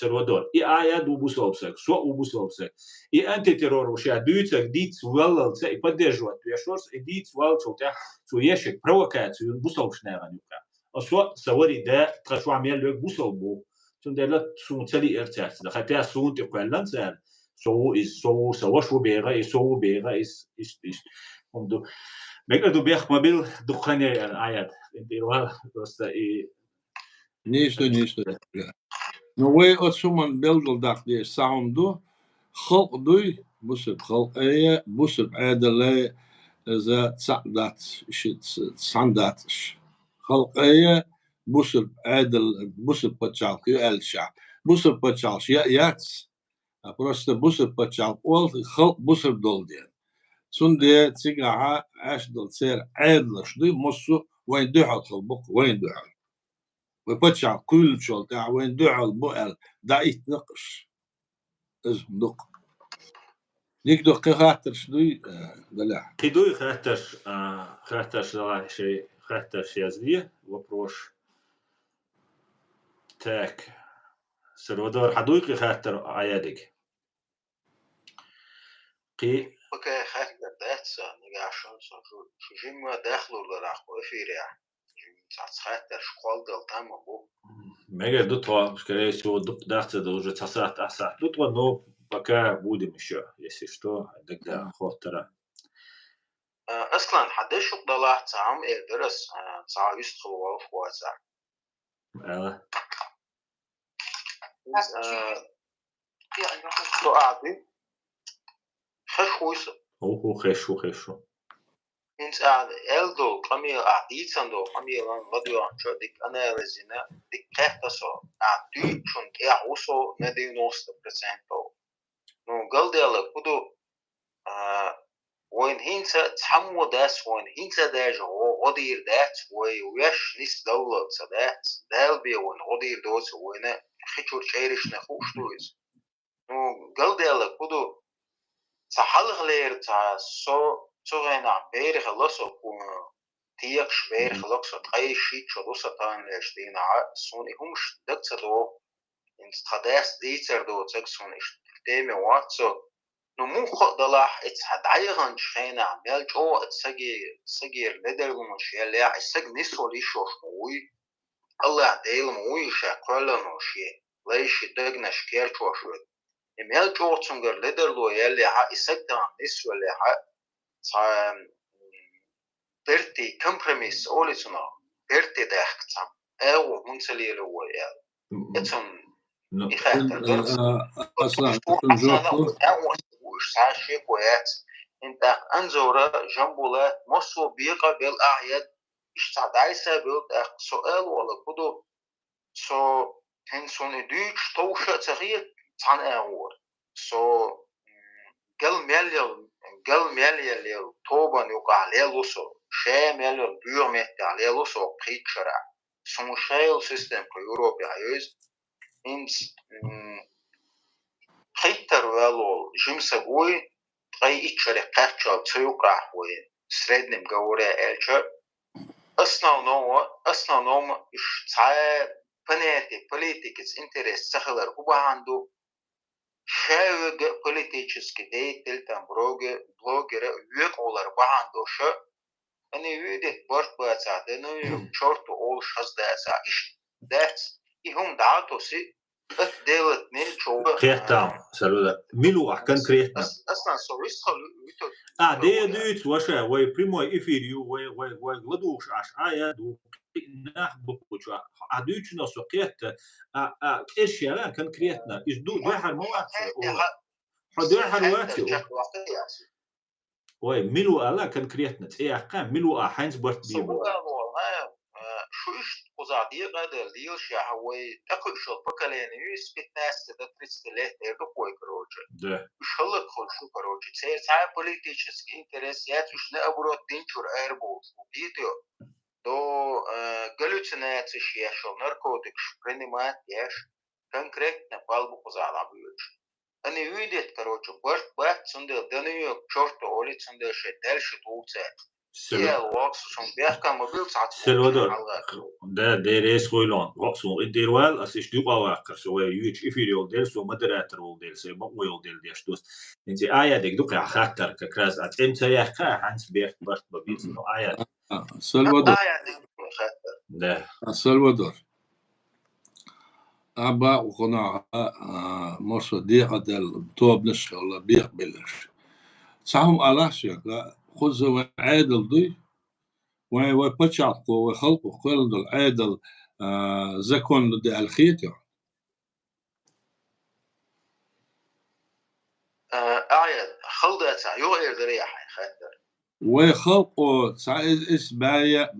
Salvador. И я дубусовсек, со убусовсек. И антитеррор уша дүйцек, диц валлалца и поддерживать туяшорс, и диц валцу тях суешек провокацию бусовшнеганюка. А со савари да трашуамел лёг бусовбу. Сундела сун цели эрцерц. Да хотя сун ты квелланцер. Со савашу бега и со бега is. Мекаду бех мобил духане аят. Интервал просто и نيشتو نوي أتسومن بلغل داخل ساوندو خلق دوي بوسب خلق ايه بوسب عادلة إذا تصعدات شت صنداتش خلق ايه بوسب عادل بوسب بتشال كي الشعب بوسب بتشالش ياتس просто بوسب بتشال أول خلق بوسب دول ديال سندي تيجا عاش دول سير عادلش دوي مصو وين دوحل خلبق وين دوحل وبتشع كل شغل تاع وين دعوا البؤل دا يتنقش اسم دق ديك دق خاطر شدوي دلع كدوي خاطرش لا شيء خاطرش يزديه وبروش تاك سلفادور حدوي خاطر عيادك قي اوكي خاطر داتسا نجا شو جيم داخلوا ولا راح وفيريا خاطر شغل دل تمام بو مگه دو تا скорее всего дохтаться уже цасат асат тут но пока будем еще если что тогда خاطره اصلا حدش ضلع تعم درس تعال يستخوا فوازا تو عادي خشويس هو خشو انت قاعد الدو قميل قاعدين صندو قميل غدو عن شو ديك انا رزينا ديك قهتصو قاعدي شون يعوصو ندي 90% نو قال ديالا كدو وين هينسا تحمو داس وين هينسا داج غدير دات ويش نيس دولة صدات دالبي وين غدير دوس وين خيشور شيرش نخوش دوز نو قال ديالا كدو تحل غلير تا سو غينا بير خلصو كون تيقش بير خلصو تغي شيت شلوسا تان لاشتين سوني همش دكتدو انت تخداس ديتر دو تكسون اشتيمي واتسو نمو خدلاح اتحدعيغن شخينا عمال جو اتسجير لدرغنوش يليع السج نسو ليشوش موي الله عديل موي شاكولا نوشي ليش دغنش كيرتوشوت يمال جو تنجر لدرلو يليع السج دان نسو يليع برتي كمبرميس أوليسنا برتي داخكتام أو منسلي لويا اتن يخاطر أصلا أو وش ساشي كويات انت انزورا جنبولا مصو بيقا بالأعياد اشتعدايسا بيقا سؤال ولا كدو سو هنسوني دوش توشا تغيير تان أور سو قل ميليال توبان يوقع عليه لوسو شيء ميليال بيور ميت عليه لوسو بريتشرا سون شيل سيستم في أوروبا عايز إنس خيتر والو جمسة بوي تغي إتشري قاتشا تيوقع بوي سردنم جورا إلشا أصلا نوم إش تعال بناتي بوليتيكس إنترس سخلر هو عنده شاوغ politiически деятель там блогеры юголар баандоша они юдет борт баца дену чорту ол шаздаса иш дат ихум даатоси делат не чо كريتام سلودا ميلو كان كريتنا اصلا سوريس خلو دي دوت وشا وي بريمو افيريو وي غلدوش عش ايا دو ناح بوتش ادوتش نو سوقيت ايش يلا كان كريتنا ايش دو واحد موات حدور حلوات وي ميلو الا كان كريتنا تي قام ميلو حينز بورت بيبو شوش قزعدي قادر ليش يا هوي اكو شو بكلاني يسبت ناس تدرس له تيرو كوي كروجه ده شلك خل شو كروجه سير ساي بوليتيكس انتريسيات وش نابرو دينشور ايربو فيديو دو галлюцинات شيء شو ناركوتكس принимать яш конкретно палбу قزعد بيوش أنا يوديت كروجه برت سندل دنيو شورتو أولي سندل شدال شتوتات سلوادور ده ريس خويلون وقسو الديروال اسيش دو باواكر سو يوتش افيريول ديل سو مودراتور ديل سو مقويل ديل ديشتوس انت ايا ديك دوق خاطر كراز اتم سياخ هانس بيخ برت ببيت نو ايا سلوادور ده سلوادور أبا وقناع مصر ديقة دل توب نشغل الله بيق بلش صحهم ألاسيا خذوا عادل ضي وبتشعقوا وخلقوا كل دول عادل زكون دي الخيط أعيد خلدة يغير دريحة خاطر وخلقوا إسبايا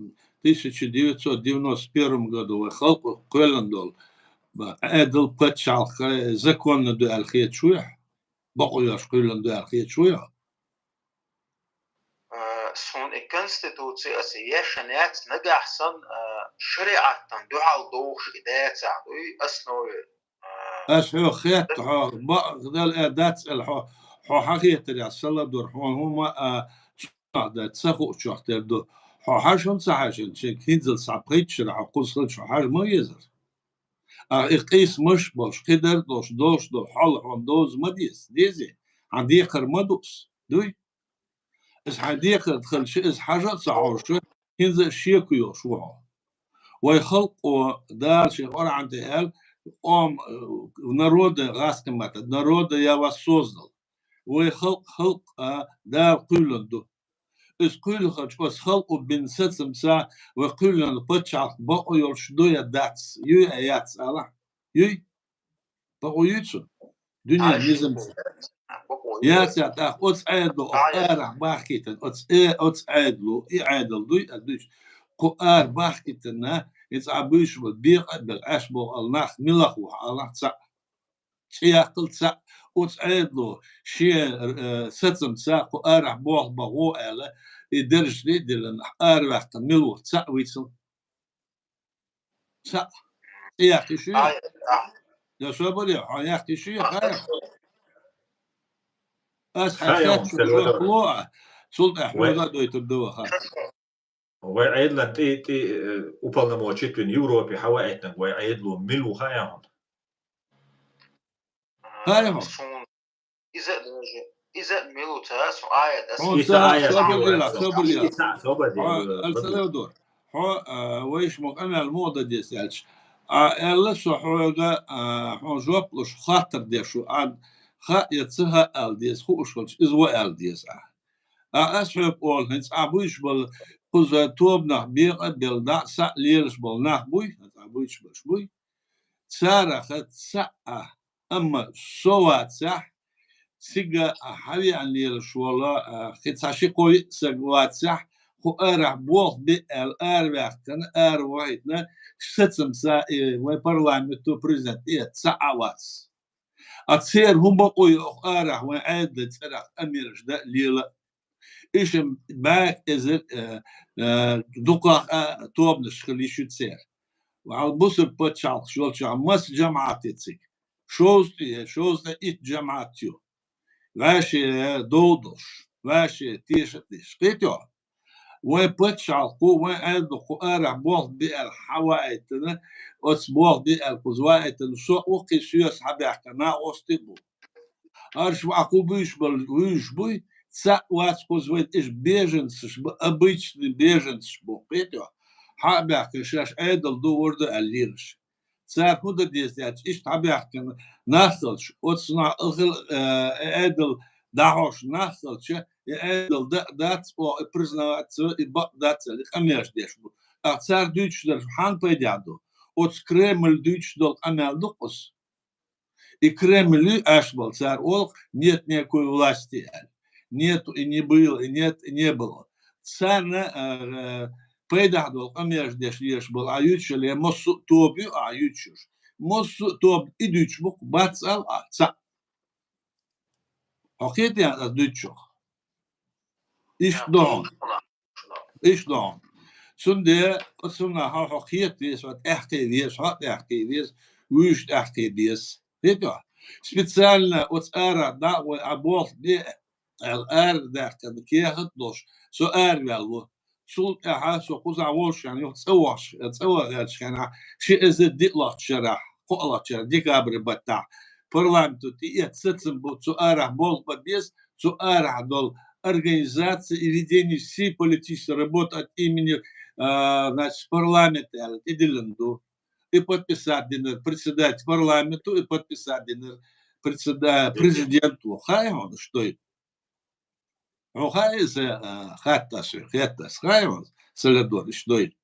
1991 году وخلقوا كل دول عادل بتشعق زكون دي الخيط شوية بقوا يشكلون دي الخيط شوية سون الكونستيتوتسي أسياشنات نجح سن شريعة تندوح الدوش إداة سعدوي أسنوي أسحو خيط بقدر أدات الحو حقيقة السلا دور هما ده تسخو شحتر دو حاشن صحاشن شكيدل صعبيت شرع قصة شحاش ما يزر إقيس مش باش قدر دوش دو حال دوز ما ديزي عندي قرمدوس دوي إس حديقة دخل شيء إس حاجة صعور شو هنزل شيكو يشوعه ويخلقوا دار شيخ عن تقال народы раскомата, народы я вас создал. Вы خلق دار قلندو. إس قل خش خلقوا بنساتم سا وقلن بتشعق بقوا يرشدوا داتس يو آيات الله يو بقوا يتشو دنيا نزم يا سات أوتس عادلو أخير باحكيتن أوتس عادلو عادل دوي أدوش قار باحكيتنا يتعبوش بالبيق بالعشبو الله ملخو الله تسع ياقل تسع أوتس عادلو شيء ستم سا قار بوغ بغو على يدرج لي دل وقت ملو تسع ويتسل تسع ياقي شو يا شو بقول ياقي شو خير أسحب شو قلوع سلطة أحمد دويت الدواء وعيد لن تي uполномочить в Европе حوائتنا وعيد له ملو خيام خيام إذا ملو تاس وآية السلام ويش أنا الموضة دي سالش ألا شو حوجا حوجوبلش خاطر دي شو عن يتسها الديس خوشلش إزوا الديس أسحب أول هنس أبويش بال خذ توب نخبيق بالدع سع ليلش بالنخبوي أبويش بشبوي سارخت سع أما سوات سح سجى حبي عن ليلش والله خدشي قوي سجوات سح خو أرح بوخ بالأربع كان أرواحنا ستم سا وبرلمانتو بريزنت ساعات أتصير هم بقوي أرح وعاد ترح أميرش ده ليلة إيش باك إزر دقة توبنش خلي شو تصير وعلى بصر بتشعل شو الشعب مس جماعات تسيك شوز إيش جماعتيو واش دودش واش تيش قيتو وبتشعل قو وعندو قارع بوغ بالحوائتنا أسبوغ بالقزوائتنا شو وقي سيوس حبيحكنا أستيبو أرش وعقو بيش بوي ساعات قزويت إيش بيجنس обычный беженс بوقيتو حبيحكنا شاش عدل دو ورد الليرش ساعات مدة ديستيات إيش حبيحكنا ناخلش أتصنع أخل عدل دعوش ناخلش يعدل دات أو برزنات يبقى دات اللي خميش ديشبو أكثر دوتش در حان بيدعدو أتس كريمل دوتش دول أمال دقص يكريمل أشبال سار أول нет никакой власти нету и не было и нет и не было سارنا بيدعدو أميش ديش يشبل أيوتش اللي مصو توبيو أيوتشوش مصو توب إدوتش بق باتسال أتسا حقيقة يعني دوتشوخ إيش دون سندي قسمنا ها حقيقة ديس وات أحكي ديس هات أحكي ديس ويش أحكي ديس هيدا سبيتسالنا وتسارع دعوة أبوخ دي الأر ده كان كيه هتدوش سؤال يالو سلطة حاسو قوزع وش يعني تسوش يعني شيء إذا دي الله شرح قولا شرح دي كابر بتاع برلمانتو تي تسمع بو سؤال بول بديس سؤال دول организации и ведение всей политической работы от имени значит, парламента и подписать председатель парламенту и подписать президенту. Хай он что это? Ну хай за хаттас хай он солидор что это?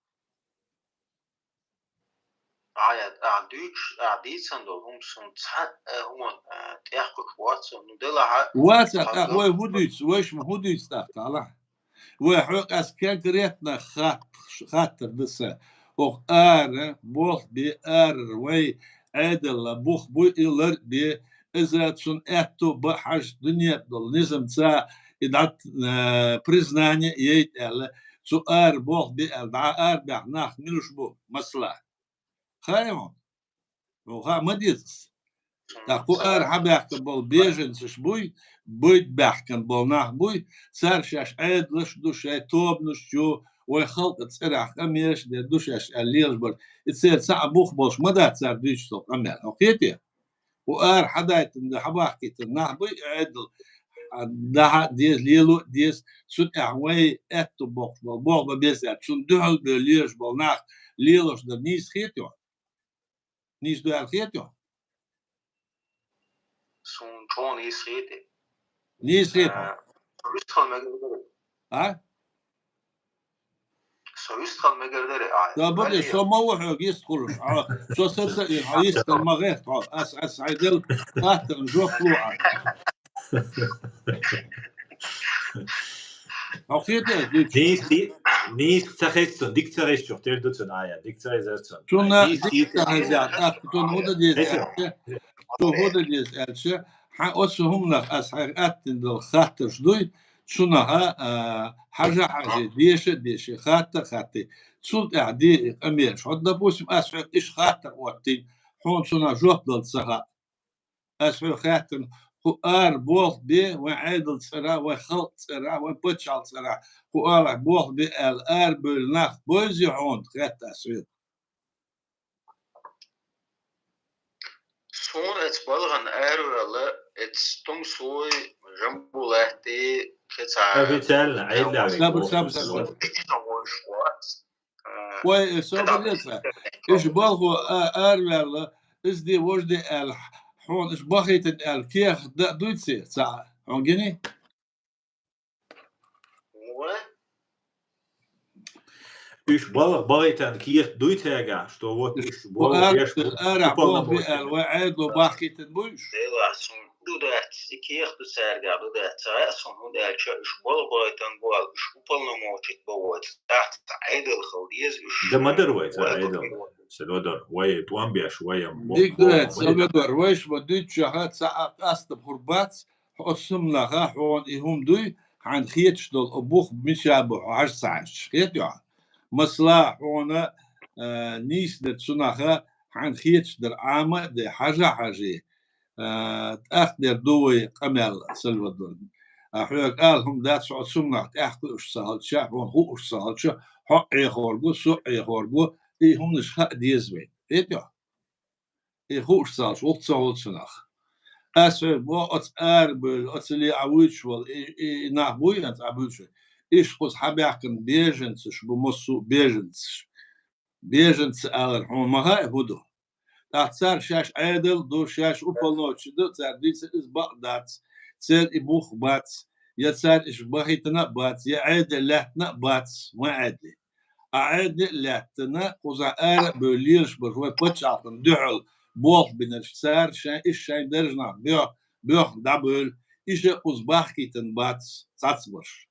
عديسن دول هم سنت هم تحقق واتسون ندلها واتساب هو هوديس ويش هوديس تعال وحق اسكان ريتنا خاطر بس او ار بوخ بي ار وي عدل بوخ بو إلر بي إذا تسون اتو بحاج دنيا دول نظام تا إدعت признание ييت على سؤال بوخ بي ار بعناخ ملوش بو مصلح خايمون وها مديس تقو ار حبيحك بول بيجنس شبوي بيت بحكن بول ناح بوي سار شاش عيد لش دوش توب نشجو ويخلق تسرح اميش دي دوشاش الليل بر تصير ساعة بوخ بوش مدى تسار ديش توب امير اوكيتي وار حدايت حباحكي تناح بوي عدل daha diye lilu diye süt ahvay etto bol bezler sun dühül bölüyor bol nach lilos da nis khityo nis du al khityo sun çoğun iyi sıydı. nis khityo Soyuz kalma gördere. ha Soyuz kalma gördere. da bari soma wuxuu yisqulush so sasa yisqal magheet as aidel qahtan joflu'a Hakikaten Nis tsakhitson, dik tsarishcho, terdutson aya, dik tsarizertson. Şuna dikkat hazat, akton hoda diye şu hoda diye elçi, ha o suhumlar asharattin del khatter şduy, şuna haja diye khatter, şult adi amir, şu допустим ashat iş khatter vakti, hon şuna job del saha, ashu khatter قار بوخ بي وعيدل سرا وخلط سرا وبتشال سرا قار بوخ بي الار بالنخ بوزي عوند خات تسويق Son et balgan ervelle et stum soy jambulahti ketsar. Avital, عيد صبر وي صبر يسا ايش بالغو ارلا از دي وجدي ال حون ايش بخيت الكيخ دوتسي ساعه عونجني Üç bağıtan kiyet duytaga, что вот üç ارع بوخ بي الوعد وبخيت بوش Dela son dudat kiyek du serga dudat sa son hudal iş balbaytan bal iş uполномочить бовот. Taht عيدل خوديز iş. ده ما درويت عيدل. سلودر وي توامبيا شويه ديك دوت سلودر ويش بديت شهات ساعه قاست بخربات حسم لها حون هم دوي عن خيتش دول ابوخ مشابه 10 ساعه خيت يا مصلح هنا نيس ده تسنخه عن خيتش در عامه ده حاجه تأخذ دوي قمل سلودر أحياك قالهم ذات سعود سمنة تأخذ إيش سهل شاء هو إيش سهل شاء حق يخورجو سوء يخورجو إيه هم نشخاء ديزبين إيه يا إيه هو إيش سهل وقت سهل سنخ أسفل بو أتقاربل أتلي عويش وال إيه نعبوي أنت عبويش إيش قص حبيعكن بيجنسش بمصو بيجنس أغر هم مها هدو تحتار شاش عادل دو شاش أوبالنوتش دو تار ديس إز بقدات تار إبوخ بات يا تار إش بخيتنا بات يا عادل لاتنا بات ما عادل عادل لاتنا قزا آر بوليرش بشوي بتشعطن دعل بوخ بنش تار شاش إش شاين درجنا بيوخ دابل إش قز بخيتن بات تاتسبش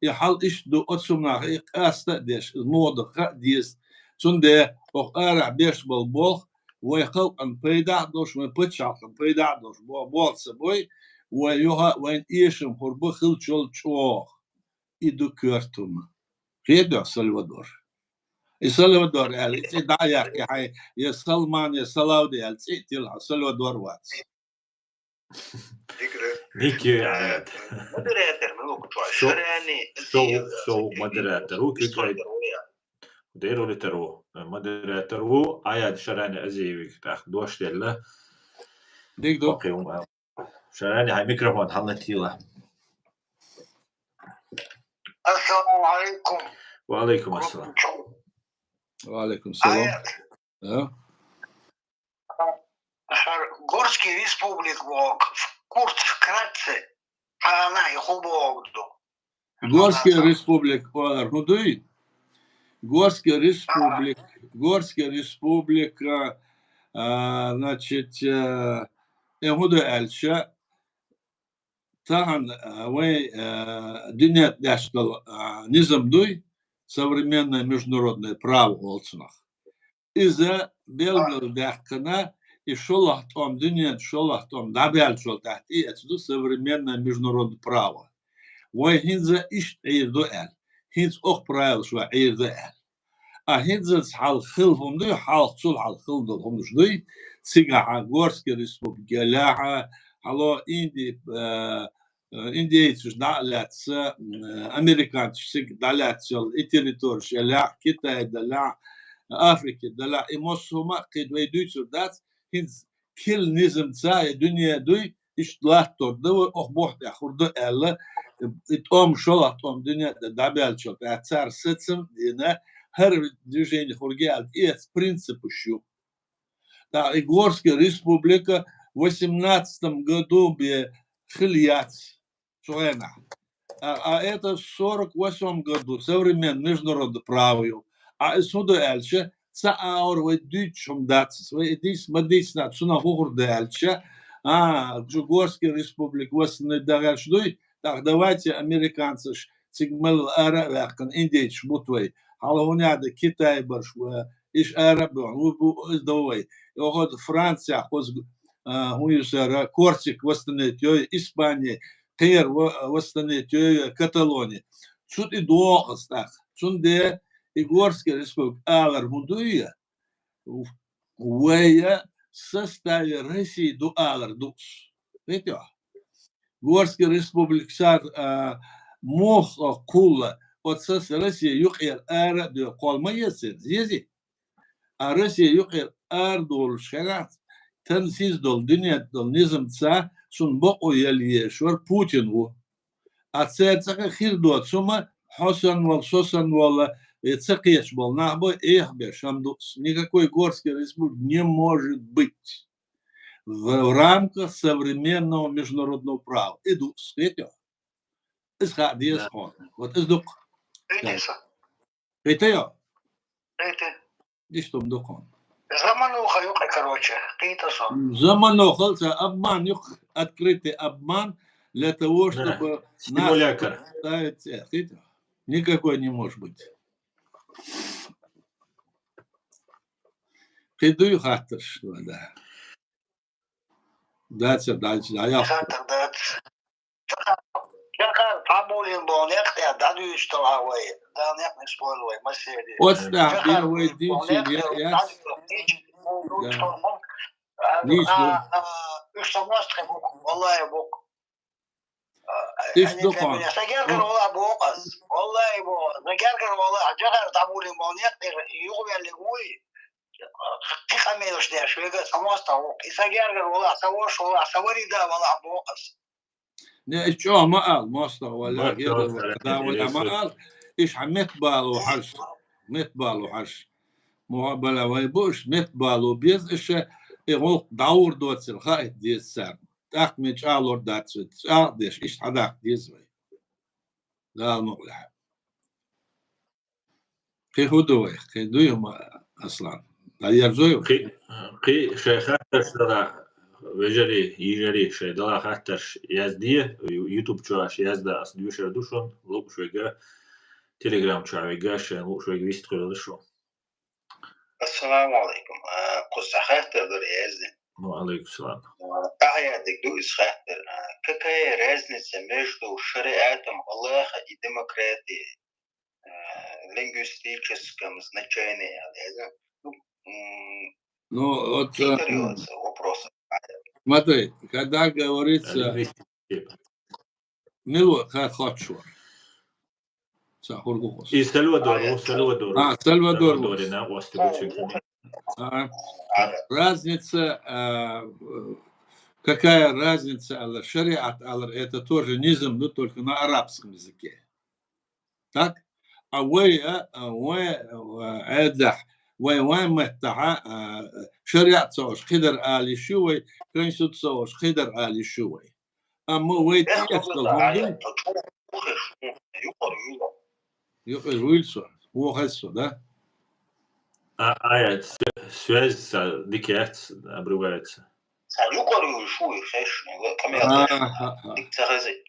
يحل إش دو أتسمنا إقاستا ديش الموضة ديس تونده أخ آر بيش بالبوخ ويخلق أن بيدع دوش وين بتشعط أن بيدع دوش بوال سبوي ويوها وين إيشم خربو خل شول شوخ إدو كورتوم كيدو سلفادور سلفادور قال إتي دعيك يا حي يا سلمان يا سلاودي قال إتي سلفادور واتس نيكي عاد Moderator ملوك شو شو مودراتور هو كيف ديرو لترو مودراتور هو عياد شراني أزيوك تاخد دوش ديلا ديك دو اوكي شراني هاي ميكروفون حلتي له السلام عليكم وعليكم السلام وعليكم السلام Горский республик вок курс вкратце она и хубогду Горский республик Рудуй Горская республика, значит, Ягуда Эльча, Тахан, вы Динет Дяшкал Низамдуй, современное международное право в Олцунах. Из-за Белгород Дахкана и Шолахтом, Динет Шолахтом, Дабяль Шолтахт, и отсюда современное международное право. Вы хинза ишт Эйрдуэль. هينز أخ برايل شو عير ذا هينز حال خلهم ده حال صل حال خل ده هم شدي سيجا غورسكي ريسبوبليكا لا حلا إندي تش دالات أمريكان تش دالات شل إتريتور شلا كيتا دلا أفريقيا دلا إموسوما قد ويدوش دات هينز كل نظام تاع الدنيا دوي إيش لاتور دو أخبوح تأخذ ألا إتقام شلات قام دنيا دبل شلات أتصار ستسم دينا هر движение خرجال إيش принцип شو تا Игорская республика в 18 году بخليات شوينا это в 48 году современный международный право а сюда дальше цааур выйдучим датс выйдись мадисна цуна хухур дальше Джугорская республика восьмой дальше так давайте американцы сигмал арабян индейч мутвей халуняда Китай барш إيش أربع وبدوي يأخذ فرنسا أخذ هو يسرى كورسيك وستنتيو إسبانيا غير وستنتيو كاتالونيا شو تدوق استخ شو ده إغورسكي ريسبوك آلر مدوية ويا سستاي رسي دو آلر دوس نتيو إغورسكي ريسبوك صار موخ كولا وتسس رسي يقير آر دو قول ما يصير زيزي Россия юқер ардол шарат тенсиз дол дүният дол низм ца сун бо оялие швар Путин во а цака хирдуат сума Хосан вал Сосан вал цакеш бол нахбо эхбе шамду никакой Горской республики не может быть в рамках современного международного права. Иду светё. Исхадиес хон. Вот издук. Это я. Что мдукон? Замануха юха, короче, какие-то сон. Замануха, обман, открытый обман для того, чтобы стимулятор ставить. Никакой не может быть. Приду хатер, что да. Дальше. Хатер, да. Чакар, табулин был, нехтя, дадю, что лавой. Да, нет, не спойловай, мастерии. Вот да, первый дичи, я... Что может, Аллах Бог. Иш дукон. Сагергар Аллах Бог. Аллах Бог. Сагергар Аллах. Чакар, табулин был, нехтя, югвели гуи. Тихамилуш не швега, самоста Бог. И Сагергар Аллах, савош Аллах, саварида Аллах Бог. Ne شو ما قال مصطفى ولا غيره كذا ولا ما قال ايش عم متبال وحش مو بلا ويبوش متبال وبيز ايش يغلق دور دوت الخائط دي السر تاك مش قالور دات ديش ايش حداك ديزوي قال مقلح كي هدوي كي دويهم اصلا لا يرزوي قي شيخات ترى وجري يجري شيء دلا خاطرش يزديه يوتيوب چواش يزدا اس دوشر دوشون لوب شويغا تليجرام چاويغا شن لوب شويغ ويست خلشو السلام عليكم قصة خاطر دور يزدن وعليكم السلام أعيادك دو إسخاطر كاكاية رازنة между шариатом Аллаха и демократией лингвистическом значении. Ну, вот... Вопрос. Смотри, когда говорится Мило, как хочу. И Сальвадор. Сальвадор. Разница, какая разница, шариат, это тоже низм, но только на арабском языке. Так? А вы, وين متع شريعة صوش خدر آلي شوي كنسوت صوش خدر آلي شوي أما ويت يفتل يقول ويلسون هو خلصه ده آيات связь дикият обрывается.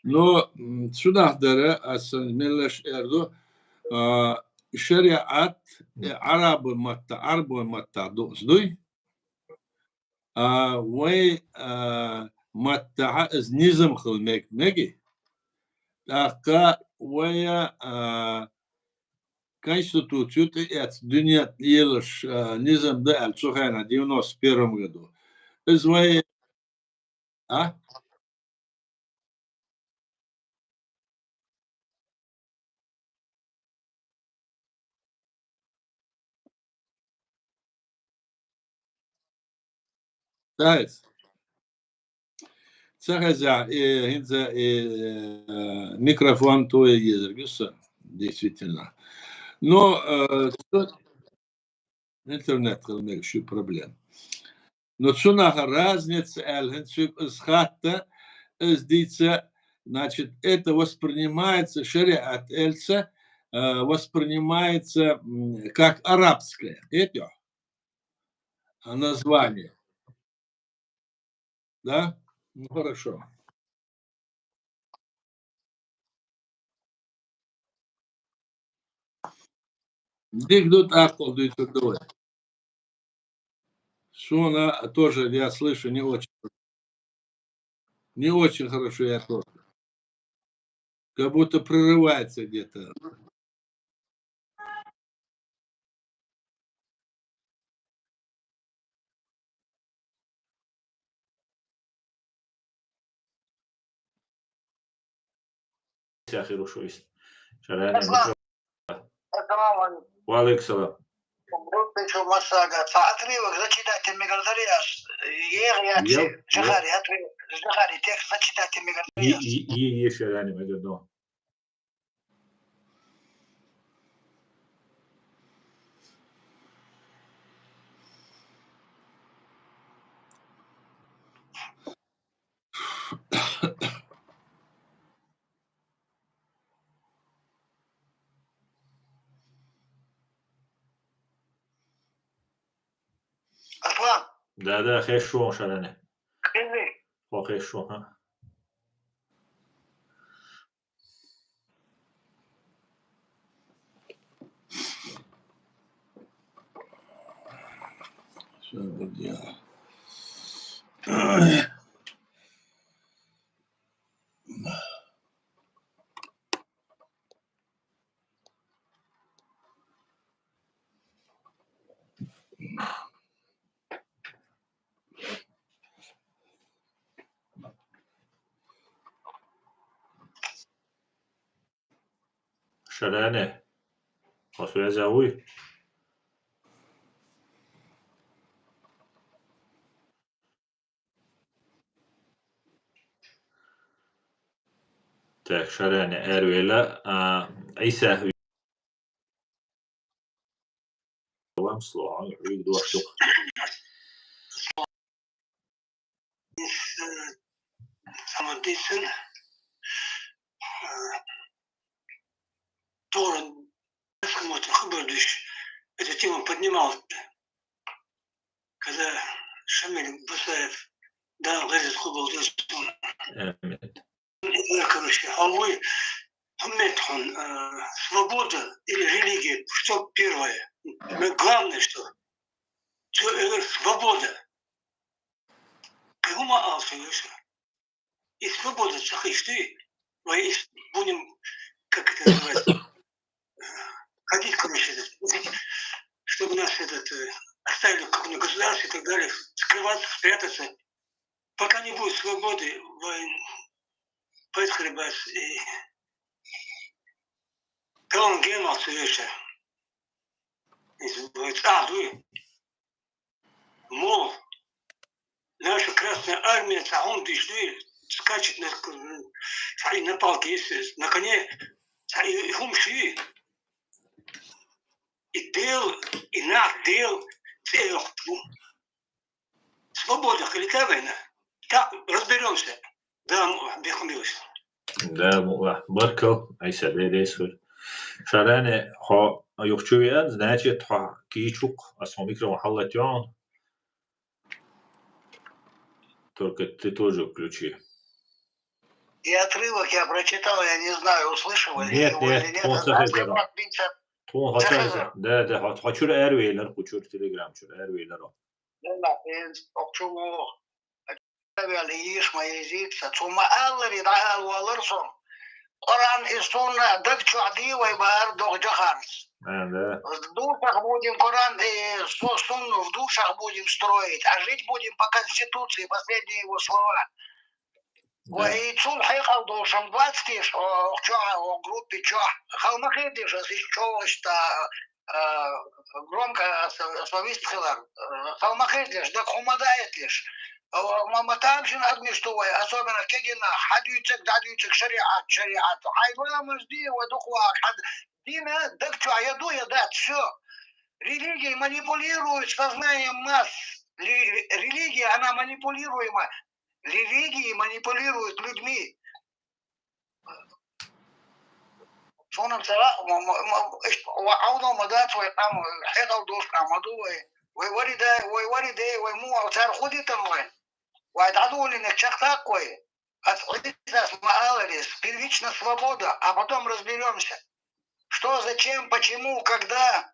Но сюда дара أصلا ملش إردو شريعة عرب متى دوسدوي وي متى از نظام خلمك نجي أكا ويا конституцию от دنيا يلش نظام ده الصهاينة 91 году إزاي Сахазя, микрофон то язык, действительно. Но интернет, еще проблем. Но цунаха разница, схатта, сдится, значит, это воспринимается, шариат эльца воспринимается как арабское. Это название. Да? Ну, хорошо. Дигдут ахтол дует. Суна тоже я слышу не очень. Не очень хорошо я тоже. Как будто прерывается где-то. хорошо есть. Валик салам. Причем Масага, отрывок зачитайте Мегардарияш. Егяти, Жахари, отрывок. Жахари, текст зачитайте Мегардарияш. И шарани мегадо. Аслан. Да, хорошо, шарани. Кыны. Хорошо, ха. Что бы делать? Шарани. Посвязь ауй. Так, шарани эрвела. Айса вам слово. Юрик дуашук. Самодисен. Тоже смотрю, Хабардыш. Эту тему поднимал, когда Шамиль Бусаев дал газет Хубалдыш. Короче, Аллой, Хамметхон, свобода или религия, что первое? Главное, что свобода. Кому алсуешь? И свобода цахишты, будем, как это называется, ходить, короче, чтобы нас оставили в каком-то государстве и так далее, скрываться, спрятаться. Пока не будет свободы, поэтому и Пелон Генмал совершенно. Мол, наша Красная Армия, он дышит, скачет на палке, на коне, и хумши. И дел, и нах дел, свобода, какая война. Так, разберемся. Да, бехумилось. Да, баркал. Айса бедесвер. Шарани ха юхчуян, значит, ха кичук, асмо микро халатян. Только ты тоже включи. И отрывок я прочитал, я не знаю, услышал Нет, или нет. Да, хочу эрвейлер, хочу телеграм, хочу эрвейлер. Коран и Сунна, дак чуади, вайбар, док джахарс. В душах будем Коран и Сунну в душах будем строить, а жить будем по Конституции, последние его слова. И цун хайхал душам 20, о группе чё, халмахидиш, что громко словистхилар, халмахидиш, дак хумадает лишь. ما تامشن أدمي استوى أصابنا كجنا حديثك داديثك شريعة حيوان مزدي ودخوا حد دينا دكتوا يدو يدات все. Религия манипулирует сознанием масс. Религия, она манипулируема. Религии манипулируют людьми. Сонам сара, وعوضوا مدات ويقام حيقوا دوش قامدوا ويوري ويمو صار خدي تموين. ويدعوا لك شخص قوي. Отсюда смааларис, первичная свобода, а потом разберемся. Что, зачем, почему, когда,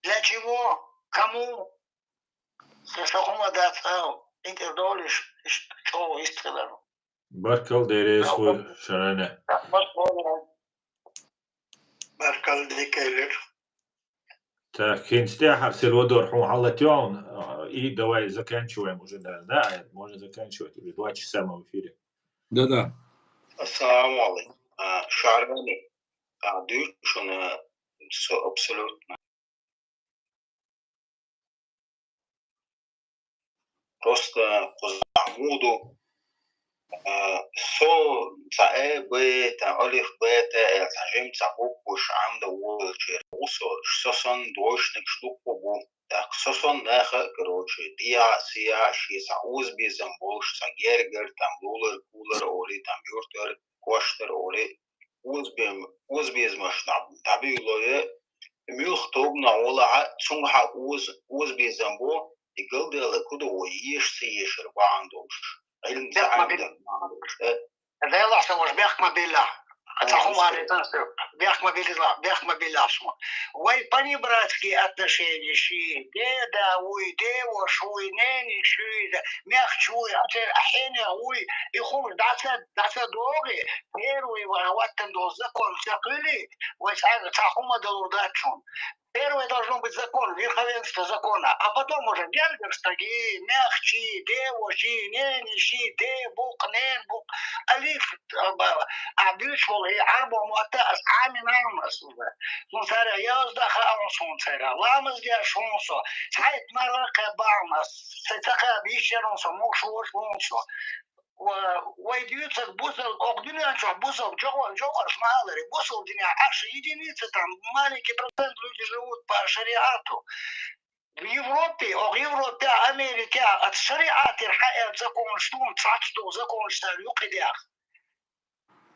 для чего, кому. Сашахума дацау, интердолиш, что истрелер. Barkal deresu şarane. Barkal dekeler. تا كنت حرسل ودور حو حلتيون إيه دواء إذا كان شوي موجود لا موجود إذا كان شوي تقول دواء سما وفيري Да. السلام عليكم شعراني قاعدين شنا سو абсолютно просто قزعمودو سو تعه بيتا ألف بيتا التعجم تعبوكوش عمدا وولشير وصو شسون دوشنك شلوكو так сосон наха короче диа сия ши сауз бизам болш сагергер там лулер кулер оли там юртер коштер оли уз без машнаб табилое мюх тобна ола цунга уз безам бо игалдела кудо оиш сиешер бандош علم تعمد هذا يلا سوى بيحكم بالله أتحوم على تنسى بيحكم بالله اسمه ويبني братские отношения شيء ده ويده وشوي ناني شيء ميخ شوي أحيانا وي يخون دعسة دوغي هيروي وعواتن دوزكون ساقلي ويسعاد تحوم دلوداتشون Первое должно быть закон, верховенство закона, а потом уже гельберстаги, мягчи, девоши, нениши, дебук, ненбук, алиф, абишвол и арбо муатас, амин амас. Сунсара яздах амсунсара, ламас дя шунсо, сайт марака бамас, сайтака бишеронсо, мукшуош мунсо. ويديوتك بوصل أقدني أنشوا بوصل جوهر смалери بوصل دنيا عشر единицы там маленький процент люди живут по шариату. В Европе, Америке от шариата الحقيقة закон что он царство закон что юкидях.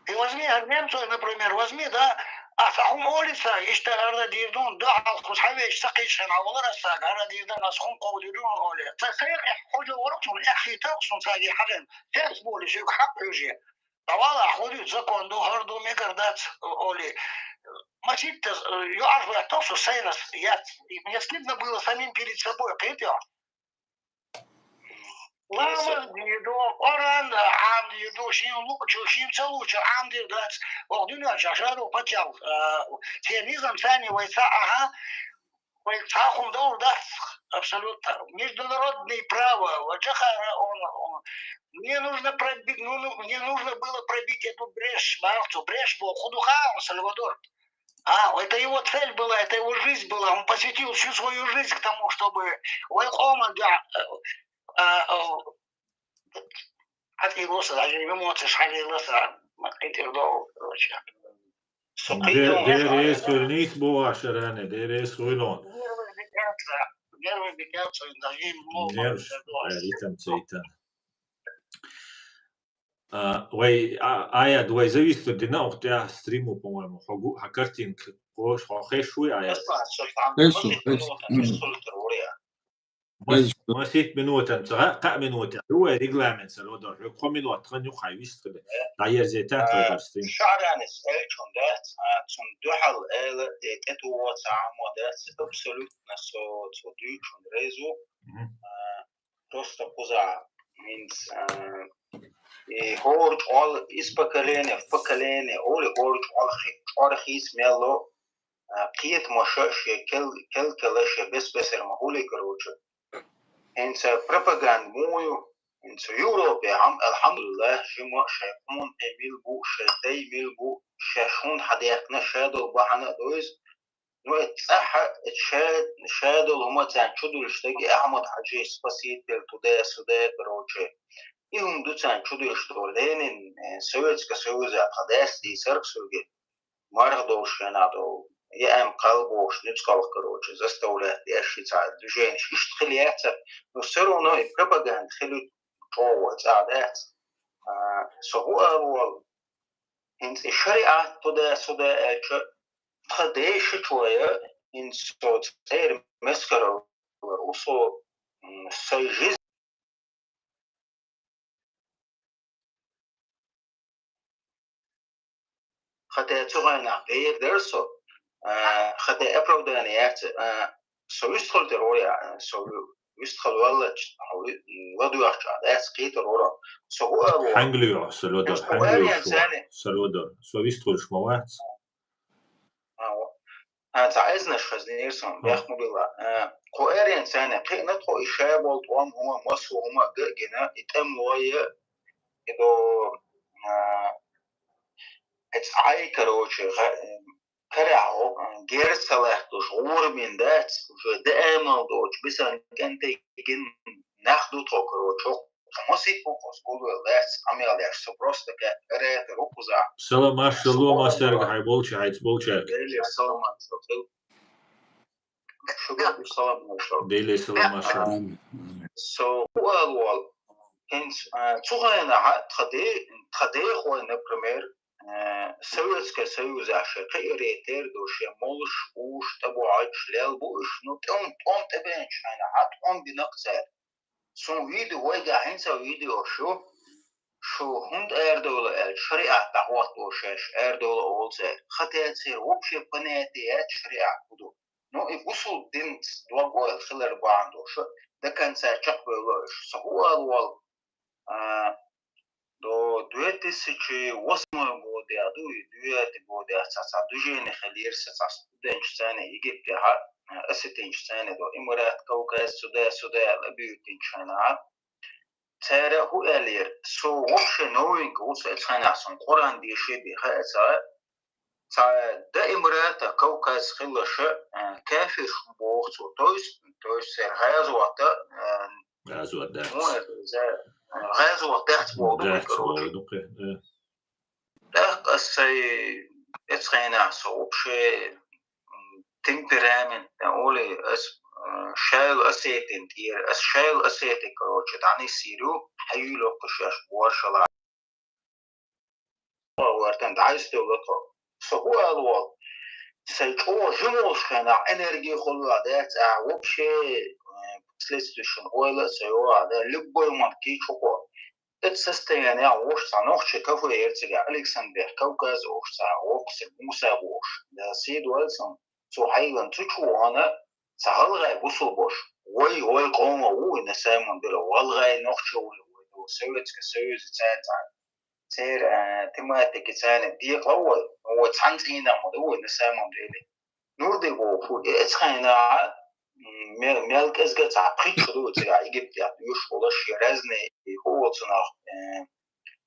И возьми немцев, например, возьми, да, أفهم أوليسا يشتغل ديردون دعاء خصحبيش سقيشنا ورسا على ديردون أسخون قوديرون أولي تسير حوجة ورقصون إحشي تقصون ساقي حجم تسبولي شيك حق يجي طوالا حودي تزكون دو هردو ميقردات أولي ما сидит يعرف يعطوسو سينس мне стыдно было самим перед собой قيتيا Лама дидо, оран ам дидо, шин лучше, шин целуче, ам дидать. Огдуня чашару потял. Сионизм сани войца, ага, войца хундол даст абсолютно. Международное право, ваджахара он. Мне нужно было пробить эту брешь, брешь был худуха, Сальвадор. Это его цель была, это его жизнь была. Он посвятил всю свою жизнь к тому, чтобы от его даже эмоции шалилися, интердол, короче. Дерес вернит буа шаране, дерес вилон. Нервы бегаются, даже много. Ритм цейтан. Вай ая двой зависит от дина, от я стриму, по-моему, хакартинг, хохешуй ая. مسيت منوتن قا منوتن هو ريغلامنت سلودر كم منوت خن يخاي ويست داير زيتات في ستريم شعران اسال شون دات شون دوحل ال اتو تعامدات абсолютно со дючун резу просто поза means هورج all из поколения в поколение оли هورج all архис мело قيت مشاش كل كلاش بس المهولي كروجه انت بروباغاند مويو انت يوروبيا الحمد لله جمع شيكون ايميل بو شيتي ميل بو شاشون حديقنا شادو بحنا دوز نوع صح شاد هما تان شدوا الشتاقي أحمد حجي سباسيت تدا سدا كروجي يوم دو تان شدوا الشتاق لينين سويتسك سويزا قداس دي سرق سوجي مرضوش ينادو يا أم قلبوش نتقل كروجي زستولات دي أشي تعد دوجينش إشتخليات نصروا نوع بروباغاند خلو قوة تعدات سهو أول هنس الشريعة تدا سدا خديش شوية إن صوت سير مسكرة وصو سيجز خدي تغنى غير درسو خدي أبرودانيات سو يستخل ترويا سو يستخل والله ودو يحجع داس قيت الورا سو هو حنجليو سلودر حنجليو سلودر سو يستخل شموات عايزنا خزنيرسون بيخمو بالله قوارين سنة قينا تقو إشاب والطوام هما مصر هما جنا يتم ويا إذا اتعاي كروش كرعو غير صلاح دوش غور من دات دائما دوش بس كان تيجين ناخدو تقروش خمسة فوكس كله دات عمي على سبروستا كرات روكوزا سلام ما شاء الله ما سرق هاي بولش عايز بولشك سلام شكرا سلام ديلي سلام ما شاء الله so well hence تغينا تخدي خوينا بريمير سويتسك سويز عشان قيريتير دوشي مولش وش تبو عايش ليل بوش نو تون تبينش أنا عاد بنقصر سو فيديو ويجا هنسا فيديو شو هند أردولا الشريعة تهوت دوشش أردولا أولزر خطيت سير وبشي بناتيات شريعة كدو نو يوصل دينت دوغو الخلر باندوش ده كان ساعتق بلوش سهو أول دو دويتي سيجي واسمه بودي أدو دويتي بودي أساسا دوجيني خلير ساسا دنش سانة يجيب بها أستنش سانة دو إمارات كوكاز سودا لبيوتين شانا ترى هو ألير سو وش نوين كوس أتخانع سن قرآن دي شيء بها تا دا إمارات كوكاز خلش كافي شبوخ تويس سر غازو ده غازو تحت بودو أسي أتخانع سو وش تمبرامن أولي شايل أسيتين تير شايل أسيتين كروش تعني سيرو حيلو قشاش بورشلا وارتن عايز تولقه سهو الوضع سيكو جموش خنا انرجي خلادات وبشي سلستشن اويل سيو هذا لبوي ماركي شوكو اتسستيني اوش صانوخ كفو يرتجع الكسندر كوكاز اوش اوكس موسى اوش ده سيد ويلسون سو حيوان تشو انا سهلغاي بوسو بوش وي قوم وي نسامن بلا والغاي نوخشو و سويت كسويز سير تماتك سنة دي قوي هو تانزينا مدو نسامم ليلي نور دي بو اتخينا ملك ازغا تعقيد شدو تيا ايجيبت يوش ولا شيرازني هو تصنع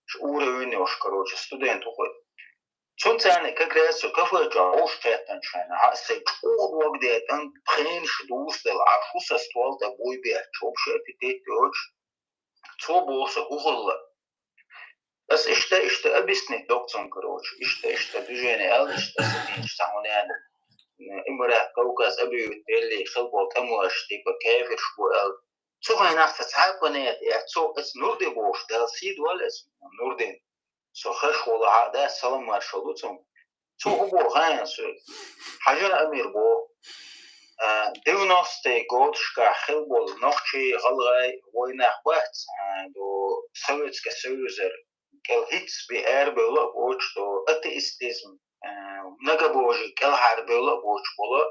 شعور ويني وش كروج ستودنت وخد چون تاني كجراسو كفو جاوش تاتن شانا هاسي طول وقت ان بخين شدوس دل عشوس استوال دا بوي بيه چوب شافتيت يوش تو بوسا اغلا بس اشتا ابيسني دوكتون كروش اشتا دوجيني ال اشتا سدين اشتا هونان امراه كوكاز ابيو اللي خلبو تموش ديكو كافر شبو ال سو هنا فتعاقنيت سو اس نوردي بوش دال سيد ولا اس نوردين سو خش ولا عاده سلام مارشالوتون سو هو غان سو حاجه امير بو ديونوستي غوتشكا خلبو نوخشي غلغاي وينه وقت دو سويتسكا سويزر كل هيتس بير بيلا بوش تو اتيستيزم نجابوجي كل حرب بيلا بوش بولا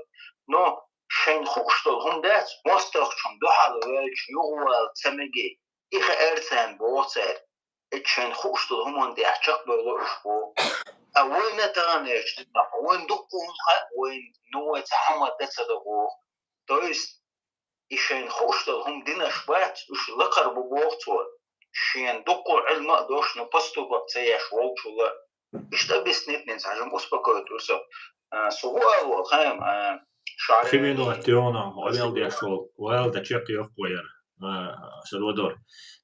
نو شين خوشتل هم دات مستخشم دو حلوش يوال تمجي إخ أرسان بوتر شين خوشتل هم عندي أحشق بيلا إشبو أوين تغنيش وين دقون وين نوع تحمد تصدقو تويست شين خوشتل هم دينا شبات وش لقر بوقتول شين دقو علم دوش نبستو بقتياش ووشولا اشتا بسنت ننسى عجم أسبقوت وصف سهول وخام خمينو اتيونا وعليل دي شو وعليل دا تشيقي أفقوير سلوادور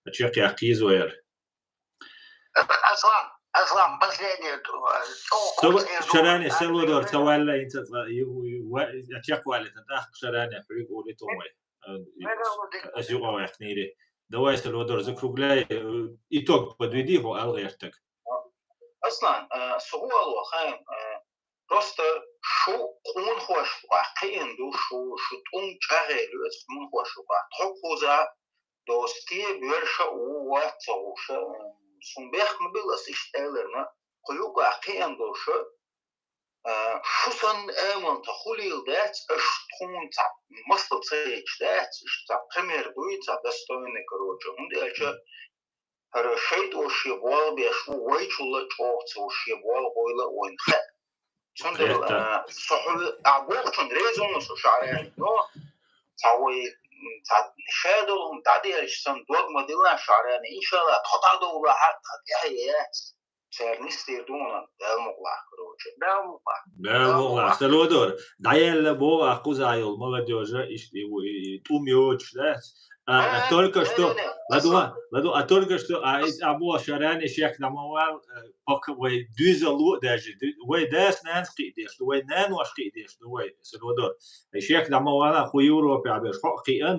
دا تشيقي أقيزوير أصلا بس يعني شراني سلوادور سوالا انت تشيقوا على تنتاخ شراني فريق ولي تومي أسيوغا ويحتنيري دواي سلوادور ذكروا بلاي يتوق بدويديه ألغيرتك أصلا سهول وخام просто شو خون خوش واقعی دو شو تون چهره لوت خون خوش واقع خوزا دوستی بیرش او وقت سوش سنبخ مبلس اشتغلنا خلوق واقعی دو شو سن امن تخولی دات اشتون تا مصل تيج دات اشتا قمر دوی تا دستوینه کروچه هنده اچه هر شید و شیبوال بیشو ویچوله چوخت و شیبوال قویله وینخه سندل صحول عبوق ريزون شعرين نو تاوي تا شادلهم تعديش سن دوغ مدينا شعرين ان شاء الله تطادو بحق يحيات ترنيستي دونا دالمقلا كروج دالمقلا سلودور دايل بو اقوزايل молодёжи ишти тумёч да только что только что або шарани шек намовал поковой дюзелу даже вы дас нански деш вы наношки деш вы сальвадор шек намовала ху европе абеш хокиан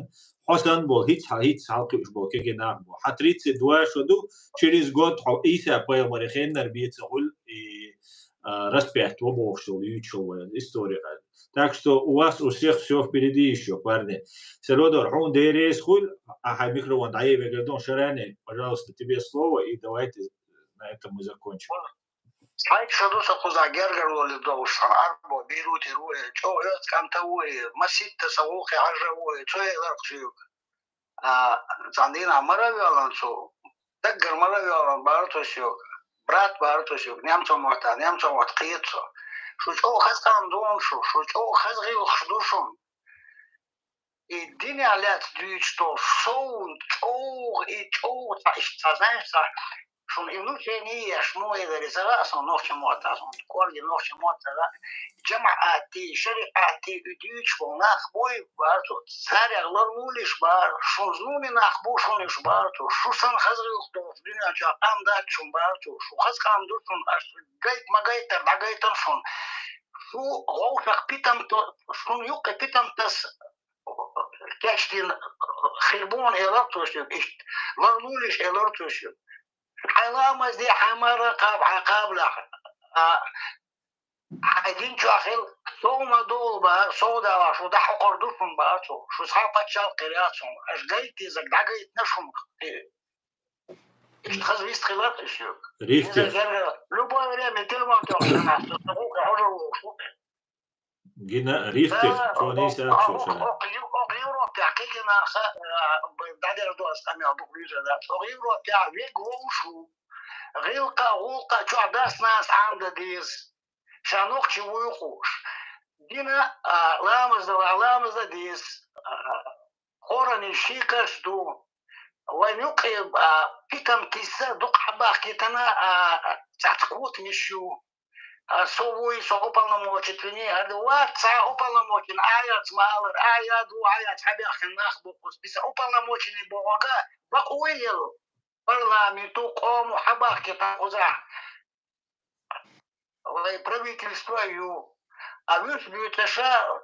حسن бол هیچ حالكش бол كجنا بو حتريت دوا شدو через год иса по марихен нарбиется гол и распять обошел ючел история. Так что у вас у всех все впереди еще, парни. Сальвадор, он дерез хуль, ага, микрофон, дай вегадон шарани, пожалуйста, тебе слово, и давайте на этом мы закончим. Слайд шадуса куза гергер до шар бо бирут руе чоят кантауи масит тасавухи ажавуи чоят чук зандина маравиалансо даггер маравиалан бартошук брат бартошук нямцо мот қиетсо шучо хазкан дон шучо хазгил худушон и дини алят дючто соун чо таштазанса شون اینو که نیش موی داری سر اصلا نوچه معتاصون کلی نوچه معتاص جماعتی شریعتی دیوچ با نخبوی بار تو سر اغلار مولیش بار شون زنونی نخبو شونش بار تو شو سن خزری اختوف دنیا چا قام داد شون بار تو شو خز قام دو شون گایت مگایتر دگایتر شون شو غوفق پیتم تو شون یوک پیتم تس کشتین خیبون ایلارتوشیو لرلولیش ایلارتوشیو علامة دي حمارة عقاب لها عايزين شاخل ثم دول بقى صودا وشو ده حقردوشون بقى شو صحابة شال قرياتهم اش جايتي زك ده جايت نشهم اشتخذ بيست خلاف اشيوك ريختي لو بقى ريامي تلمان تلمان تلمان حجر جينا ريختي شو نيسا شو شان أغيرو تاع كينا بعدين دو أسمع بقوليش هذا أغيرو تاع بيجوشو غيلقا شو عباس ناس عامدة ديز شانوخ ويخوش دينا لامز ديز خورني شيكاش دو وينقي بيتم كيسا دوق حباخ كيتنا تعتقوت مشو سوي سو уполномоченный هذا уполномочен аят малыр аят حبيخ ناخذ بس уполномоченный بوغا بقويل парламенту قوم حباخ كتاخذا والله правительство ю а виш бьютеша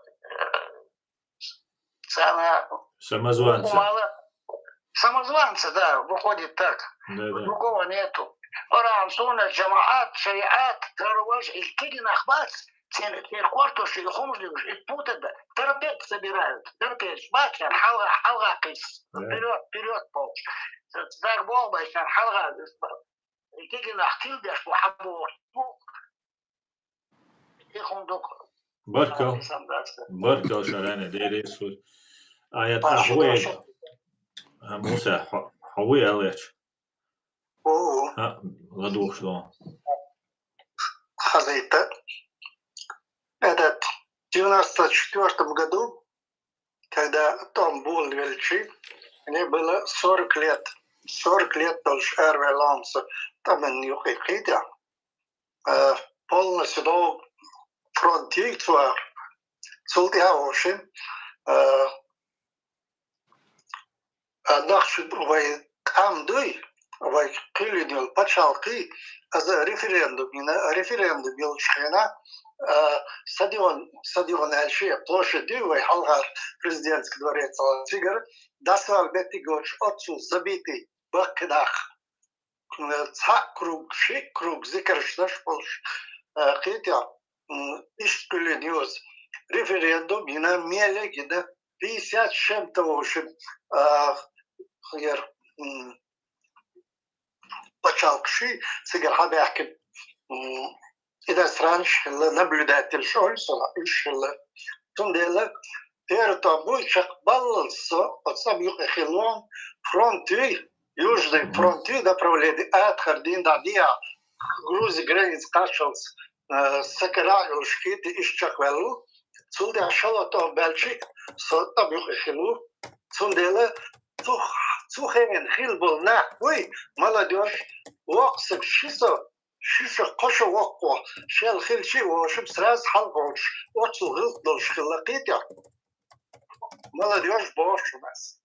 самозванцы да выходит так другого нету Орансуна, джамаат, шариат, тараваж, и кегин ахбат, кварту, что и хомждивш, и путать, терапевт собирают, терапевт, бачан, халга кис, вперед полч. Так бол бачан, халга, и кегин ахтил бяш, вахабор. И хундук. Баркал шаране, дерес, аят ахуэ, муса, хауэ алеч. Ладух что? Хазита. Это в 1994 году, когда Том был величи, мне было 40 лет. 40 лет дольше Эрве Лонса. Там он не уходит. Полностью фронтик цва цултиха ошим нахш вай камдуй вай килинил пачалки аз референдум шхена стадион Алшия площади вай халга президентский дворец Цигар дасвал бетигоч отцу забитый бакдах круг зикршнаш полш хотя ишкулениус референдум на меле где 50 чем-то в общем почалкши Цигар хабяхки إذا سرانش نبلدات الشغل صلاة الشغل تندلا ترتبو شقبل الصبيق خلون فرونتي يوجد فرونتي دا провледи آخر دين دا ديا грузи границ кашалс سكراء وشكيت إشتقبلو تندلا شلطة بلشيك صبيق خلو تندلا تخين خلبل نحوي مالديوش وقسك شيسو شيش قش وقوة شال خيل شيء وشب سراز حلقوش وصل غلط دلش خلقيتها ما لديوش باش بس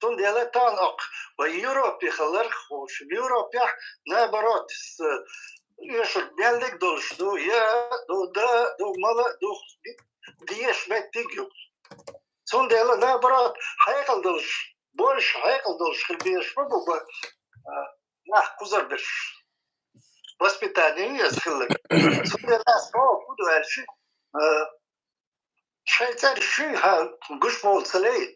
تون ديلا تانق ويوروبي خلرخ وش بيوروبي نابرات يش بيلك دلش دو يا دو دا دو مالا دو ديش بتيجو تون ديلا نابرات هيكل دلش بولش هيكل دلش خلبيش بابو نح كوزردش воспитание язык. Судя по слову, буду дальше. Швейцарий ха гушмол целей.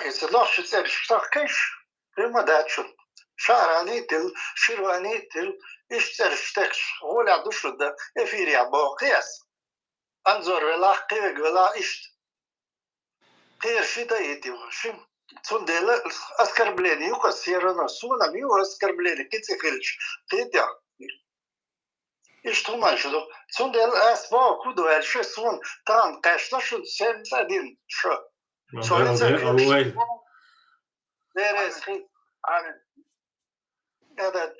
Если наш швейцарий штахкеш, прямо дачу. Шаранитил, ширванитил, ишцер штекш. Воля душу да эфирия бокес. Анзор вела кивек вела ишт. Киршита идти. Шим. Цундела оскорбление. Юка сирена суна миу оскорбление. Кицехильч. Тетя. İşte maçlı. Sonra asba kudu el şu son tam kaçta şu sen sadin şu. Sonra sen neresi? Amin. Evet.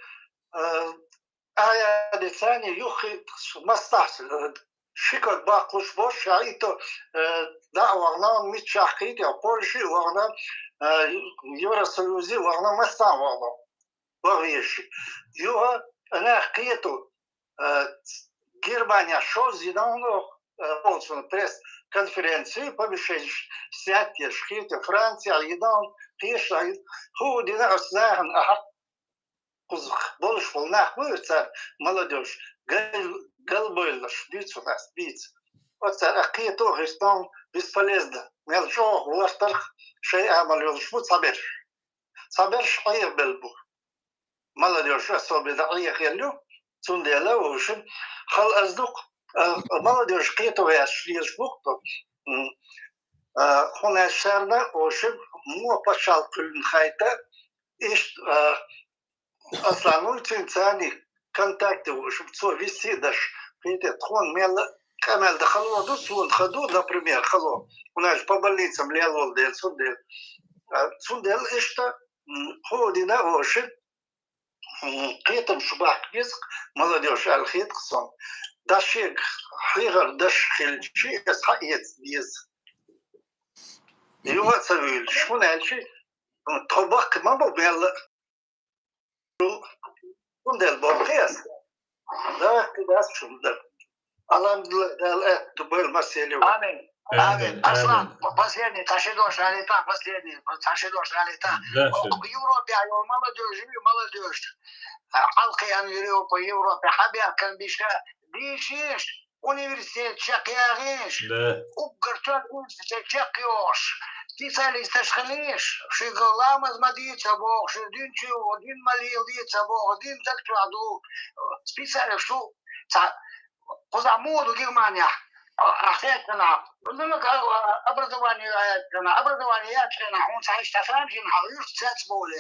Aya de sani yuhi mastahsil. Şikot bakmış boş ya ito da varna mitşahkit ya Polşi varna Евросоюзе varna mastan varna. Varyeşi. Yuha ana kıyıtu Германия шо зидано полсон пресс конференции повышение сядьте шхите Франция идан пиша худина оснахн а больше волнах вырца молодежь галбойлаш биц у нас биц вот акие то рестон бесполезно мелчо улаштар шей амалёл шмут сабер шайр белбу молодежь особенно ехелю Цундела ушим хал аздук молодежь кетовая шлиш бухто хона шарна ушим му пашал күлін хайта иш аслану цинцани контакты ушим цо висидаш пите тхон мел камел дахало до сун хаду например хало у нас по больницам лелол дел цундел ишта ходина ушим قيتم شباك بيسق молодежь الخيط قصون داشيك خير داش خيل شيء حقيت بيز يوه تسويل شون هالشي طبق ما بقبل شون ده البوقيس ده كده شون ده الحمد لله تبال مسيلي آمين آمين أصلا последний ташидош галита последний ташидош галита Европе أيوة молодежь Алкиян Европа Европа حبيا كان بيشيش университет чакягиш угартан чакёш писали сташхалиш шиголам азмадица бог шидинчу один малил дица бог один закчаду списали что позамоду Германия أخذنا لما образование ياتنا он саиш тафранжин хавюш цецболи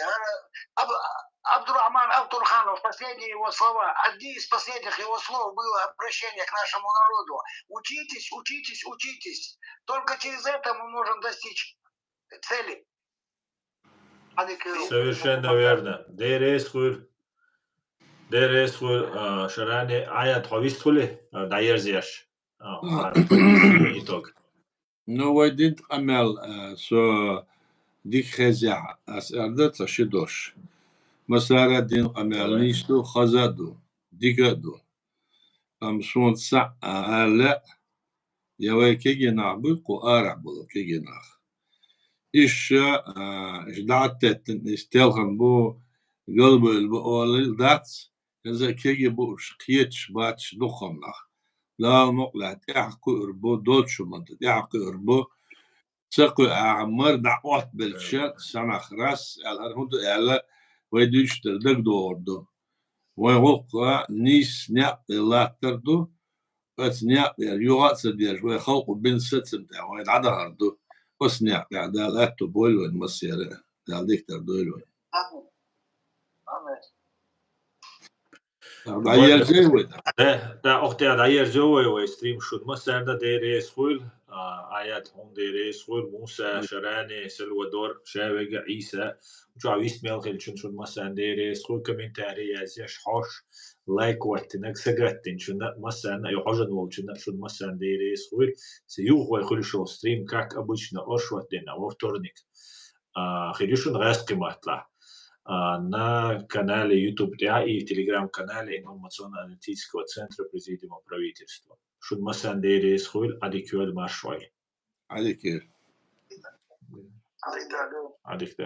Абдурахман Абдурханов последние его слова одни из последних его слов было обращение к нашему народу учитесь учитесь учитесь только через это мы можем достичь цели совершенно верно Дерес хул шарани аят хавистхуле дайерзияш إيتوك نو ويدنت أمل سو ديك خزع أسألت شدوش مسارة دين أمل نيستو خزادو ديكادو أم سون سع ألا يوي كيجينا بلقو أرع بلو كيجينا إيش دعتت نستلهم بو قلبو البقول دات إذا كيجي بوش قيتش باتش دخمناخ لا مقلع تحكو إربو دولشو منت تحكو إربو سقو أعمر دعوات بالشات سنة خراس الهرهود إعلا ويدوش تردك دوردو ويغوقا نيس نيق الله تردو بس نيق يوغات سديش ويخوقو بين ست سمتع ويدعدا هردو بس نيق دا لاتو بولو المسيرة دا ديك تردو Dajer zeeuwen. Da auch der Dajer zeeuwen stream should مسا دا ديري سخول آيات هون ديري سخول موسى شراني سلوادور شاوق عيسى وشو عويست ميلغل شون مسا ديري سخول كومنتاري يازيش حوش لايك واتنك سجرتين شون مسا يحوجن وول شون مسا ديري سخول سيوغ ويخل شو ستريم كاك обычно ошватين او вторник خليشون غاز قيماتلا на канале YouTube и телеграм-канале информационно-аналитического центра Президиума правительства. Шуд масан дейре схуил адикюэль маршвай. Adikir. Адик